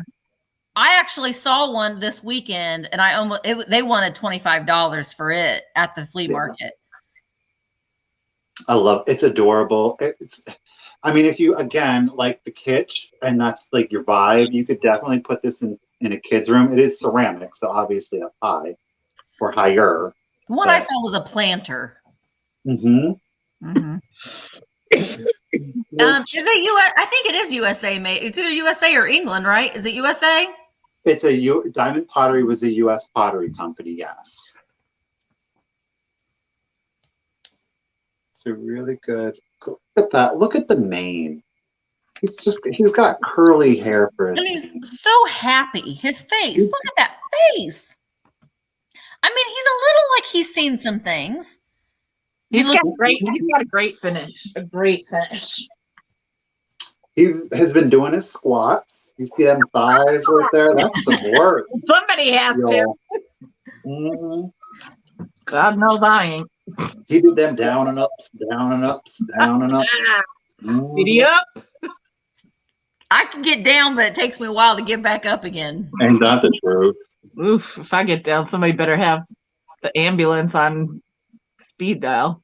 I actually saw one this weekend, and they wanted $25 for it at the flea market. I love it's adorable. I mean, if you again like the kitsch and that's like your vibe, you could definitely put this in a kid's room. It is ceramic, so obviously up high or higher. The one I saw was a planter. Mm-hmm. Mm-hmm. Is it US? I think it is USA made. It's either USA or England, right? Is it USA? It's Diamond Pottery was a U.S. pottery company. Yes. So really good. Look at that. Look at the mane. He's got curly hair for his. And he's so happy. His face. Look at that face. I mean, he's a little like he's seen some things. He's got a great finish. A great finish. He has been doing his squats. You see them thighs right there? That's some work. Somebody has to. Mm-hmm. God knows I ain't. He did them down and ups, down and ups, down and ups. Mm-hmm. Giddy up. I can get down, but it takes me a while to get back up again. Ain't that the truth? Oof, if I get down, somebody better have the ambulance on speed dial.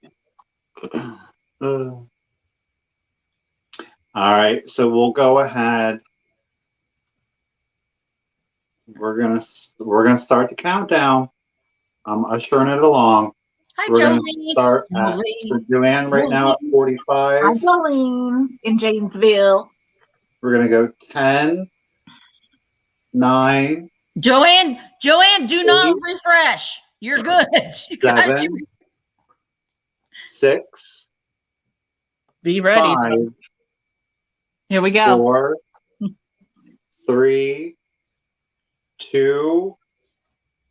All right, so we'll go ahead. We're gonna start the countdown. I'm ushering it along. Hi, We're Jolene. gonna start at Joanne right now at 45. Hi, Jolene in Janesville. We're gonna go 10, 9. Joanne, do not refresh. You're good. 7, 6. Be ready. 5. Here we go. 4, 3, 2,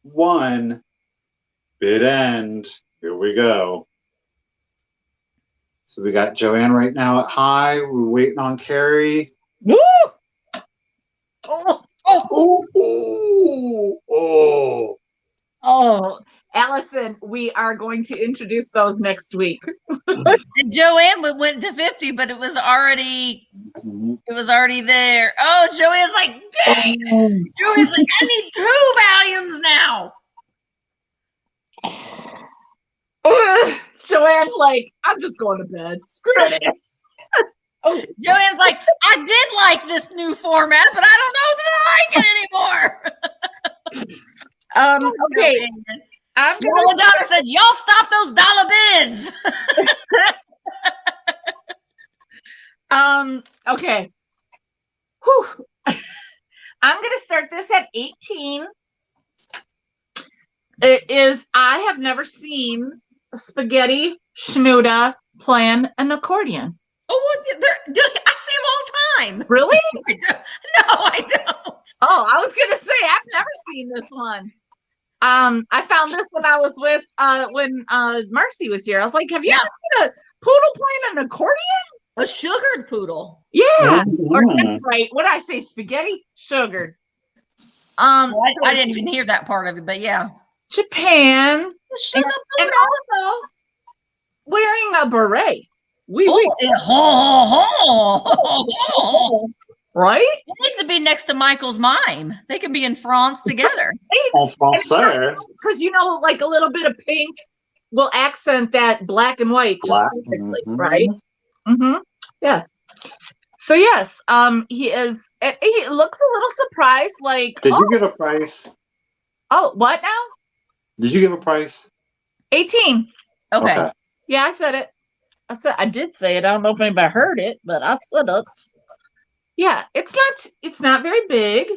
1. Bid end. Here we go. So we got Joanne right now at high. We're waiting on Carrie. Woo! Oh, Allison, we are going to introduce those next week. And Joanne went to 50, but it was already there. Oh, Joanne's like, dang. Joanne's like, I need 2 volumes now. Joanne's like, I'm just going to bed. Screw it. Joanne's like, I did like this new format, but I don't know that I like it anymore. Okay. Donna said, y'all stop those dollar bids. Okay. Whew. I'm going to start this at 18. It is, I have never seen a spaghetti schnuda playing an accordion. Oh, I see them all the time. Really? No, I don't. Oh, I was going to say, I've never seen this one. I found this when I was with, when Marcy was here. I was like, have you ever seen a poodle playing an accordion? A sugared poodle. Yeah. Or that's right. What did I say? Spaghetti? Sugared. I didn't even hear that part of it, but yeah. Japan. Sugar and also wearing a beret. Oui, Oh, right? It needs to be next to Michael's mime. They can be in France together. En français. Because like a little bit of pink will accent that black and white just Black. perfectly, right? Mm-hmm. Yes. So yes, he is. He looks a little surprised. Like, Did you give a price? Oh, what now? Did you give a price? 18. Okay. Yeah, I said it. I did say it. I don't know if anybody heard it, but I said it. Yeah, it's not very big,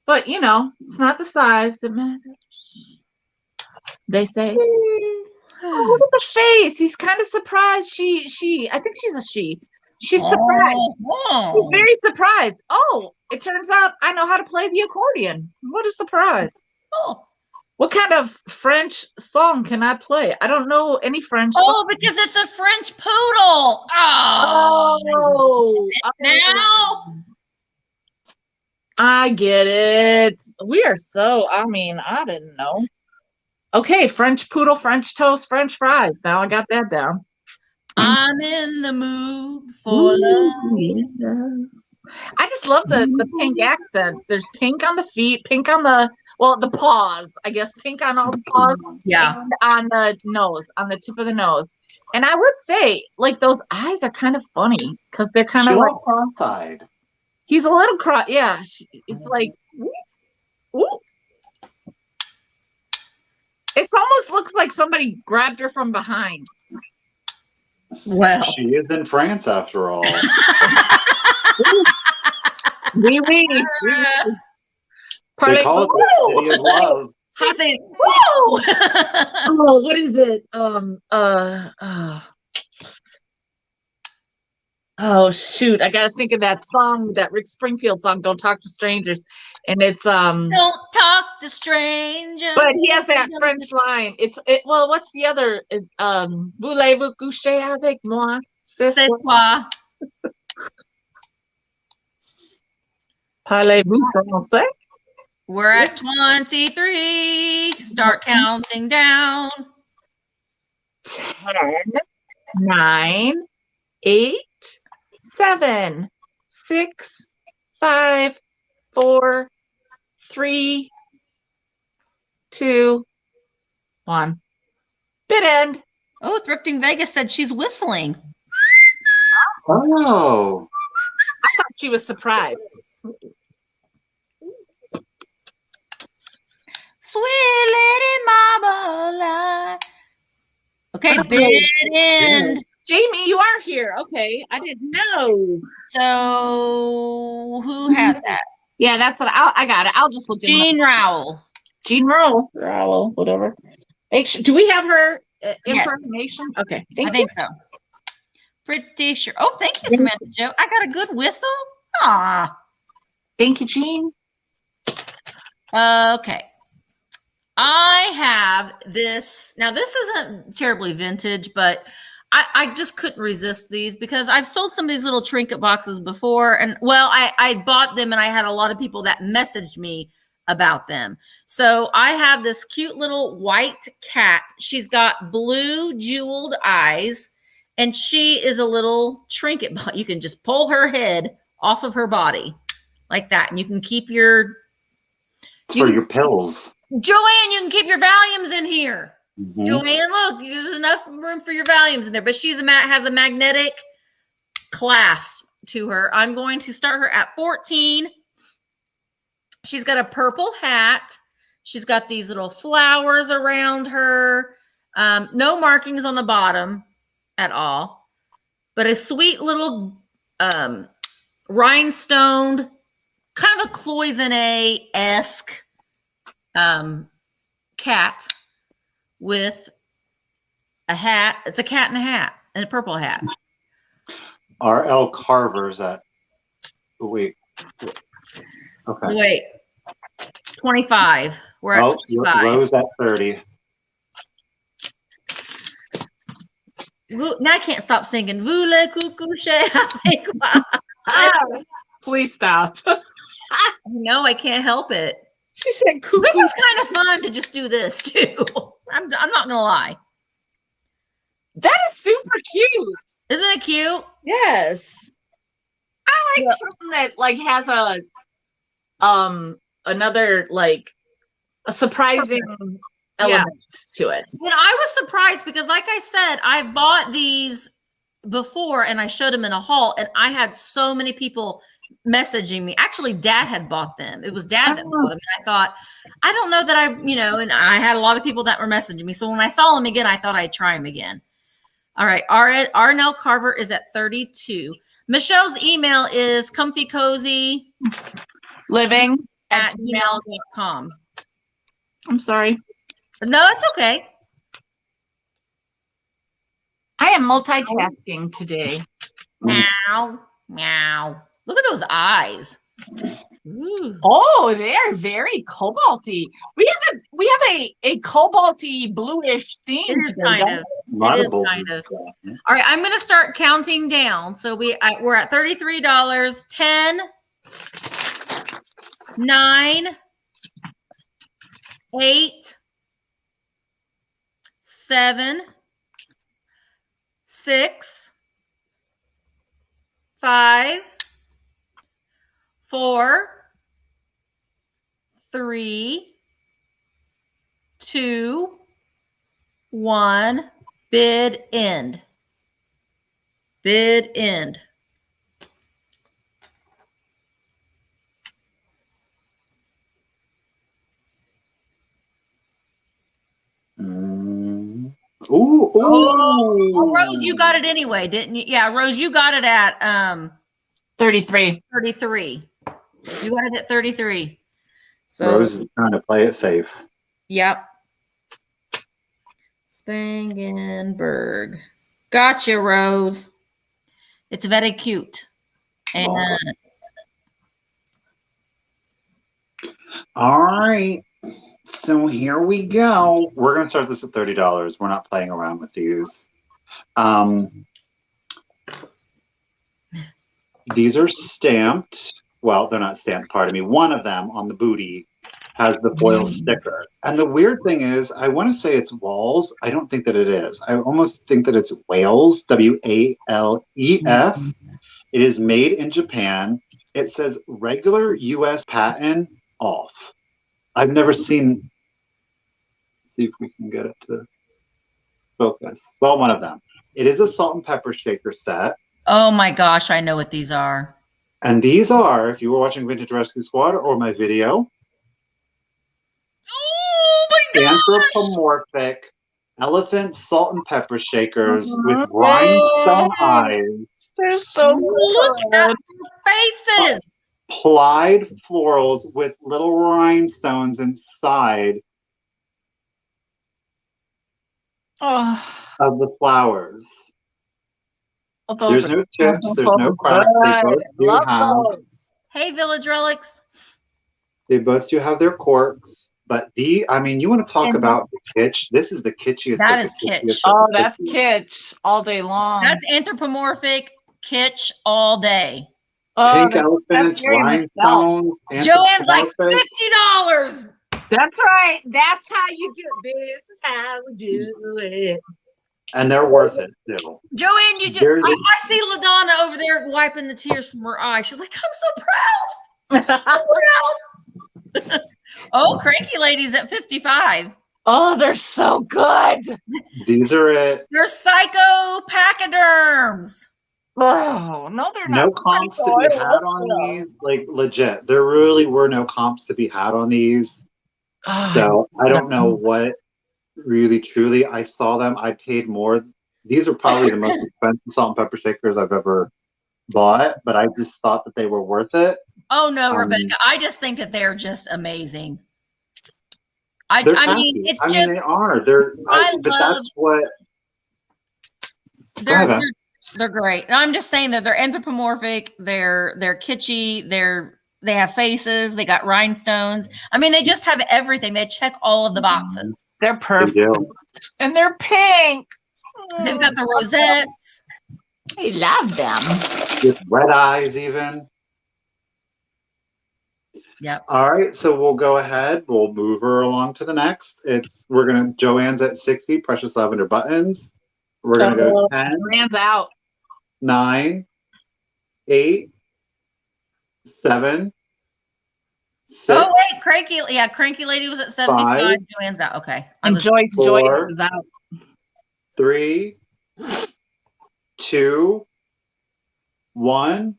but it's not the size that matters. They say. Oh, look at the face. He's kind of surprised. I think she's a she. She's surprised. He's very surprised. Oh, it turns out I know how to play the accordion. What a surprise. Oh. What kind of French song can I play? I don't know any French song. song. Because it's a French poodle. Oh. Now I get it. We are I didn't know. Okay, French poodle, French toast, French fries. Now I got that down. I'm in the mood for love. Yes. I just love the pink accents. There's pink on the feet, pink on the paws. I guess pink on all the paws. Yeah. And on the nose, on the tip of the nose. And I would say, like, those eyes are kind of funny because they're kind of like cross-eyed. He's a little yeah. It's like, ooh. It almost looks like somebody grabbed her from behind. Well, she is in France after all. Oui. They call it the city of love. She says, "Woo!" Oh, what is it? Oh shoot! I gotta think of that song, that Rick Springfield song, "Don't Talk to Strangers," and it's Don't talk to strangers. But he has that French line. Well, what's the other? Voulez-vous coucher avec moi? C'est quoi? Parlez-vous français? We're at 23. Start counting down. 10, 9, 8, 7, 6, 5, 4, 3, 2, 1. Bit end. Oh, Thrifting Vegas said she's whistling. Oh. I thought she was surprised. Sweet Lady Marmalade. Okay, bid end. Jamie, you are here. Okay, I didn't know. So who had that? Yeah, that's what I got it. I'll just look. Jean Rowell. Jean Rowell, whatever. Do we have her information? Yes. Okay, I think so. Pretty sure. Oh, thank you, Samantha Joe. I got a good whistle. Ah, thank you, Jean. Okay. I have this. Now, this isn't terribly vintage, but I just couldn't resist these because I've sold some of these little trinket boxes before. And well, I bought them and I had a lot of people that messaged me about them. So I have this cute little white cat. She's got blue jeweled eyes and she is a little trinket. You can just pull her head off of her body like that. And you can keep your pills. Joanne, you can keep your Valiums in here. Mm-hmm. Joanne, look, there's enough room for your Valiums in there. But she's has a magnetic clasp to her. I'm going to start her at 14. She's got a purple hat. She's got these little flowers around her. No markings on the bottom at all. But a sweet little rhinestone, kind of a cloisonne-esque cat with a hat. It's a cat in a hat and a purple hat. R.L. Carver's at wait. Okay. Wait. 25. We're at 25. Rose at 30. Now I can't stop singing. Voulez coucher avec moi? Please stop. No, I can't help it. She said cuckoo. This is kind of fun to just do this too. I'm not gonna lie. That is super cute. Isn't it cute? Yes. I like something that like has another like a surprising element to it. And I was surprised because like I said, I bought these before and I showed them in a haul and I had so many people messaging me. Actually, Dad had bought them. It was Dad that bought them. And I thought, I don't know that and I had a lot of people that were messaging me. So when I saw them again, I thought I'd try them again. All right. Arnell Carver is at 32. Michelle's email is comfycozy living at gmail.com. I'm sorry. No, that's okay. I am multitasking today. Meow, meow. Look at those eyes. Ooh. Oh, they're very cobalty. We have a cobalty bluish theme. It is kind of. It is kind of. All right, I'm going to start counting down. So we're at $33. 10, 9, 8, 7, 6, 5, 4, 3, 2, 1. Bid end. Bid end. Ooh. Oh, Rose, you got it anyway, didn't you? Yeah, Rose, you got it at 33. 33. You got it at 33. So Rose is trying to play it safe. Yep. Spangenberg. Gotcha, Rose. It's very cute. And all right. So here we go. We're going to start this at $30. We're not playing around with these. These are stamped. Well, they're not stamped, pardon me. One of them on the booty has the foil sticker. And the weird thing is, I want to say it's Walls. I don't think that it is. I almost think that it's Wales, Wales. It is made in Japan. It says regular US patent off. I've never seen. See if we can get it to focus. Well, one of them. It is a salt and pepper shaker set. oh my gosh, I know what these are. And these are, if you were watching Vintage Rescue Squad or my video, Oh my gosh! Anthropomorphic elephant salt and pepper shakers with rhinestone eyes. They're so Look good. at their faces. Plied florals with little rhinestones inside Oh, of the flowers. those There's no chips. There's no cracks. They both do have. Hey, Village Relics. They both do have their corks. But I mean, you want to talk about the kitsch? This is the kitschiest. That is kitsch. Oh, that's kitsch all day long. That's anthropomorphic kitsch all day. Pink elephants, rhinestones. Joanne's like $50. That's right. That's how you do it. This is how we do it. And they're worth it too. Joanne, I see LaDonna over there wiping the tears from her eye. She's like, I'm so proud. So proud. Oh, Cranky Lady's at 55. Oh, they're so good. These are it. They're psycho pachyderms. Oh, no, they're not. No comps to be had on these. Like, legit. There really were no comps to be had on these. So I don't know what really, truly, I saw them. I paid more. These are probably the most expensive salt and pepper shakers I've ever bought, but I just thought that they were worth it. Oh no, Rebecca! I just think that they're just amazing. I mean, it's just. They are. But that's what. They're great. And I'm just saying that they're anthropomorphic. They're kitschy. They have faces. They got rhinestones. I mean, they just have everything. They check all of the boxes. They're perfect, and they're pink. They've got the rosettes. I love them. With red eyes, even. Yep. All right, so we'll go ahead. We'll move her along to the next. Joanne's at 60, Precious Lavender Buttons. We're going to go 10, Joanne's out. 9, 8, 7, 6. Oh wait, Cranky Lady was at 75. 5, Joanne's out. Okay. And Joyce is out. 3, 2, 1,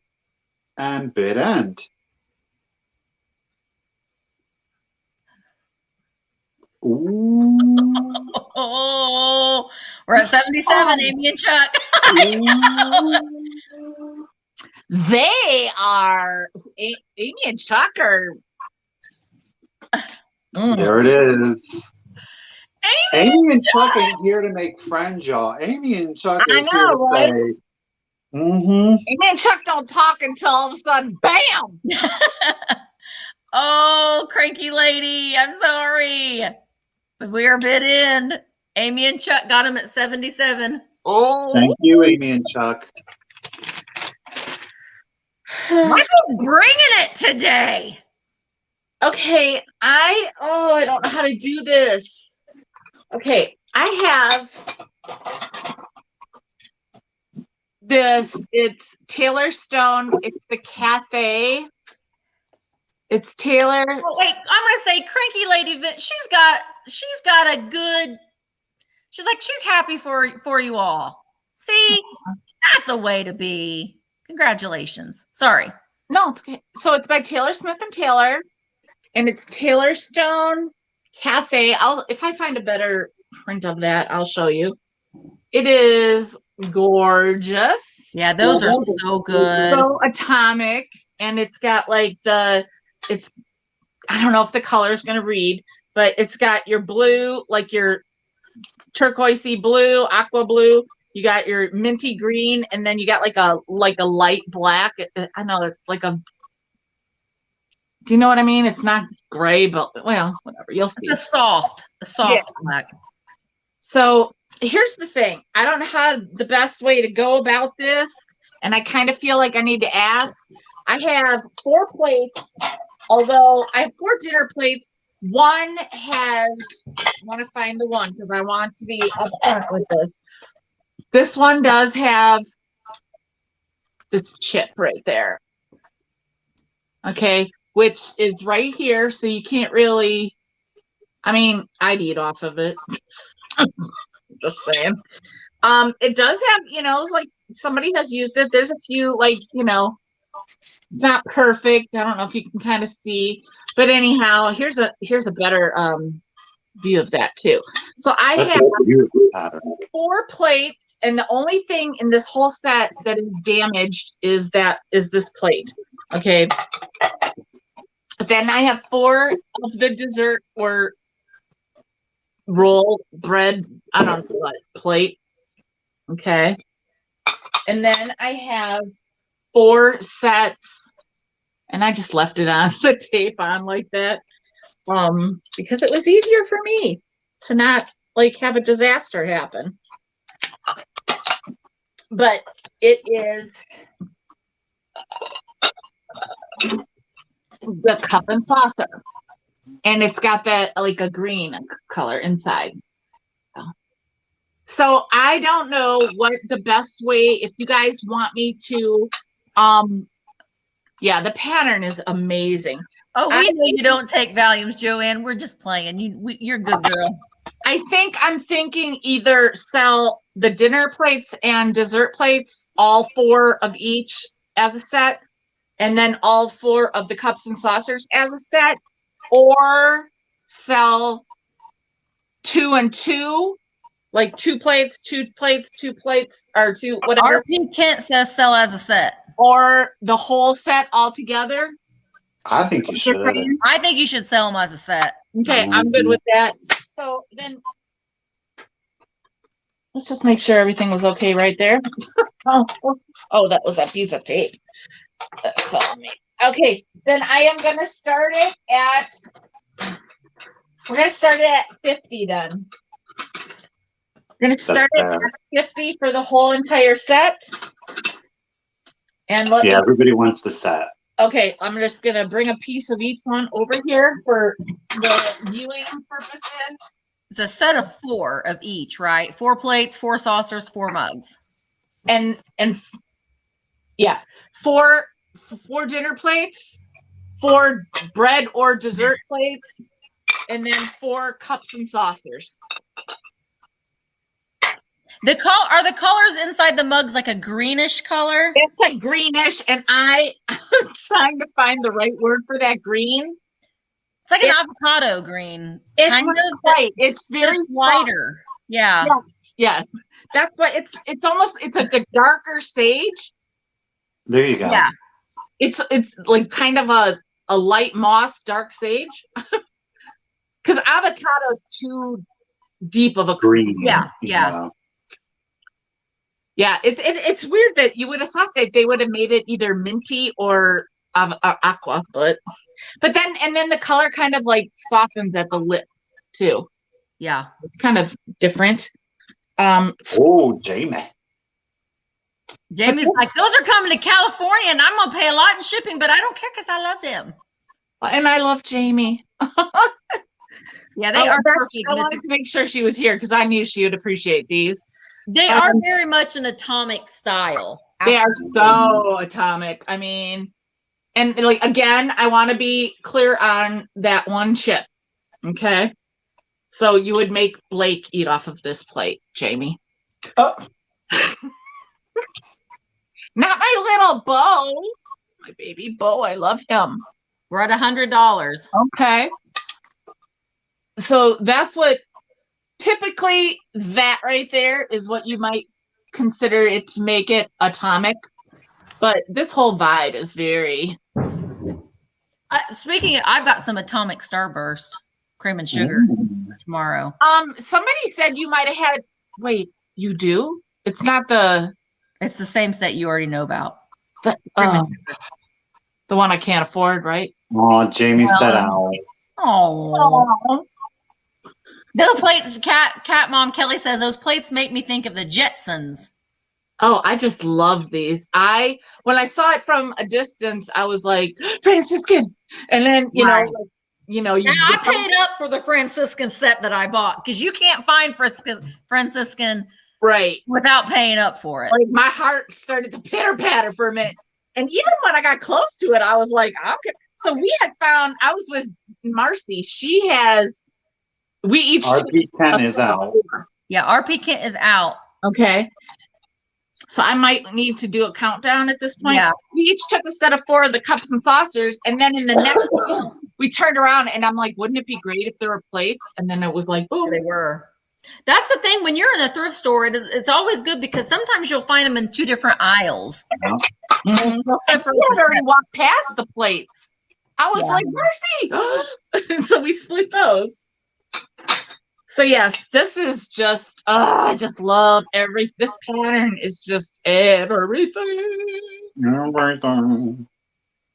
and bid end. Ooh. Oh, we're at 77, Amy and Chuck. They are, Amy and Chuck are. There it is. Amy and Chuck ain't here to make friends, y'all. Amy and Chuck is here to say, Amy and Chuck don't talk until all of a sudden, bam! Oh, Cranky Lady, I'm sorry. But we are bid in. Amy and Chuck got him at 77. Oh. Thank you, Amy and Chuck. Michael's bringing it today. Okay, I don't know how to do this. Okay, I have this. It's Taylor Stone. It's the cafe. It's Taylor. Oh, wait, I'm gonna say Cranky Lady. She's got a good. She's happy for you all. See, that's a way to be. Congratulations. Sorry. No, it's okay. So it's by Taylor Smith and Taylor, and it's Taylor Stone Cafe. If I find a better print of that, I'll show you. It is gorgeous. Yeah, those are so good. So atomic, and it's got like I don't know if the color is going to read, but it's got your blue, like your turquoisey blue, aqua blue. You got your minty green, and then you got like a light black. I know it's like a. Do you know what I mean? It's not gray, but well, whatever. You'll see. It's a soft black. So here's the thing. I don't know how the best way to go about this, and I kind of feel like I need to ask. I have 4 plates, although I have 4 dinner plates. One has. I want to find the one because I want to be upfront with this. This one does have this chip right there. Okay, which is right here, so you can't really, I mean, I'd eat off of it. Just saying. It does have, like somebody has used it. There's a few, it's not perfect. I don't know if you can kind of see, but anyhow, here's a better view of that too. So I have 4 plates, and the only thing in this whole set that is damaged is this plate. Okay. Then I have 4 of the dessert or roll bread, I don't know what plate. Okay. And then I have 4 sets, and I just left it on the tape on like that. Because it was easier for me to not have a disaster happen. But it is the cup and saucer, and it's got that a green color inside. So I don't know what the best way, if you guys want me to, yeah, the pattern is amazing. Oh, we know you don't take volumes, Joanne. We're just playing. You're a good girl. I'm thinking either sell the dinner plates and dessert plates, all 4 of each as a set, and then all 4 of the cups and saucers as a set, or sell 2 and 2, like 2 plates, 2 plates, 2 plates, or 2, whatever. RP Kent says sell as a set. Or the whole set all together. I think you should. I think you should sell them as a set. Okay, I'm good with that. So then let's just make sure everything was okay right there. Oh, that was that piece of tape. That fell on me. Okay, then I am going to start it we're going to start it at 50 then. We're going to start it at 50 for the whole entire set. And everybody wants the set. Okay, I'm just going to bring a piece of each one over here for the viewing purposes. It's a set of 4 of each, right? 4 plates, 4 saucers, 4 mugs. And yeah, 4 dinner plates, 4 bread or dessert plates, and then 4 cups and saucers. Are the colors inside the mugs like a greenish color? It's like greenish, and I'm trying to find the right word for that green. It's like an avocado green. It's kind not of quite. It's very lighter. Yeah. Yes. That's why it's almost like a darker sage. There you go. Yeah. It's like kind of a light moss, dark sage. Because avocado is too deep of a Green. Yeah. Yeah, it's weird that you would have thought that they would have made it either minty or aqua, but then the color kind of like softens at the lip too. Yeah, it's kind of different. Jamie. Jamie's like, those are coming to California, and I'm gonna pay a lot in shipping, but I don't care because I love them. And I love Jamie. Yeah, they are perfect. I wanted to make sure she was here because I knew she would appreciate these. They are very much an atomic style. They are so atomic. I mean, and like, again, I want to be clear on that one chip. Okay. So you would make Blake eat off of this plate, Jamie. Oh. Not my little Bo. My baby Bo. I love him. We're at $100. Okay. So that's what typically that right there is what you might consider it to make it atomic. But this whole vibe is very. Speaking of, I've got some atomic starburst cream and sugar tomorrow. Somebody said you might have had. Wait, you do? It's not the. It's the same set you already know about. The one I can't afford, right? Oh, Jamie said out. Oh. Those plates, cat mom Kelly says those plates make me think of the Jetsons. Oh, I just love these. When I saw it from a distance, I was like, Franciscan. And then, I paid up for the Franciscan set that I bought because you can't find Franciscan right without paying up for it. Like my heart started to pitter patter for a minute. And even when I got close to it, I was like, okay. So we had found, I was with Marcy. We each RP Ken is out. Yeah, RP Ken is out. Okay. So I might need to do a countdown at this point. Yeah. We each took a set of 4 of the cups and saucers, and then in the next one, we turned around and I'm like, wouldn't it be great if there were plates? And then it was like, boom. They were. That's the thing. When you're in a thrift store, it's always good because sometimes you'll find them in 2 different aisles. And already walked past the plates. I was like, Mercy! So we split those. So yes, this is just, I just love this pattern is just everything.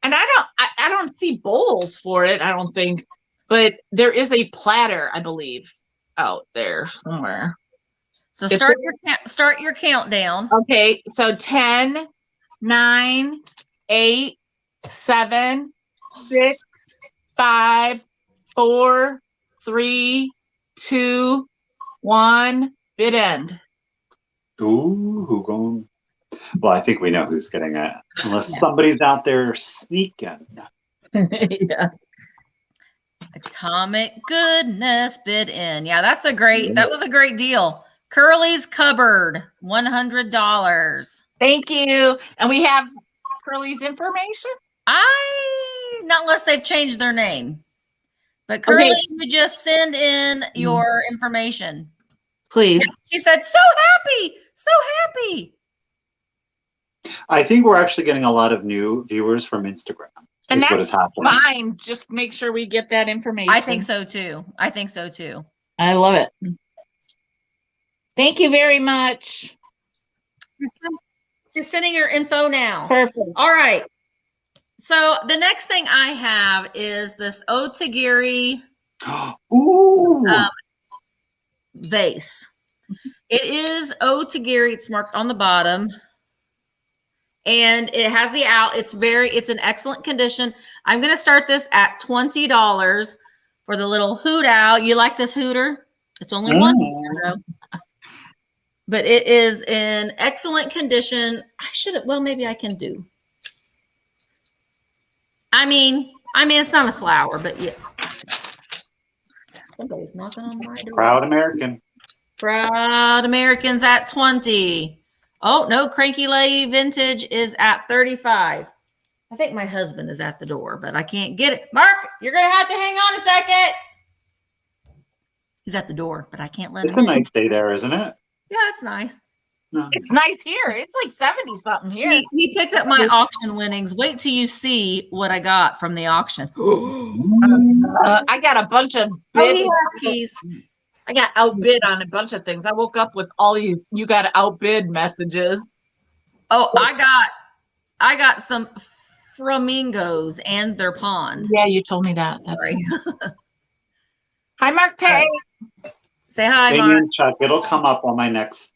And I don't see bowls for it, I don't think, but there is a platter, I believe, out there somewhere. So start your countdown. Okay, so 10, 9, 8, 7, 6, 5, 4, 3, 2, 1, bid end. Ooh, who going? Well, I think we know who's getting it, unless somebody's out there sneaking. Yeah. Atomic goodness bid in. Yeah, that was a great deal. Curly's Cupboard, $100. Thank you. And we have Curly's information? Not unless they've changed their name. But Curly, you just send in your information. Please. She said, so happy, so happy. I think we're actually getting a lot of new viewers from Instagram. And that's what is happening. Fine. Just make sure we get that information. I think so too. I love it. Thank you very much. She's sending your info now. Perfect. All right. So the next thing I have is this Otigiri vase. It is Otigiri. It's marked on the bottom. And it has the owl. It's in excellent condition. I'm going to start this at $20 for the little hoot owl. You like this hooter? It's only one year, though. But it is in excellent condition. I should have, well, maybe I can do. I mean, it's not a flower, but yeah. Somebody's knocking on my door. Proud American. Proud Americans at 20. Oh, no, Cranky Lady Vintage is at 35. I think my husband is at the door, but I can't get it. Mark, you're going to have to hang on a second. He's at the door, but I can't let him in. It's a nice day there, isn't it? Yeah, it's nice. No. It's nice here. It's like 70 something here. He picked up my auction winnings. Wait till you see what I got from the auction. I got a bunch of he has keys. I got outbid on a bunch of things. I woke up with all these "you got outbid" messages. Oh, I got some flamingos and their pond. Yeah, you told me that. That's Sorry. Hi, Mark Pay. Say hi, Amy Mark. and Chuck, it'll come up on my next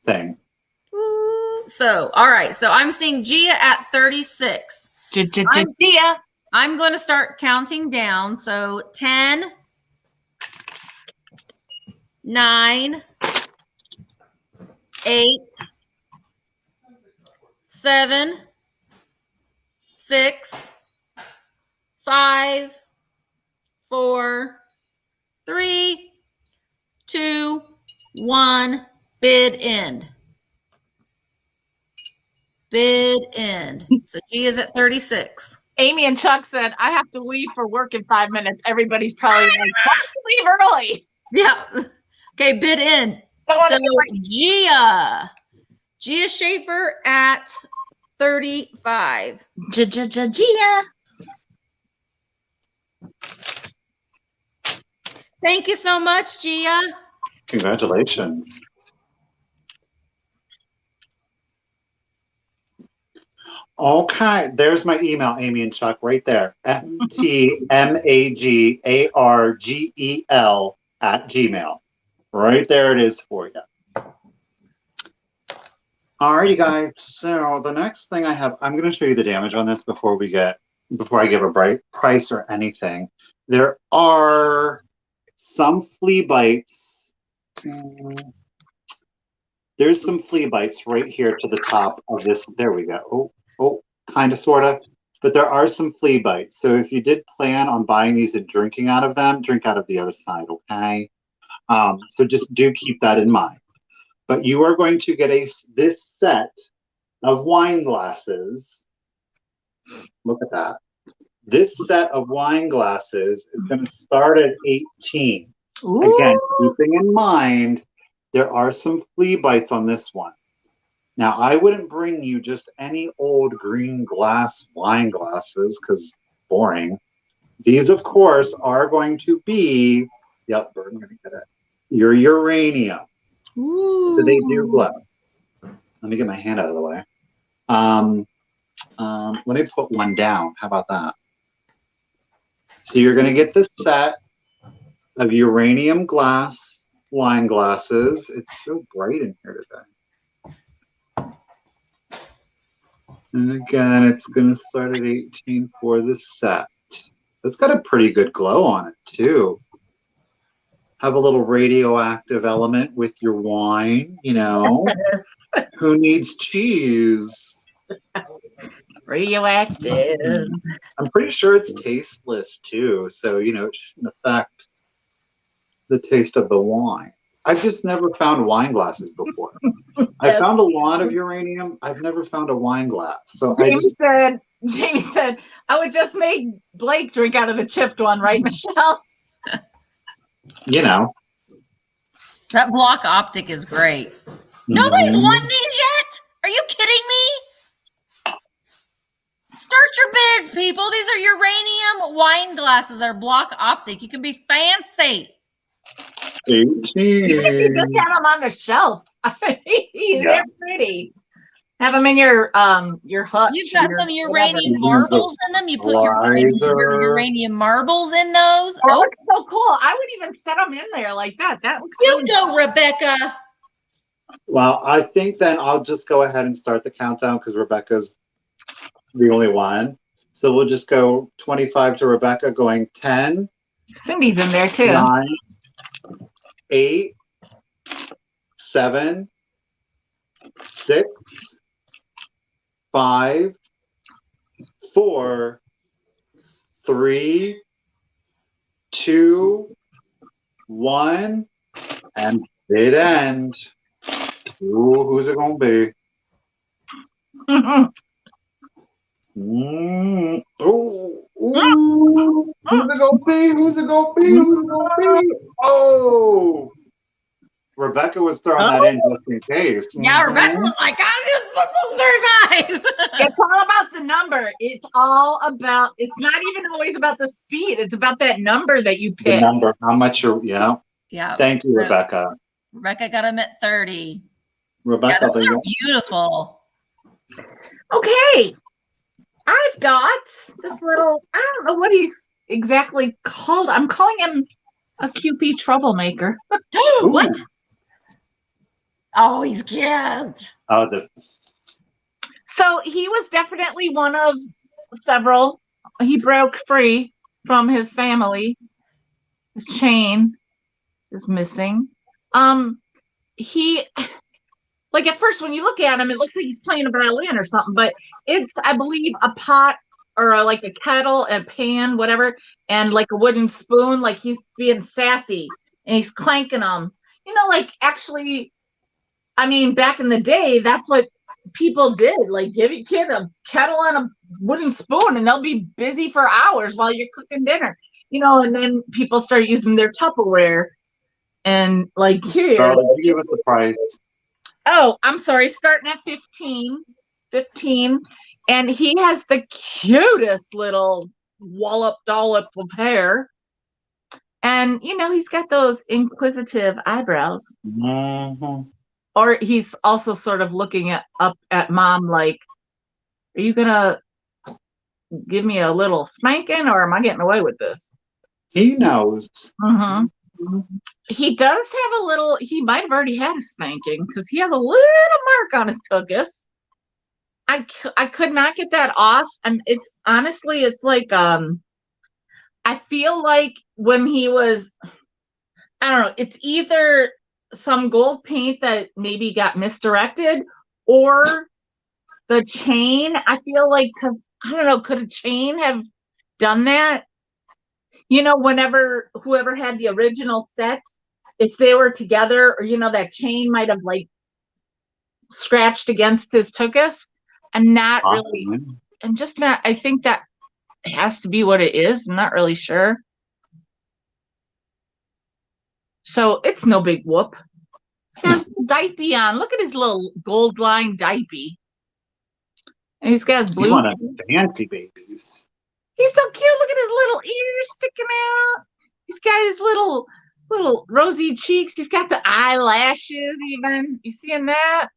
thing. So, all right. So I'm seeing Gia at 36. Gia. I'm going to start counting down. So 10, 9, 8, 7, 6, 5, 4, 3, 2, 1. Bid end. Bid end. So G is at 36. Amy and Chuck said, I have to leave for work in 5 minutes. Everybody's probably like, why don't you leave early? Yeah. Okay, bid end. So Gia Schaefer at 35. Gia. Thank you so much, Gia. Congratulations. Okay, there's my email, Amy and Chuck, right there. FTMAGARGEL@gmail. Right there it is for you. Alrighty, guys. So the next thing I have, I'm going to show you the damage on this before I give a bright price or anything. There are some flea bites. There's some flea bites right here to the top of this. There we go. Oh, kind of, sort of. But there are some flea bites. So if you did plan on buying these and drinking out of them, drink out of the other side, okay? So just do keep that in mind. But you are going to get this set of wine glasses. Look at that. This set of wine glasses is going to start at 18. Ooh. Again, keeping in mind, there are some flea bites on this one. Now, I wouldn't bring you just any old green glass wine glasses because boring. These, of course, are going to be, yep, we're going to get it, your uranium. Ooh. So they do glow. Let me get my hand out of the way. Let me put one down. How about that? So you're going to get this set of uranium glass wine glasses. It's so bright in here today. And again, it's going to start at 18 for this set. It's got a pretty good glow on it, too. Have a little radioactive element with your wine, you know. Who needs cheese? Radioactive. I'm pretty sure it's tasteless, too. So, you know, it shouldn't affect the taste of the wine. I've just never found wine glasses before. I found a lot of uranium. I've never found a wine glass. So Jamie said, I would just make Blake drink out of the chipped one, right, Michelle? You know. That block optic is great. Nobody's won these yet? Are you kidding me? Start your bids, people. These are uranium wine glasses that are block optic. You can be fancy. 18. You just have them on the shelf. They're pretty. Have them in your hut. You've got some uranium marbles in them. You put your uranium marbles in those. Oh, looks so cool. I would even set them in there like that. That looks You go, Rebecca. Well, I think then I'll just go ahead and start the countdown because Rebecca's the only one. So we'll just go 25 to Rebecca, going 10. Cindy's in there too. 9, 8, 7, 6, 5, 4, 3, 2, 1, and bid end. Ooh, who's it gonna be? Ooh, ooh. Who's it gonna be? Who's it gonna be? Who's it gonna be? Oh, Rebecca was throwing that in just in case. Yeah, Rebecca was like, I did 35. It's all about the number. It's not even always about the speed. It's about that number that you pick. The number, how much you're, Yeah. Thank you, Rebecca. Rebecca got him at 30. Rebecca, yeah, those are beautiful. Okay. I've got this little, I don't know what he's exactly called. I'm calling him a QP troublemaker. What? Oh, he's cute. Oh, So he was definitely one of several. He broke free from his family. His chain is missing. He, like at first when you look at him, it looks like he's playing a violin or something, but it's, I believe, a pot or like a kettle, a pan, whatever, and like a wooden spoon, like he's being sassy and he's clanking them. You know, like actually, I mean, back in the day, that's what people did. Like give your kid a kettle and a wooden spoon and they'll be busy for hours while you're cooking dinner. You know, and then people start using their Tupperware and like here. Girl, did you give us the price? Oh, I'm sorry, starting at 15. And he has the cutest little wallop dollop of hair. And, you know, he's got those inquisitive eyebrows. Mm-hmm. Or he's also sort of looking up at mom like, are you going to give me a little spanking or am I getting away with this? He knows. Mm-hmm. He does have a little, he might have already had a spanking because he has a little mark on his tuchus. I could not get that off. And it's honestly, it's like, I feel like when he was, I don't know, it's either some gold paint that maybe got misdirected or the chain. I feel like, because I don't know, could a chain have done that? You know, whenever whoever had the original set, if they were together, or, you know, that chain might have like scratched against his tuchus and not really, and just not, I think that has to be what it is. I'm not really sure. So it's no big whoop. He's got his diaper on. Look at his little gold line diaper. And he's got his blue. You want a fancy babies. He's so cute. Look at his little ears sticking out. He's got his little rosy cheeks. He's got the eyelashes even. You seeing that?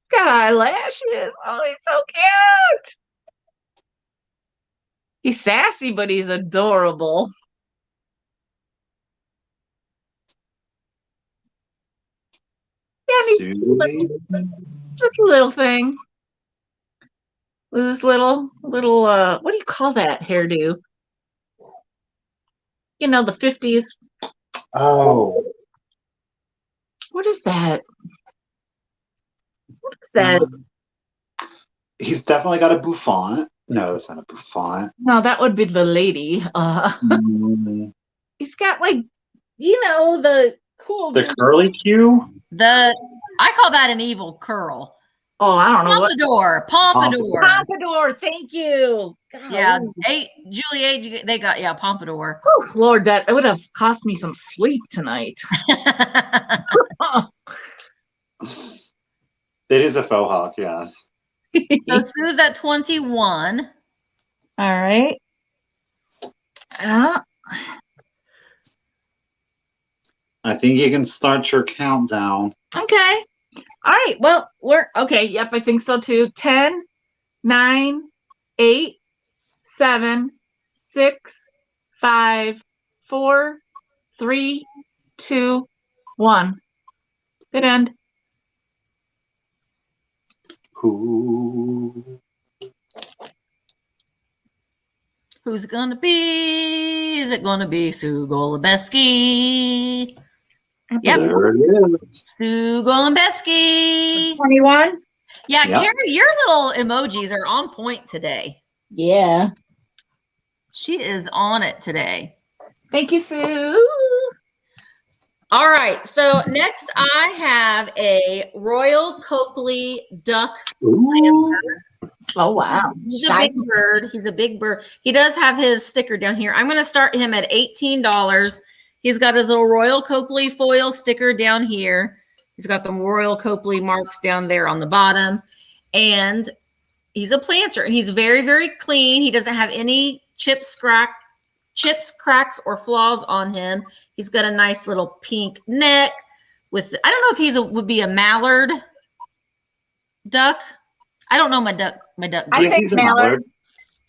He's got eyelashes. Oh, he's so cute. He's sassy, but he's adorable. Yeah, it's just a little thing. With this little what do you call that hairdo? You know, the 50s. Oh. What is that? What is that? He's definitely got a bouffant. No, that's not a bouffant. No, that would be the lady. He's got like, you know, the cool. The curly Q? I call that an evil curl. Oh, I don't know. Pompadour. Thank you. God. Yeah, Julie Age, they got, pompadour. Oh, Lord, that would have cost me some sleep tonight. It is a faux hawk, yes. So Sue's at 21. All right. I think you can start your countdown. Okay. All right. Well, we're okay. Yep, I think so too. 10, 9, 8, 7, 6, 5, 4, 3, 2, 1. Good end. Who's Who's it gonna be? Is it gonna be Sue Golubeski? Yep. There it is. Sue Golubeski. 21. Yeah, Yep. Carrie, your little emojis are on point today. Yeah. She is on it today. Thank you, Sue. All right. So next I have a Royal Copley duck planter. Oh, wow. He's a big bird. He's a big bird. He does have his sticker down here. I'm going to start him at $18. He's got his little Royal Copley foil sticker down here. He's got the Royal Copley marks down there on the bottom. And he's a planter. And he's very, very clean. He doesn't have any chips, cracks, or flaws on him. He's got a nice little pink neck with, I don't know if would be a mallard duck. I don't know my duck. I think mallard.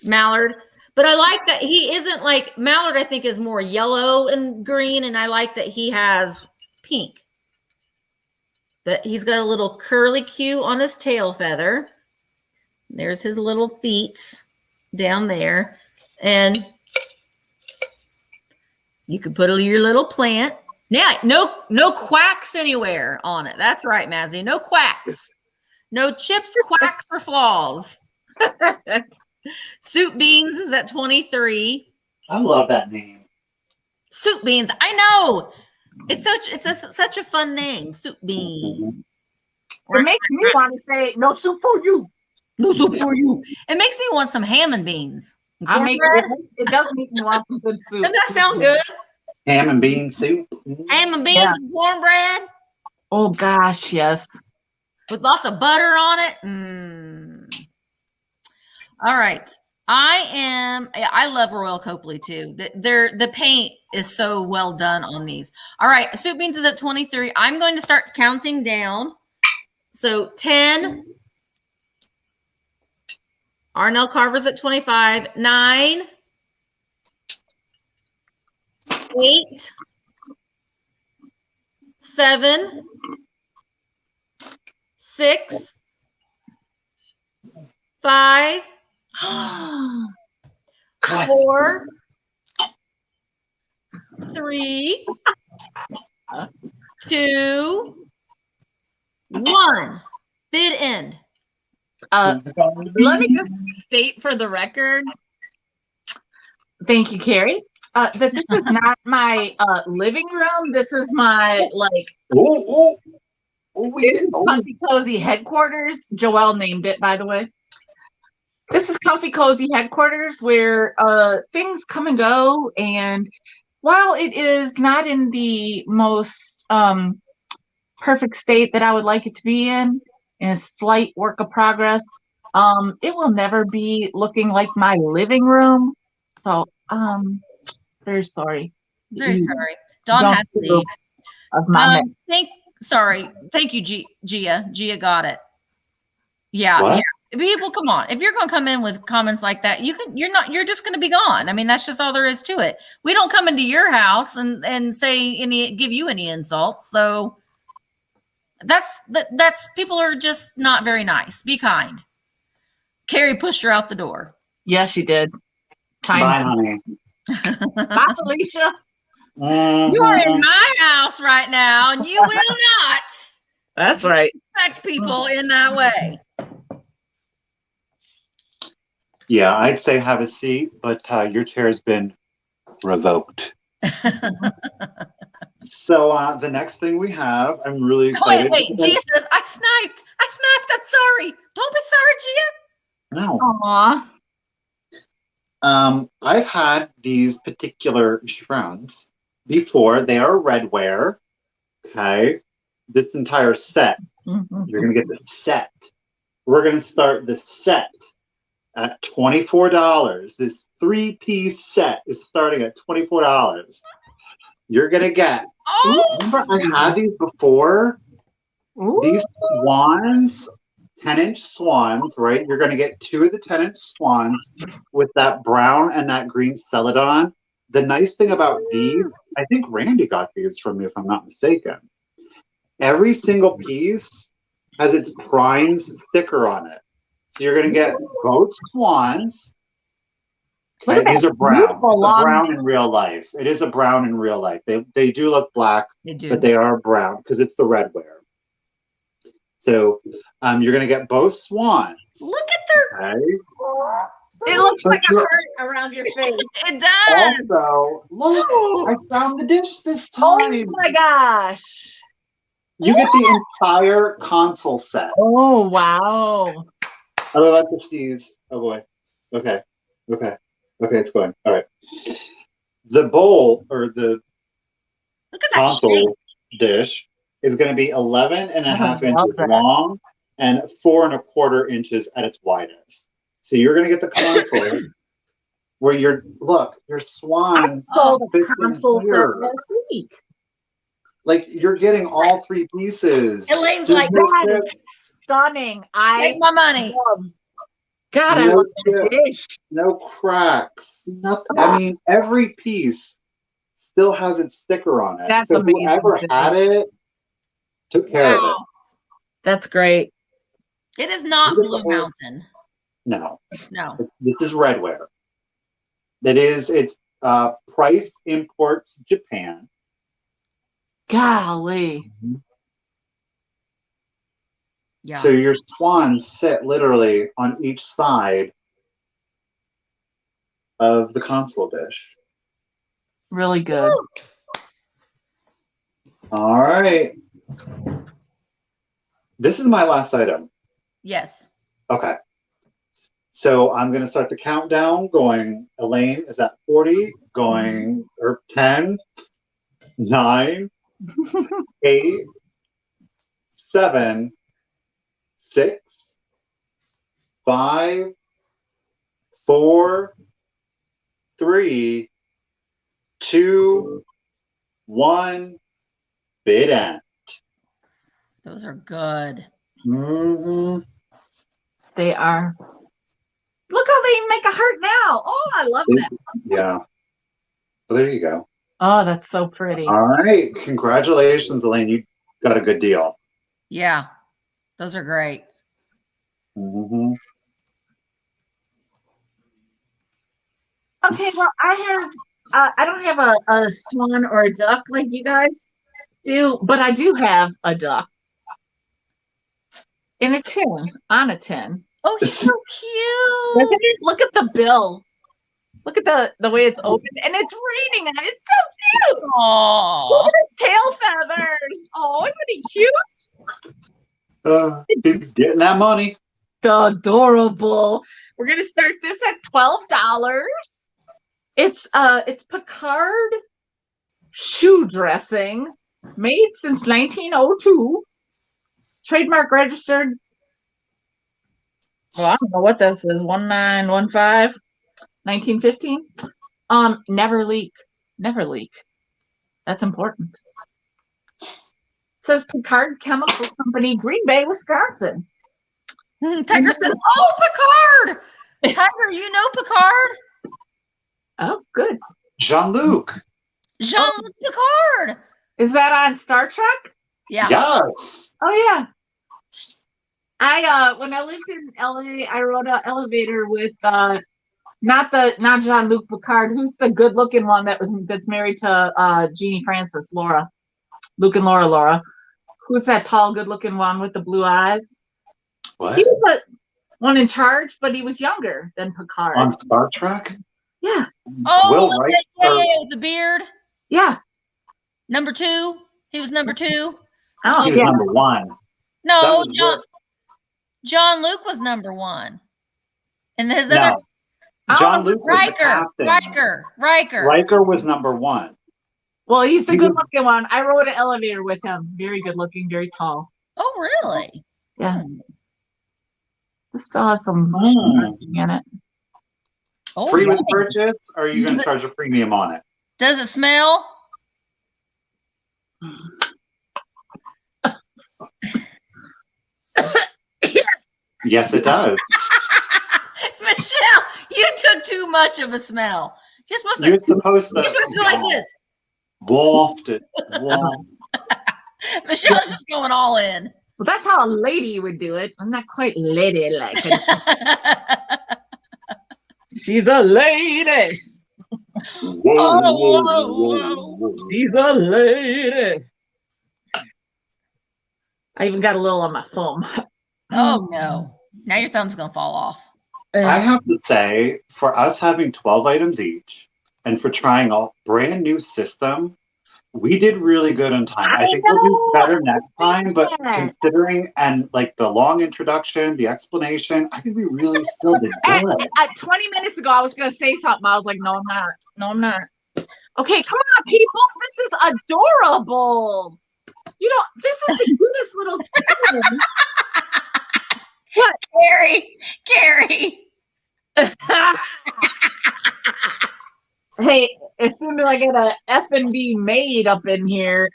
Mallard. But I like that he isn't like mallard, I think is more yellow and green. And I like that he has pink. But he's got a little curly Q on his tail feather. There's his little feet down there. And you could put your little plant. Yeah, no quacks anywhere on it. That's right, Mazzy. No quacks. No chips, quacks, or flaws. Soup Beans is at 23. I love that name. Soup Beans. I know. It's such a fun name. Soup Beans. It makes me want to say no soup for you. No soup for you. It makes me want some ham and beans. It does make me want some good soup. Doesn't that sound good? Ham and bean soup. Ham and beans and cornbread. Oh gosh, yes. With lots of butter on it. All right. I love Royal Copley too. The paint is so well done on these. All right. Soup Beans is at 23. I'm going to start counting down. So 10. Arnell Carver's at 25. 9. 8. 7. 6. 5. 4. 3. 2. 1. Bid end. Let me just state for the record, thank you, Carrie, that this is not my living room. This is my this is Comfy Cozy headquarters. Joelle named it, by the way. This is Comfy Cozy headquarters where things come and go. And while it is not in the most perfect state that I would like it to be in a slight work of progress, it will never be looking like my living room. So, very sorry. Very sorry. Dawn had to leave. Of my Thank you, Gia. Gia got it. Yeah. People, come on. If you're going to come in with comments like that, you're just going to be gone. I mean, that's just all there is to it. We don't come into your house and give you any insults. So that's people are just not very nice. Be kind. Carrie pushed her out the door. Yeah, she did. Bye, honey. Bye, Felicia. You are in my house right now, and you will not. That's right. Respect people in that way. Yeah, I'd say have a seat, but your chair has been revoked. So the next thing we have, I'm really excited. Wait, Gia says, I sniped. I'm sorry. Don't be sorry, Gia. No. Aww. I've had these particular shrines before. They are redware. Okay. This entire set. Mm-hmm. You're going to get the set. We're going to start the set at $24. This 3-piece set is starting at $24. You're going to get. Remember I had these before? Ooh. These swans, 10-inch swans, right? You're going to get 2 of the 10-inch swans with that brown and that green celadon. The nice thing about these, I think Randy got these from me if I'm not mistaken. Every single piece has its prime sticker on it. So you're going to get both swans. Right? These are brown. It's a long brown in real life. It is a brown in real life. They do look black, but they are brown because it's the redware. So you're going to get both swans. Look at their... Okay? It looks like a heart around your face. It does. Also, look, I found the dish this time. Oh my gosh. You get the entire console set. Oh, wow. I love to sneeze. Oh boy. Okay. It's going. All right. The bowl or the Look at that console dish is going to be 11 and a half inches long and 4 1/4 inches at its widest. So you're going to get the console where your swan. I sold a console set last week. Like you're getting all 3 pieces. Elaine's like, that is stunning. Take my money. God, I love the dish. No cracks. Nothing. I mean, every piece still has its sticker on it. That's so amazing. Whoever had it took care of it. That's great. It is not Blue Mountain. No. This is redware. It's price imports Japan. Golly. Mm-hmm. Yeah. So your swans sit literally on each side of the console dish. Really good. Woo! All right. This is my last item. Yes. Okay. So I'm going to start the countdown going. Elaine is at 40, going or 10, 9, 8, 7, 6, 5, 4, 3, 2, 1, bid end. Those are good. Mm-hmm. They are. Look how they make a heart now. Oh, I love that. Yeah. Well, there you go. Oh, that's so pretty. All right. Congratulations, Elaine. You got a good deal. Yeah. Those are great. Mm-hmm. Okay, well, I don't have a swan or a duck like you guys do, but I do have a duck in a tin, on a tin. Oh, he's so cute. Look at the bill. Look at the way it's open, and it's raining, and it's so cute. Aww. Look at his tail feathers. Oh, isn't he cute? He's getting that money. Adorable. We're gonna start this at $12. It's Picard shoe dressing, made since 1902. Trademark registered. Well, I don't know what this is. 1915, 1915. Never leak. Never leak. That's important. It says Picard Chemical Company, Green Bay, Wisconsin. Tiger says, "Oh, Picard! Tiger, you know Picard? Oh, good. Jean-Luc. Jean-Luc Picard. Is that on Star Trek? Yeah. Yes. Oh yeah. I when I lived in LA, I rode an elevator with not Jean-Luc Picard, who's the good looking one that's married to Jeannie Francis, Laura. Luke and Laura. Who's that tall, good looking one with the blue eyes? What? He was the one in charge, but he was younger than Picard. On Star Trek? Yeah. Oh, with the beard. Yeah. Number 2. He was number 2. Oh, he was number 1. No, Jean-Luc was number 1. And his other Jean-Luc was the captain. Riker was number 1. Well, he's the good looking one. I rode an elevator with him. Very good looking, very tall. Oh, really? Yeah. This still has some dressing in it. Oh, free with purchase, or are you going to charge a premium on it? Does it smell? Yes, it does. Michelle, you took too much of a smell. You're supposed to go like this. Waft it. Michelle's just going all in. Well, that's how a lady would do it. I'm not quite lady like it. She's a lady. Whoa, She's a lady. I even got a little on my thumb. Oh no. Now your thumb's gonna fall off. I have to say, for us having 12 items each and for trying a brand new system, we did really good on time. I think we'll do better next time, but considering and like the long introduction, the explanation, I think we really still did good. 20 minutes ago, I was going to say something. I was like, no, I'm not. No, I'm not. Okay, come on, people. This is adorable. You know, this is the cutest little thing. What? Carrie. Hey, as soon as I get a F&B maid up in here,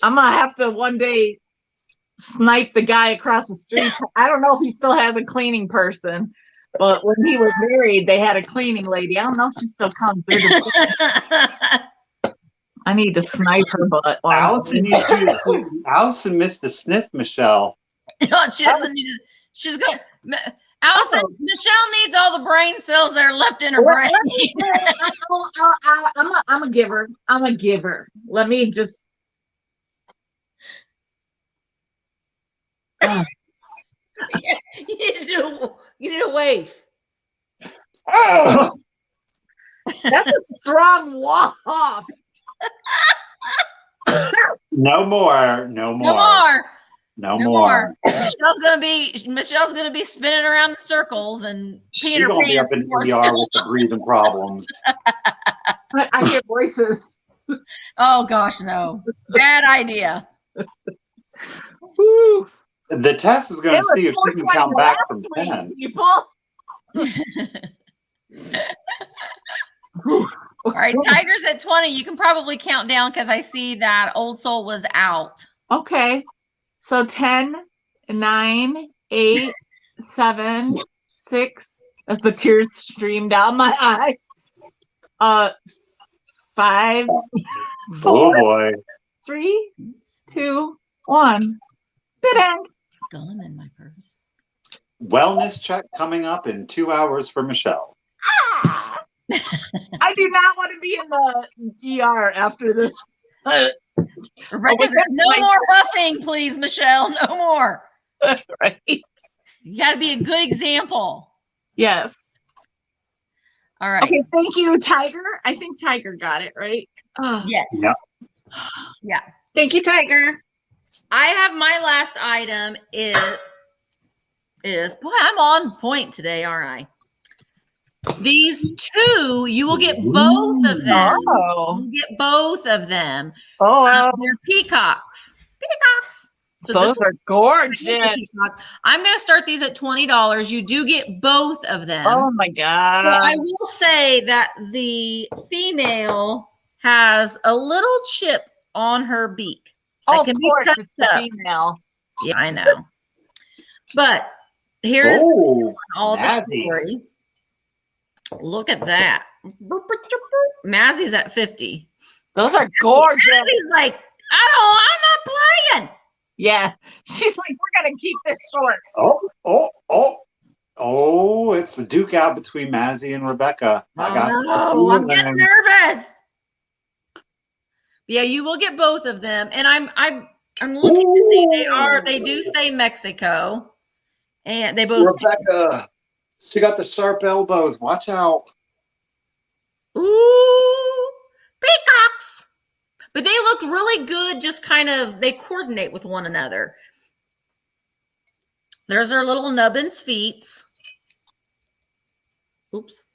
I'm going to have to one day snipe the guy across the street. I don't know if he still has a cleaning person, but when he was married, they had a cleaning lady. I don't know if she still comes. I need to snipe her butt. Allison missed the sniff, Michelle. No, she doesn't need to. She's going to. Allison, Michelle needs all the brain cells that are left in her brain. I'm a giver. I'm a giver. Let me just. You need a wave. Oh, that's a strong waft. No more. Michelle's gonna be spinning around in circles and she's gonna be up in ER with the breathing problems. I hear voices. Oh gosh, no. Bad idea. Woo. The test is gonna see if she can count back from 10. People. All right, Tiger's at 20. You can probably count down because I see that Old Soul was out. Okay. So 10, 9, 8, 7, 6. As the tears stream down my eyes. 5, 4, 3, 2, 1. Bit end. Gone in my purse. Wellness check coming up in 2 hours for Michelle. I do not want to be in the ER after this. Rebecca says, no more huffing, please, Michelle. No more. Right. You got to be a good example. Yes. All right. Okay. Thank you, Tiger. I think Tiger got it right. Yes. Yep. Yeah. Thank you, Tiger. I have my last item is boy, I'm on point today, aren't I? These two, you will get both of them. Oh. You get both of them. Oh, they're peacocks. Peacocks. So those are gorgeous. I'm going to start these at $20. You do get both of them. Oh my God. But I will say that the female has a little chip on her beak. Oh, of course, it's the female. Yeah, I know. But here's all the story. Look at that. Mazzy's at 50. Those are gorgeous. Mazzy's like, I'm not playing. Yeah. She's like, we're going to keep this short. It's the duke out between Mazzy and Rebecca. I'm getting nervous. Yeah, you will get both of them. And I'm looking to see they do say Mexico. And they both Rebecca. She got the sharp elbows. Watch out. Ooh, peacocks. But they look really good. Just kind of, they coordinate with one another. There's our little nubbins feet. Oops.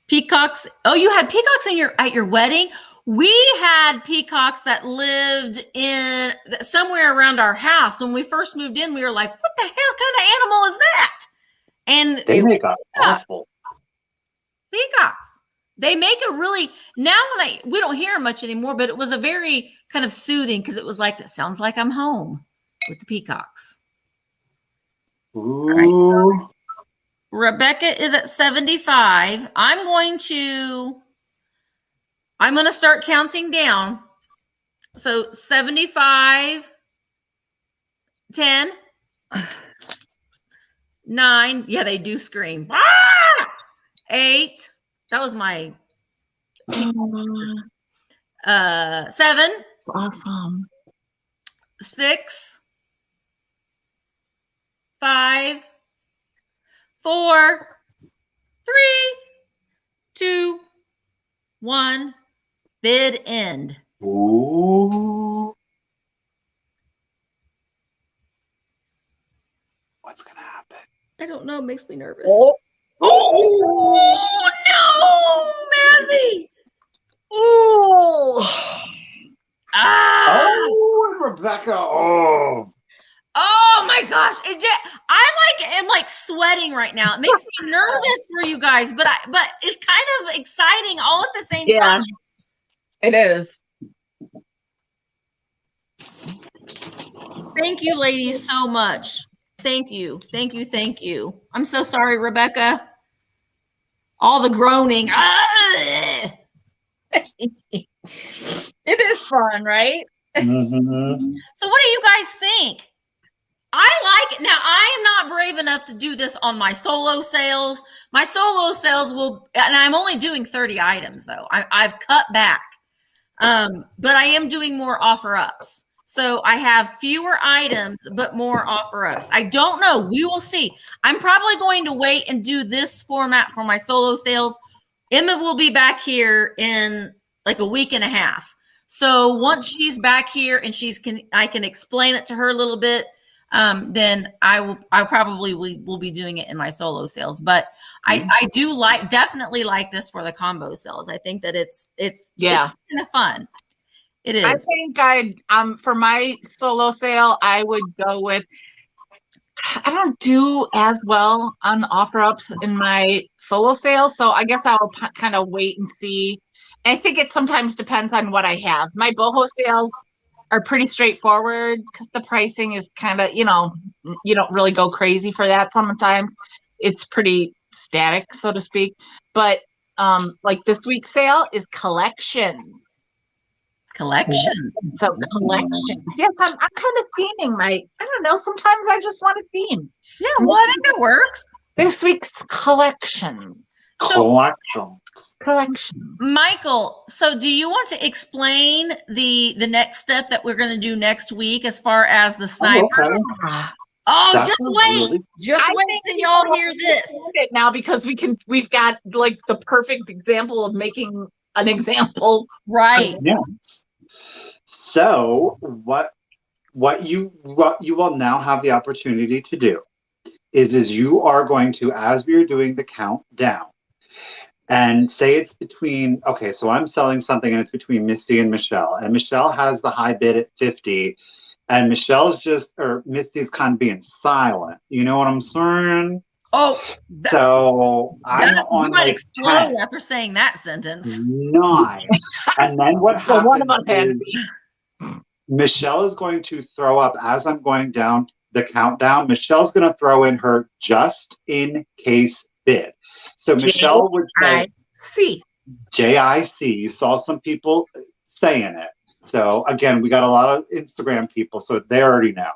Peacocks. Oh, you had peacocks at your wedding? We had peacocks that lived in somewhere around our house. When we first moved in, we were like, what the hell kind of animal is that? And they make awful peacocks. They make a really, now we don't hear them much anymore, but it was a very kind of soothing because it was like, that sounds like I'm home with the peacocks. Ooh. All right, so Rebecca is at 75. I'm going to start counting down. So 75, 10, 9. Yeah, they do scream. Ah! 8. That was my 7. Awesome. 6, 5, 4, 3, 2, 1. Bid end. Ooh. What's gonna happen? I don't know. It makes me nervous. Oh, no, Mazzy. oh. Ah. Oh, Rebecca. Oh my gosh. I'm like sweating right now. It makes me nervous for you guys, but it's kind of exciting all at the same time. It is. Thank you, ladies, so much. Thank you. Thank you. Thank you. I'm so sorry, Rebecca. All the groaning. It is fun, right? Mm-hmm. So what do you guys think? I like it. Now, I am not brave enough to do this on my solo sales. My solo sales and I'm only doing 30 items though. I've cut back. But I am doing more offer ups. So I have fewer items, but more offer ups. I don't know. We will see. I'm probably going to wait and do this format for my solo sales. Emma will be back here in like a week and a half. So once she's back here and I can explain it to her a little bit. Then I probably will be doing it in my solo sales, but I do definitely like this for the combo sales. I think that it's kind of fun. It is. I think for my solo sale, I would go with, I don't do as well on offer ups in my solo sale. So I guess I'll kind of wait and see. I think it sometimes depends on what I have. My boho sales are pretty straightforward because the pricing is kind of, you don't really go crazy for that. Sometimes it's pretty static, so to speak. But like this week's sale is collections. Collections. So collections. Yes, I'm kind of theming I don't know. Sometimes I just want a theme. Yeah, well, I think it works. This week's collections. Collections. Michael, so do you want to explain the next step that we're going to do next week as far as the snipers? Just wait. Really... Just wait till y'all hear this. Now because we've got like the perfect example of making an example. Right. Yeah. So what you will now have the opportunity to do is you are going to, as we are doing the countdown, and say it's between, okay, so I'm selling something and it's between Misty and Michelle. And Michelle has the high bid at 50. And Misty's kind of being silent. You know what I'm saying? Oh, so I'm on you might like explode 10, after saying that sentence. 9. And then what happens one of us had Michelle is going to throw up as I'm going down the countdown. Michelle's going to throw in her just in case bid. So Michelle would say JIC. You saw some people saying it. So again, we got a lot of Instagram people, so they already know.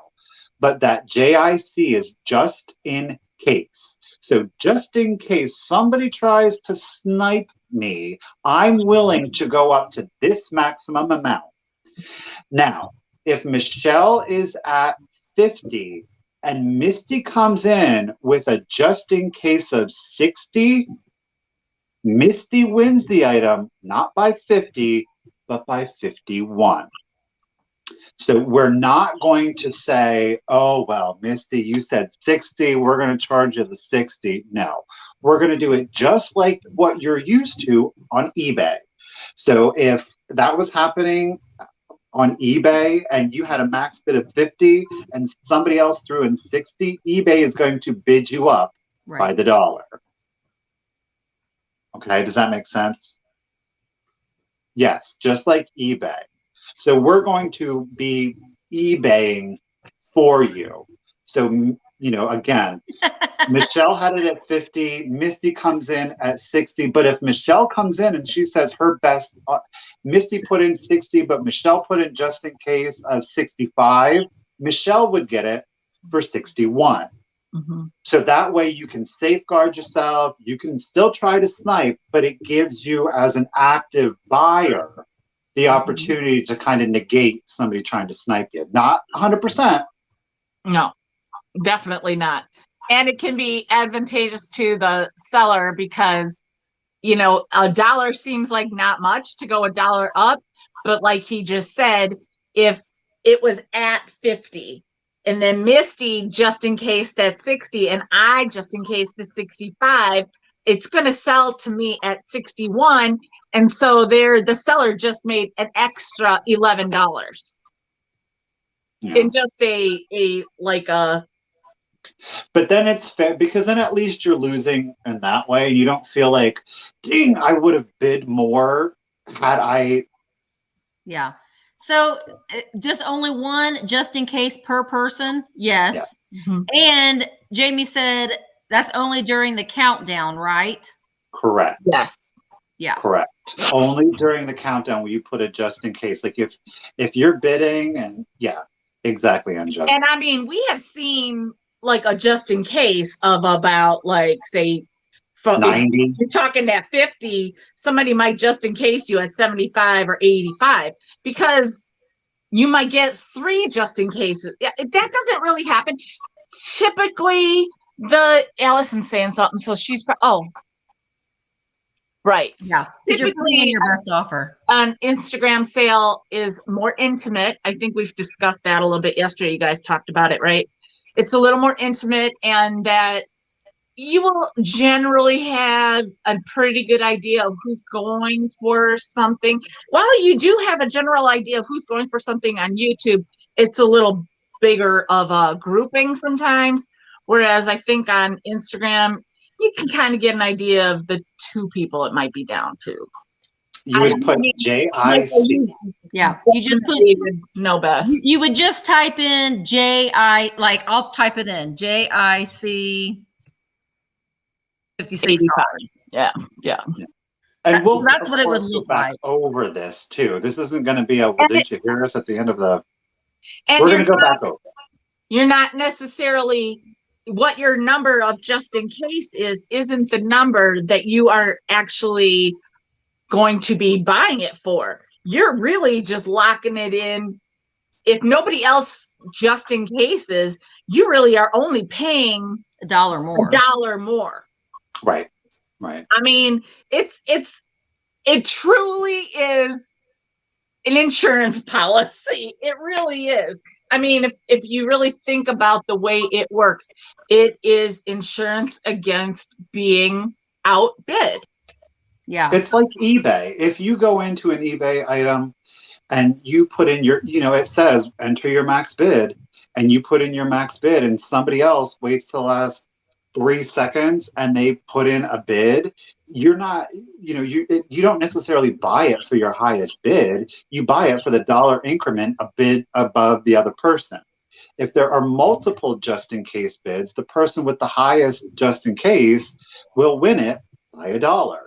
But that JIC is just in case. So just in case somebody tries to snipe me, I'm willing to go up to this maximum amount. Now, if Michelle is at 50 and Misty comes in with a just in case of 60, Misty wins the item, not by 50, but by 51. So we're not going to say, oh, well, Misty, you said 60, we're going to charge you the 60. No, we're going to do it just like what you're used to on eBay. So if that was happening on eBay and you had a max bid of 50 and somebody else threw in 60, eBay is going to bid you up by the dollar. Okay, does that make sense? Yes, just like eBay. So we're going to be eBaying for you. So, again, Michelle had it at 50, Misty comes in at 60, but if Michelle comes in and she says her best, Misty put in 60, but Michelle put in just in case of 65, Michelle would get it for 61. So that way you can safeguard yourself. You can still try to snipe, but it gives you as an active buyer the opportunity to kind of negate somebody trying to snipe you. Not 100%. No, definitely not. And it can be advantageous to the seller because, you know, $1 seems like not much to go $1 up. But like he just said, if it was at 50 and then Misty just in case at 60 and I just in case the 65, it's going to sell to me at 61. And so the seller just made an extra $11 in just but then it's fair because then at least you're losing in that way. You don't feel like, dang, I would have bid more had I. Yeah. So just only one just in case per person. Yes. Yeah. And Jamie said that's only during the countdown, right? Correct. Yes. Yeah. Correct. Only during the countdown will you put it just in case. Like if you're bidding and exactly, Angela. And I mean, we have seen like a just in case of about like say from 90. You're talking at 50, somebody might just in case you at 75 or 85 because you might get 3 just in cases. That doesn't really happen. Typically, Allison's saying something, so she's right. Yeah. Typically, you're putting in your best offer. An Instagram sale is more intimate. I think we've discussed that a little bit yesterday. You guys talked about it, right? It's a little more intimate, and that you will generally have a pretty good idea of who's going for something. While you do have a general idea of who's going for something on YouTube, it's a little bigger of a grouping sometimes. Whereas I think on Instagram, you can kind of get an idea of the 2 people it might be down to. You would put JIC. Yeah, you just put no best. You would just type in like I'll type it in JIC 56. Yeah. And that's what it would look like. Over this too. This isn't going to be didn't you hear us at the end of the? And we're going to go back over. You're not necessarily what your number of just in case isn't the number that you are actually going to be buying it for. You're really just locking it in. If nobody else just in cases, you really are only paying $1 more. $1 more. Right. I mean, it truly is an insurance policy. It really is. I mean, if you really think about the way it works, it is insurance against being outbid. Yeah. It's like eBay. If you go into an eBay item and you put in it says enter your max bid, and you put in your max bid and somebody else waits to the last 3 seconds and they put in a bid, you're not, you don't necessarily buy it for your highest bid. You buy it for the $1 increment, a bid above the other person. If there are multiple just in case bids, the person with the highest just in case will win it by $1.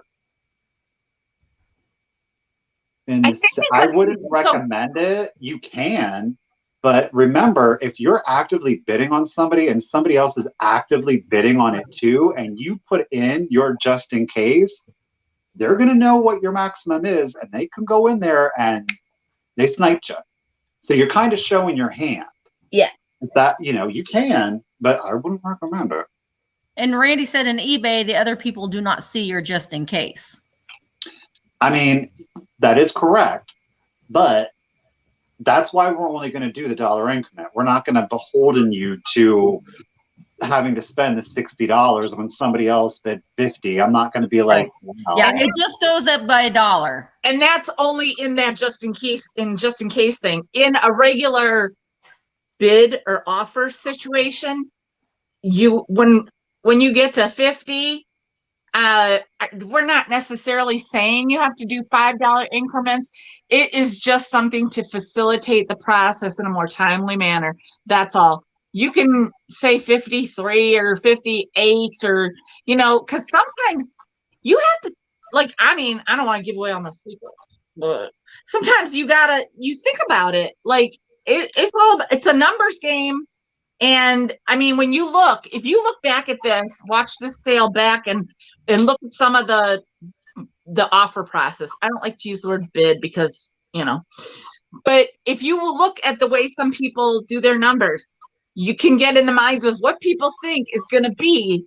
And I wouldn't recommend it. You can, but remember, if you're actively bidding on somebody and somebody else is actively bidding on it too, and you put in your just in case, they're going to know what your maximum is, and they can go in there and they snipe you. So you're kind of showing your hand. Yeah. That, you can, but I wouldn't recommend it. And Randy said in eBay, the other people do not see your just in case. I mean, that is correct, but that's why we're only going to do the $1 increment. We're not going to beholden you to having to spend the $60 when somebody else bid $50. I'm not going to be like, wow. Yeah, it just goes up by $1. And that's only in that just in case thing. In a regular bid or offer situation, when you get to 50, we're not necessarily saying you have to do $5 increments. It is just something to facilitate the process in a more timely manner. That's all. You can say 53 or 58 or, because sometimes you have to, I don't want to give away all my secrets, but sometimes you think about it. Like, it's a numbers game. And I mean, if you look back at this, watch this sale back and look at some of the offer process. I don't like to use the word bid because, but if you will look at the way some people do their numbers, you can get in the minds of what people think is going to be.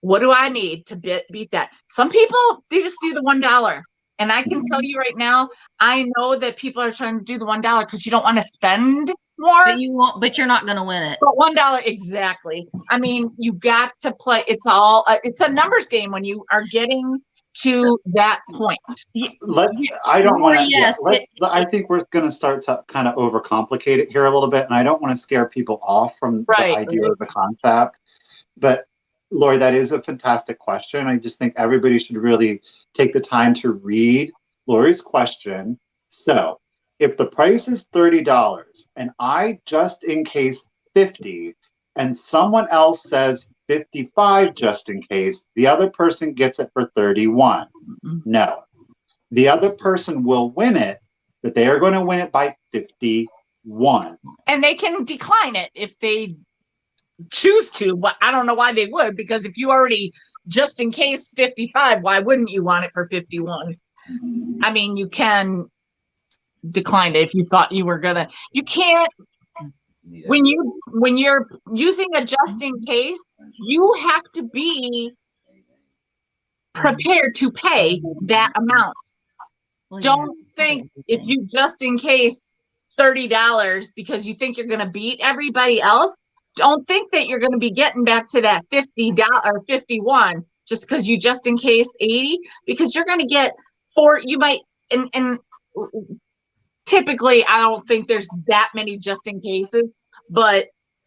What do I need to beat that? Some people, they just do the $1. And I can tell you right now, I know that people are trying to do the $1 because you don't want to spend more. But you won't. But you're not going to win it. But $1 exactly. I mean, you got to play. It's a numbers game when you are getting to that point. I don't want to. Yes, I think we're going to start to kind of overcomplicate it here a little bit, and I don't want to scare people off from the idea of the concept. But Lori, that is a fantastic question. I just think everybody should really take the time to read Lori's question. So if the price is $30 and I just in case 50 and someone else says 55 just in case, the other person gets it for 31. No. The other person will win it, but they are going to win it by 51. And they can decline it if they choose to, but I don't know why they would, because if you already just in case 55, why wouldn't you want it for 51? I mean, you can decline it if you thought you were gonna. You can't when you're using a just in case, you have to be prepared to pay that amount. Don't think if you just in case $30 because you think you're going to beat everybody else. Don't think that you're going to be getting back to that $50 or 51 just because you just in case 80, because you're going to get you might, and typically I don't think there's that many just in cases, but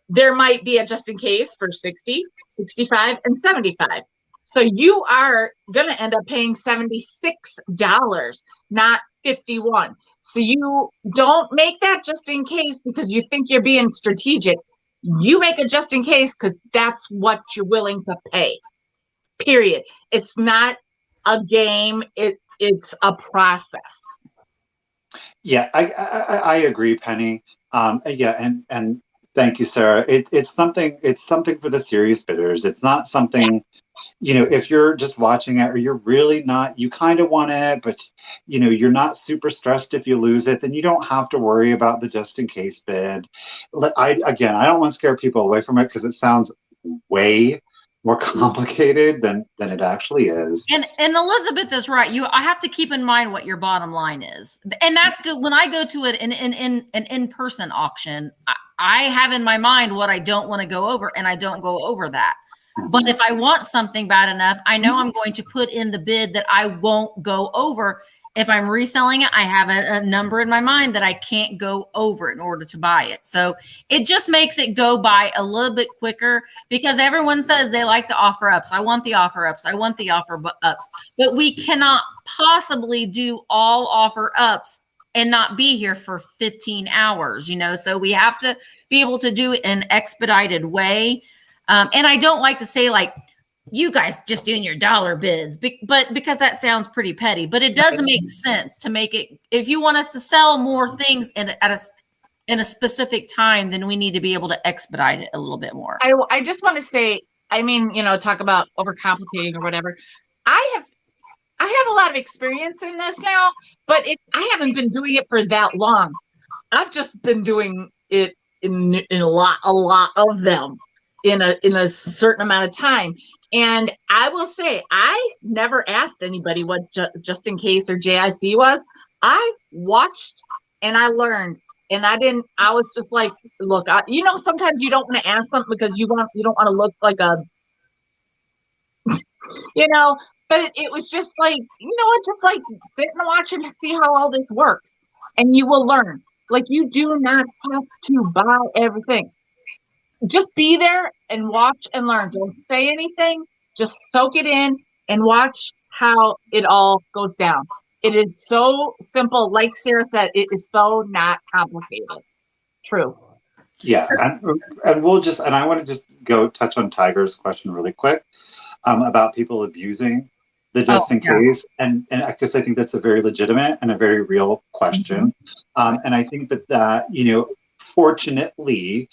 there might be a just in case for 60, 65, and 75. So you are going to end up paying $76, not 51. So you don't make that just in case because you think you're being strategic. You make it just in case because that's what you're willing to pay. Period. It's not a game. It's a process. Yeah, I agree, Penny. Yeah, and thank you, Sarah. It's something for the serious bidders. It's not something, if you're just watching it or you're really not, you kind of want it, but you're not super stressed if you lose it, then you don't have to worry about the just in case bid. I don't want to scare people away from it because it sounds way more complicated than it actually is. And Elizabeth is right. I have to keep in mind what your bottom line is. And that's good. When I go to an in-person auction, I have in my mind what I don't want to go over, and I don't go over that. But if I want something bad enough, I know I'm going to put in the bid that I won't go over. If I'm reselling it, I have a number in my mind that I can't go over in order to buy it. So it just makes it go by a little bit quicker because everyone says they like the offer ups. I want the offer ups. I want the offer ups. But we cannot possibly do all offer ups and not be here for 15 hours, So we have to be able to do it in an expedited way. And I don't like to say like, you guys just doing your dollar bids, but because that sounds pretty petty, but it does make sense to make it. If you want us to sell more things in a specific time, then we need to be able to expedite it a little bit more. I just want to say, talk about overcomplicating or whatever. I have a lot of experience in this now, but I haven't been doing it for that long. I've just been doing it in a lot of them in a certain amount of time. And I will say, I never asked anybody what just in case or JIC was. I watched and I learned, and I was just like, look, sometimes you don't want to ask something because you don't want to look like a, but it was just like, just like sit and watch and see how all this works. And you will learn. Like, you do not have to buy everything. Just be there and watch and learn. Don't say anything. Just soak it in and watch how it all goes down. It is so simple. Like Sarah said, it is so not complicated. True. Yeah. And I want to just go touch on Tiger's question really quick about people abusing the just in case. And I guess I think that's a very legitimate and a very real question. And I think that, fortunately,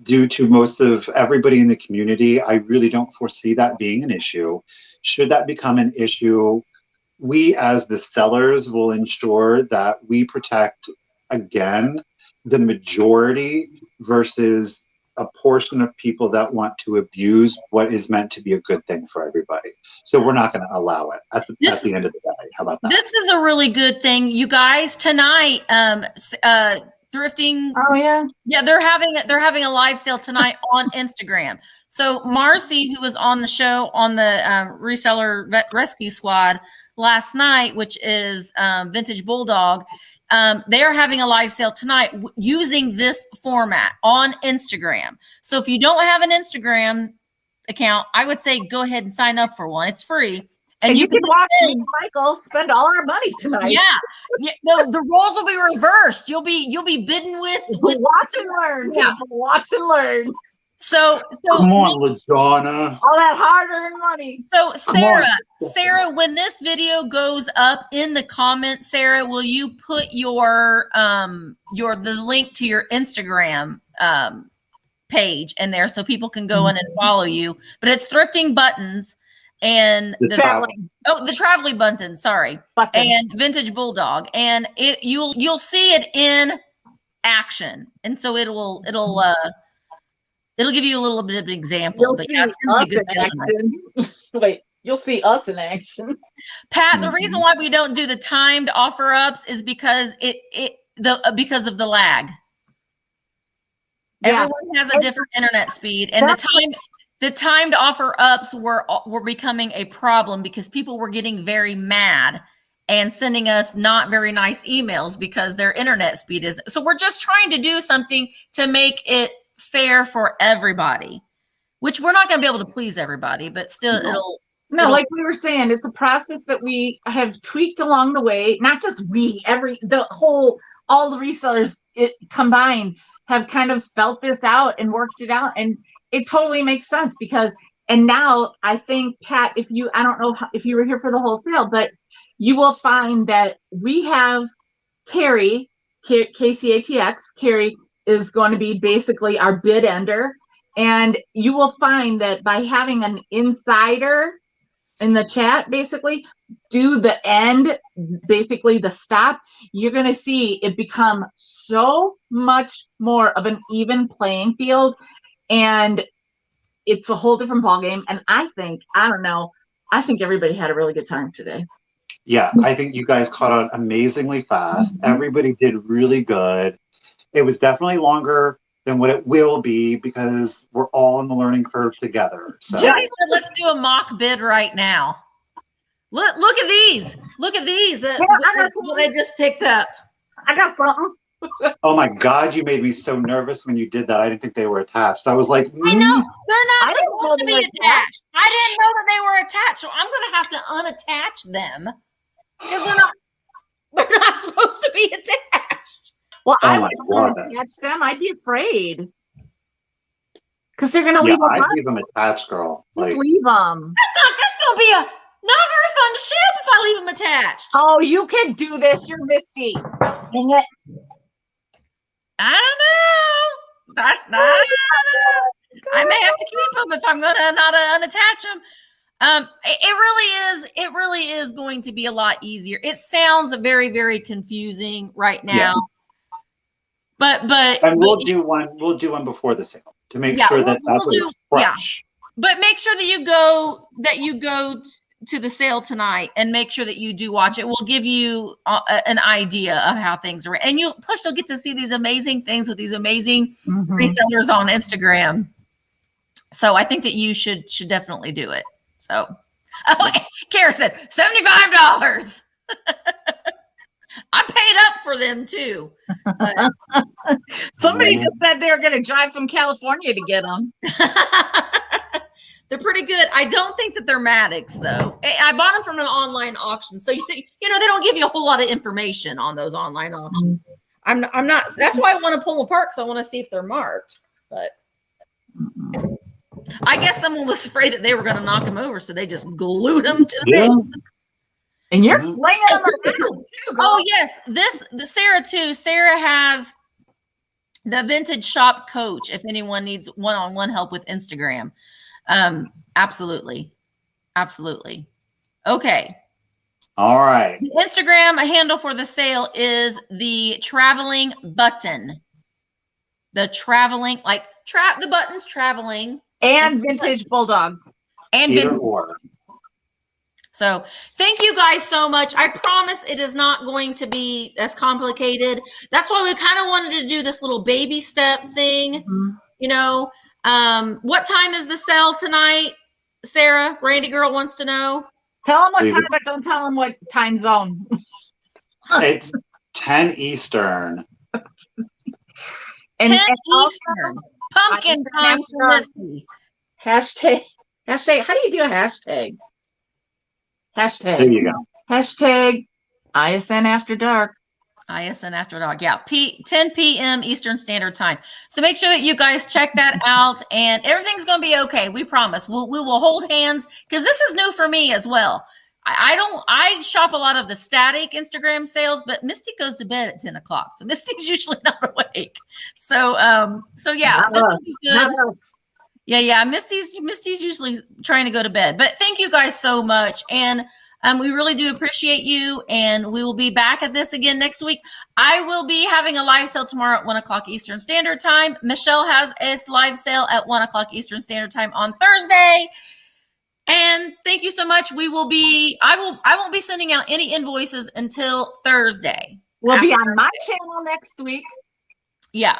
due to most of everybody in the community, I really don't foresee that being an issue. Should that become an issue, we as the sellers will ensure that we protect, again, the majority versus a portion of people that want to abuse what is meant to be a good thing for everybody. So we're not going to allow it at the end of the day. How about that? This is a really good thing. You guys, tonight, thrifting. Oh yeah. Yeah, they're having a live sale tonight on Instagram. So Marcy, who was on the show on the reseller rescue squad last night, which is Vintage Bulldog, they are having a live sale tonight using this format on Instagram. So if you don't have an Instagram account, I would say go ahead and sign up for one. It's free. And you can watch Michael spend all our money tonight. Yeah. The roles will be reversed. You'll be bidden with watch and learn. Yeah. Watch and learn. So come on, LaDonna. All that hard-earned money. So Sarah, when this video goes up in the comments, Sarah, will you put the link to your Instagram page in there so people can go in and follow you? But it's Thrifting Buttons and the traveling buttons, sorry. And Vintage Bulldog. And you'll see it in action. And so it'll give you a little bit of an example. You'll see us in action. Wait, you'll see us in action. Pat, the reason why we don't do the timed offer ups is because because of the lag. Yeah. Everyone has a different internet speed, and the timed offer ups were becoming a problem because people were getting very mad and sending us not very nice emails because their internet speed is. So we're just trying to do something to make it fair for everybody, which we're not going to be able to please everybody, but still it'll like we were saying, it's a process that we have tweaked along the way. Not just all the resellers combined have kind of felt this out and worked it out, and it totally makes sense and now I think, Pat, I don't know if you were here for the wholesale, but you will find that we have Carrie, KCATX, Carrie is going to be basically our bid ender. And you will find that by having an insider in the chat, basically do the end, basically the stop, you're going to see it become so much more of an even playing field. And it's a whole different ballgame. And I think everybody had a really good time today. Yeah, I think you guys caught on amazingly fast. Everybody did really good. It was definitely longer than what it will be because we're all on the learning curve together. So Jenny said, let's do a mock bid right now. Look at these. Look at these. What I just picked up. I got something. Oh my God, you made me so nervous when you did that. I didn't think they were attached. I was like, I know. They're not supposed to be attached. I didn't know that they were attached. So I'm going to have to unattach them because they're not supposed to be attached. Well, I wouldn't want to attach them. I'd be afraid. Because they're going to leave them. I'd leave them attached, girl. Just leave them. That's going to be not very fun to ship if I leave them attached. Oh, you can do this. You're Misty. Dang it. I don't know. I may have to keep them if I'm going to not unattach them. It really is going to be a lot easier. It sounds very, very confusing right now. Yeah. And we'll do one before the sale to make sure that that's fresh. Yeah. But make sure that you go to the sale tonight and make sure that you do watch it. We'll give you an idea of how things are. And you'll get to see these amazing things with these amazing resellers on Instagram. So I think that you should definitely do it. So, Kara said $75. I paid up for them too. Somebody just said they were going to drive from California to get them. They're pretty good. I don't think that they're Maddox though. I bought them from an online auction, so they don't give you a whole lot of information on those online auctions. I'm not. That's why I want to pull them apart, because I want to see if they're marked. But I guess someone was afraid that they were going to knock them over, so they just glued them to the base. And you're flinging them around too, girl. Oh yes, the Sarah too. Sarah has The vintage shop coach, if anyone needs one-on-one help with Instagram. Absolutely. Absolutely. Okay. All right. The Instagram handle for the sale is the traveling button. The traveling, like the button's traveling. And vintage bulldog. And Either vintage. or. So thank you guys so much. I promise it is not going to be as complicated. That's why we kind of wanted to do this little baby step thing. Mm-hmm. You know, what time is the sale tonight? Sarah, Randy girl wants to know. Tell them what time, but don't tell them what time zone. It's 10 Eastern. And 10 Eastern. Pumpkin time for Misty. Hashtag. How do you do a hashtag? Hashtag. There you go. Hashtag ISN After Dark. ISN After Dark. Yeah, 10 p.m. Eastern Standard Time. So make sure that you guys check that out, and everything's going to be okay. We promise. We will hold hands, because this is new for me as well. I shop a lot of the static Instagram sales, but Misty goes to bed at 10 o'clock. So Misty's usually not awake. So yeah, this will be good. Yeah. Misty's usually trying to go to bed, but thank you guys so much. And we really do appreciate you. And we will be back at this again next week. I will be having a live sale tomorrow at 1 o'clock Eastern Standard Time. Michelle has a live sale at 1 o'clock Eastern Standard Time on Thursday. And thank you so much. I won't be sending out any invoices until Thursday. We'll be on my channel next week. Yeah.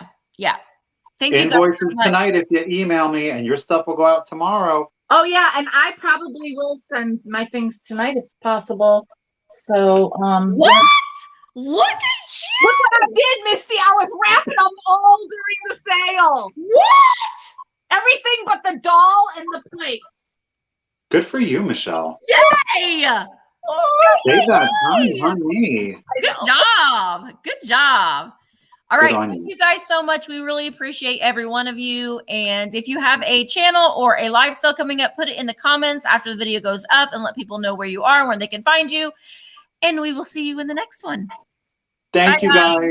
Thank you guys so much. Tonight if you email me, and your stuff will go out tomorrow. Oh yeah, and I probably will send my things tonight if possible. So what? Yeah. Look at you! Look what I did, Misty. I was wrapping them all during the sale. What? Everything but the doll and the plates. Good for you, Michelle. Yay! Save that time on me. Good job. All right. Thank you guys so much. We really appreciate every one of you. And if you have a channel or a live sale coming up, put it in the comments after the video goes up and let people know where you are and where they can find you. And we will see you in the next one. Thank you, guys.